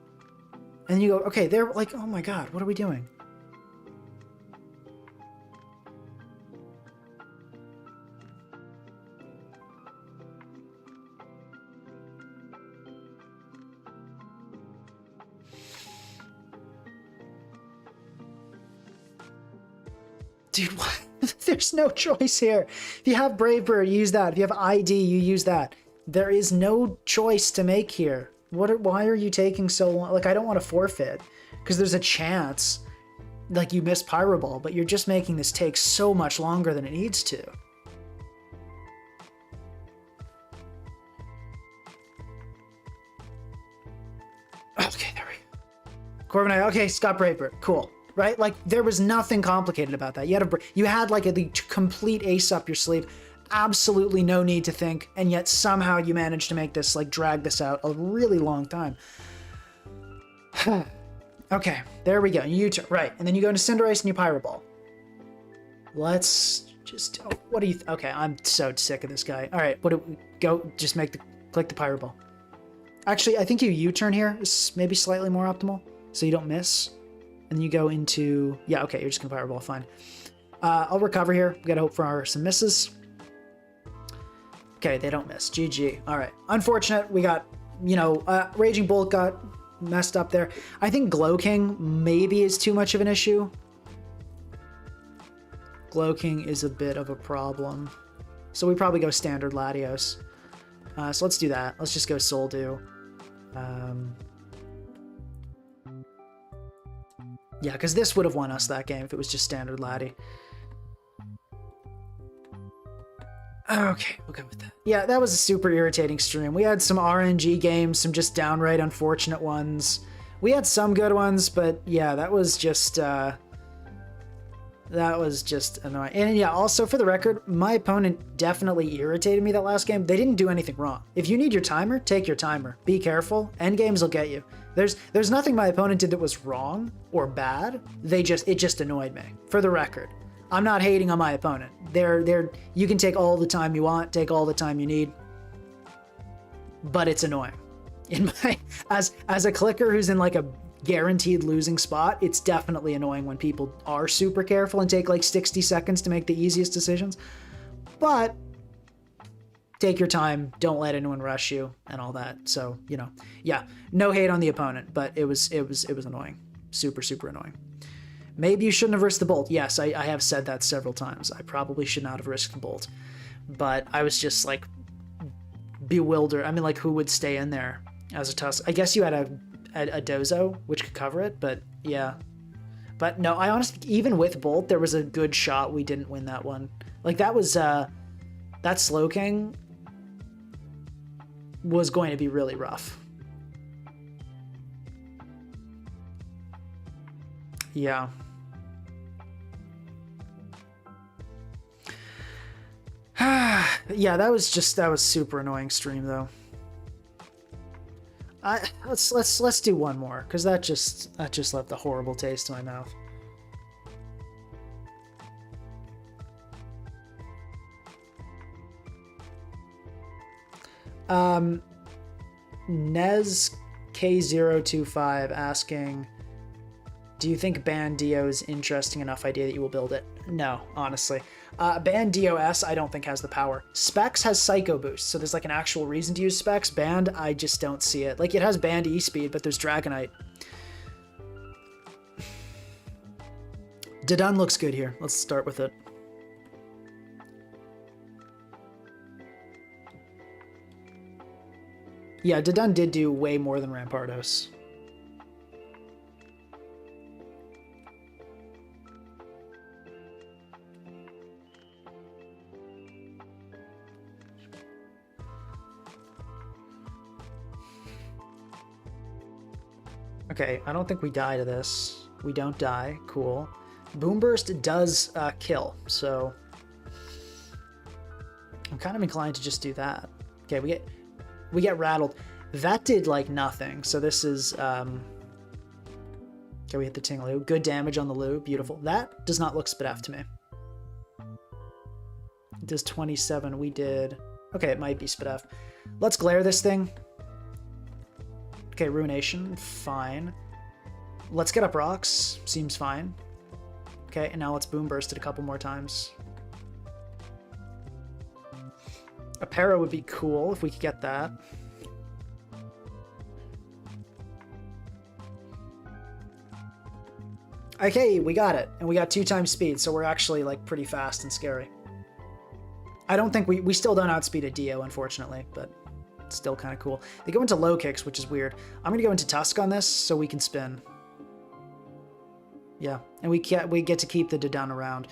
And then you go, okay, they're like, oh my god, what are we doing? Dude, what? There's no choice here. If you have Brave Bird, use that. If you have ID, you use that. There is no choice to make here. Why are you taking so long? Like, I don't want to forfeit, because there's a chance, like, you miss Pyro Ball, but you're just making this take so much longer than it needs to. Okay, there we go. Corviknight, okay, Scott Brave Bird, cool. Right? Like, there was nothing complicated about that. You had like the complete ace up your sleeve, absolutely no need to think, and yet somehow you managed to make this, like, drag this out a really long time. Okay, there we go. You turn right, and then you go into Cinderace and you Pyro Ball. Let's just. Oh, what do you? Okay, I'm so sick of this guy. All right, what do we go? Just click the Pyro Ball. Actually, I think you U-turn here is maybe slightly more optimal, so you don't miss. And then you go into, yeah, okay, you're just gonna Pyro Ball, fine. I'll recover here. We gotta hope for some misses. Okay, they don't miss. GG. All right. Unfortunate. We got, Raging Bolt got messed up there. I think Glowking maybe is too much of an issue. Glowking is a bit of a problem. So we probably go standard Latios. So let's do that. Let's just go Soldew. Yeah, because this would have won us that game if it was just standard Lati. Okay, we'll go with that. Yeah, that was a super irritating stream. We had some RNG games, some just downright unfortunate ones. We had some good ones, but yeah, that was just annoying. And yeah, also for the record, my opponent definitely irritated me that last game. They didn't do anything wrong. If you need your timer, take your timer. Be careful. End games will get you. There's nothing my opponent did that was wrong or bad. It just annoyed me. For the record, I'm not hating on my opponent. You can take all the time you want, take all the time you need, but it's annoying. As a clicker who's in like a guaranteed losing spot, it's definitely annoying when people are super careful and take like 60 seconds to make the easiest decisions. But take your time, don't let anyone rush you and all that. So, yeah, no hate on the opponent, but it was annoying. Super, super annoying. Maybe you shouldn't have risked the Bolt. Yes, I have said that several times. I probably should not have risked the Bolt. But I was just, like, bewildered. I mean, like, who would stay in there as a Tusk? I guess you had a Dozo, which could cover it, but yeah. But no, I honestly, even with Bolt, there was a good shot we didn't win that one. Like, that was, that Slowking was going to be really rough. Yeah. Yeah, that was super annoying stream though. Let's do one more, because that just left a horrible taste in my mouth. Nez K025 asking, do you think Ban Dio is interesting enough idea that you will build it? No, honestly. Ban DOS I don't think has the power. Specs has Psycho Boost, so there's like an actual reason to use Specs. Band, I just don't see it. Like, it has Band E-Speed, but there's Dragonite. Dodun looks good here. Let's start with it. Yeah, Dodun did do way more than Rampardos. Okay, I don't think we die to this. We don't die. Cool. Boomburst does kill, so I'm kind of inclined to just do that. Okay, we get rattled. That did like nothing. So this is okay, we hit the Tingaloo. Good damage on the Loo. Beautiful. That does not look Spadef to me. It does 27. We did. Okay, it might be Spadef. Let's glare this thing. Okay, Ruination. Fine. Let's get up rocks. Seems fine. Okay, and now let's Boom Burst it a couple more times. A para would be cool if we could get that. Okay, we got it. And we got 2 times speed, so we're actually like pretty fast and scary. I don't think we still don't outspeed a Dio, unfortunately, but it's still kind of cool. They go into low kicks, which is weird. I'm gonna go into Tusk on this so we can spin. Yeah, and we get to keep the Dudun around.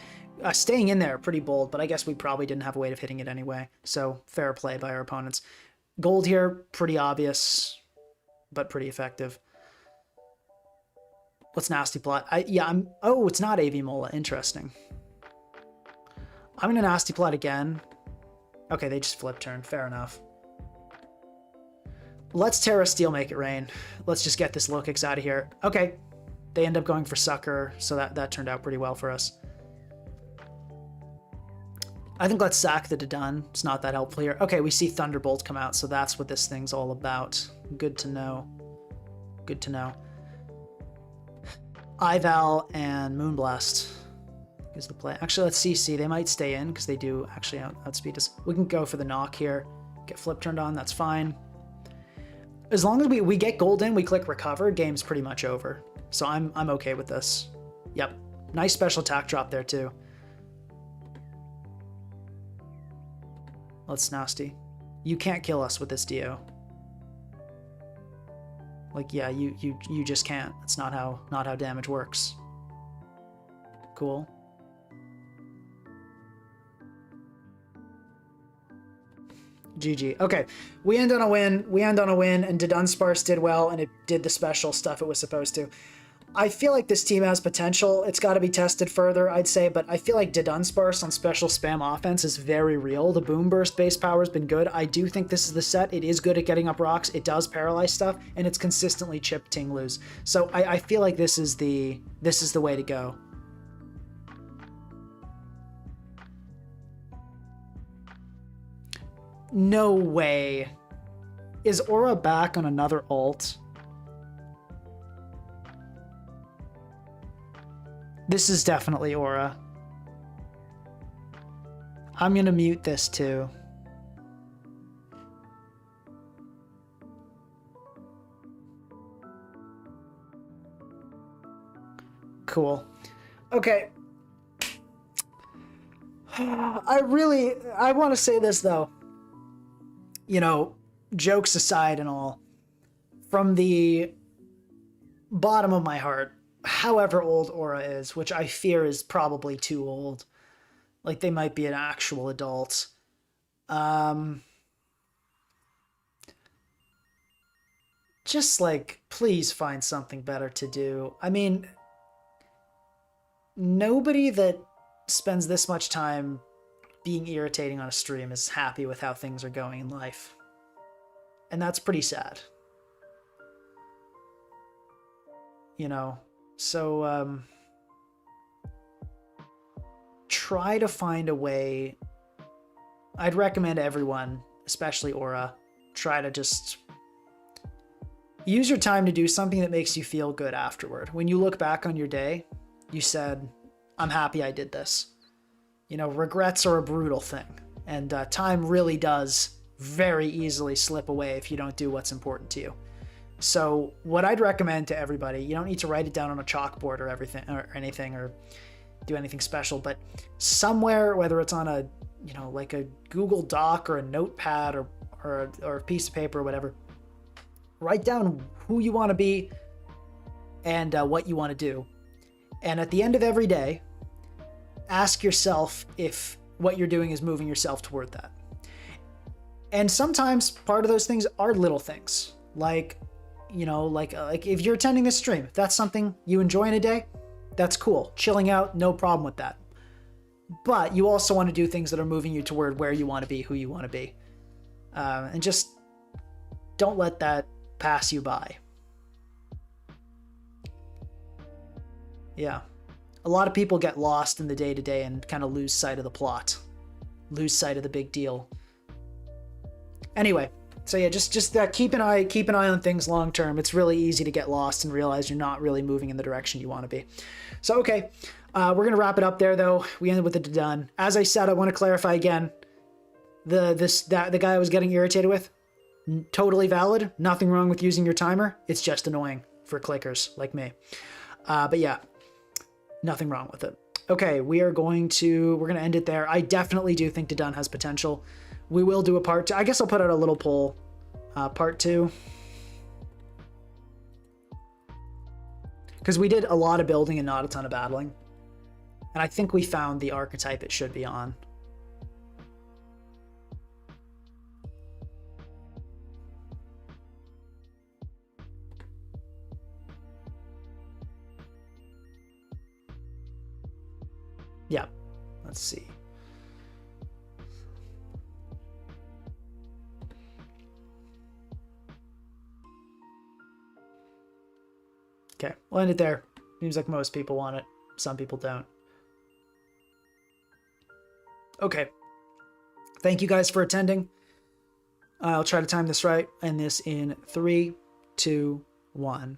Staying in there, pretty bold, but I guess we probably didn't have a way of hitting it anyway. So fair play by our opponents. Gold here, pretty obvious, but pretty effective. What's Nasty Plot? Oh, it's not AV Mola. Interesting. I'm gonna Nasty Plot again. Okay, they just flip turn. Fair enough. Let's Terra Steel, make it rain. Let's just get this low kicks out of here. Okay, they end up going for Sucker, so that turned out pretty well for us. I think let's sack the Dudun. It's not that helpful here. Okay, we see Thunderbolt come out, so that's what this thing's all about. Good to know. Good to know. Ival and Moonblast is the play. Actually, let's CC. They might stay in because they do actually outspeed us. We can go for the knock here. Get flip turned on. That's fine. As long as we get gold in, we click recover, game's pretty much over. So I'm okay with this. Yep. Nice special attack drop there too. Let's Nasty. You can't kill us with this Dio. Like, yeah, you just can't. That's not how damage works. Cool. GG. Okay, we end on a win. We end on a win, and Dudunsparce did well, and it did the special stuff it was supposed to. I feel like this team has potential. It's got to be tested further, I'd say, but I feel like Dudunsparce on special spam offense is very real. The Boom Burst base power has been good. I do think this is the set. It is good at getting up rocks. It does paralyze stuff, and it's consistently chip Tingloos. So I feel like this is the way to go. No way. Is Aura back on another ult? This is definitely Aura. I'm gonna mute this too. Cool. Okay. I want to say this though. You know, jokes aside and all, from the bottom of my heart, however old Aura is, which I fear is probably too old, like they might be an actual adult, just like, please find something better to do. I mean, nobody that spends this much time being irritating on a stream is happy with how things are going in life. And that's pretty sad. You know? So, try to find a way. I'd recommend everyone, especially Aura, try to just use your time to do something that makes you feel good afterward. When you look back on your day, you said, I'm happy I did this. You know, regrets are a brutal thing, and time really does very easily slip away if you don't do what's important to you. So what I'd recommend to everybody, you don't need to write it down on a chalkboard or anything or do anything special, but somewhere, whether it's on a, you know, like a Google Doc or a notepad or a piece of paper or whatever, write down who you want to be and what you want to do. And at the end of every day, ask yourself if what you're doing is moving yourself toward that. And sometimes part of those things are little things, like, you know, like if you're attending this stream, if that's something you enjoy in a day, that's cool. Chilling out, no problem with that. But you also want to do things that are moving you toward where you want to be, who you want to be. And just don't let that pass you by. Yeah. A lot of people get lost in the day-to-day and kind of lose sight of the plot. Lose sight of the big deal. Anyway, so yeah, just keep an eye on things long term. It's really easy to get lost and realize you're not really moving in the direction you want to be. So okay, we're gonna wrap it up there though. We ended with the done. As I said, I want to clarify again. The guy I was getting irritated with, totally valid. Nothing wrong with using your timer. It's just annoying for clickers like me. But yeah, nothing wrong with it. Okay, we're gonna end it there. I definitely do think Dudun has potential. We will do a part 2. I guess I'll put out a little poll. Part 2. Because we did a lot of building and not a ton of battling. And I think we found the archetype it should be on. Yeah, let's see. Okay, we'll end it there. Seems like most people want it. Some people don't. Okay. Thank you guys for attending. I'll try to time this right. End this in 3, 2, 1.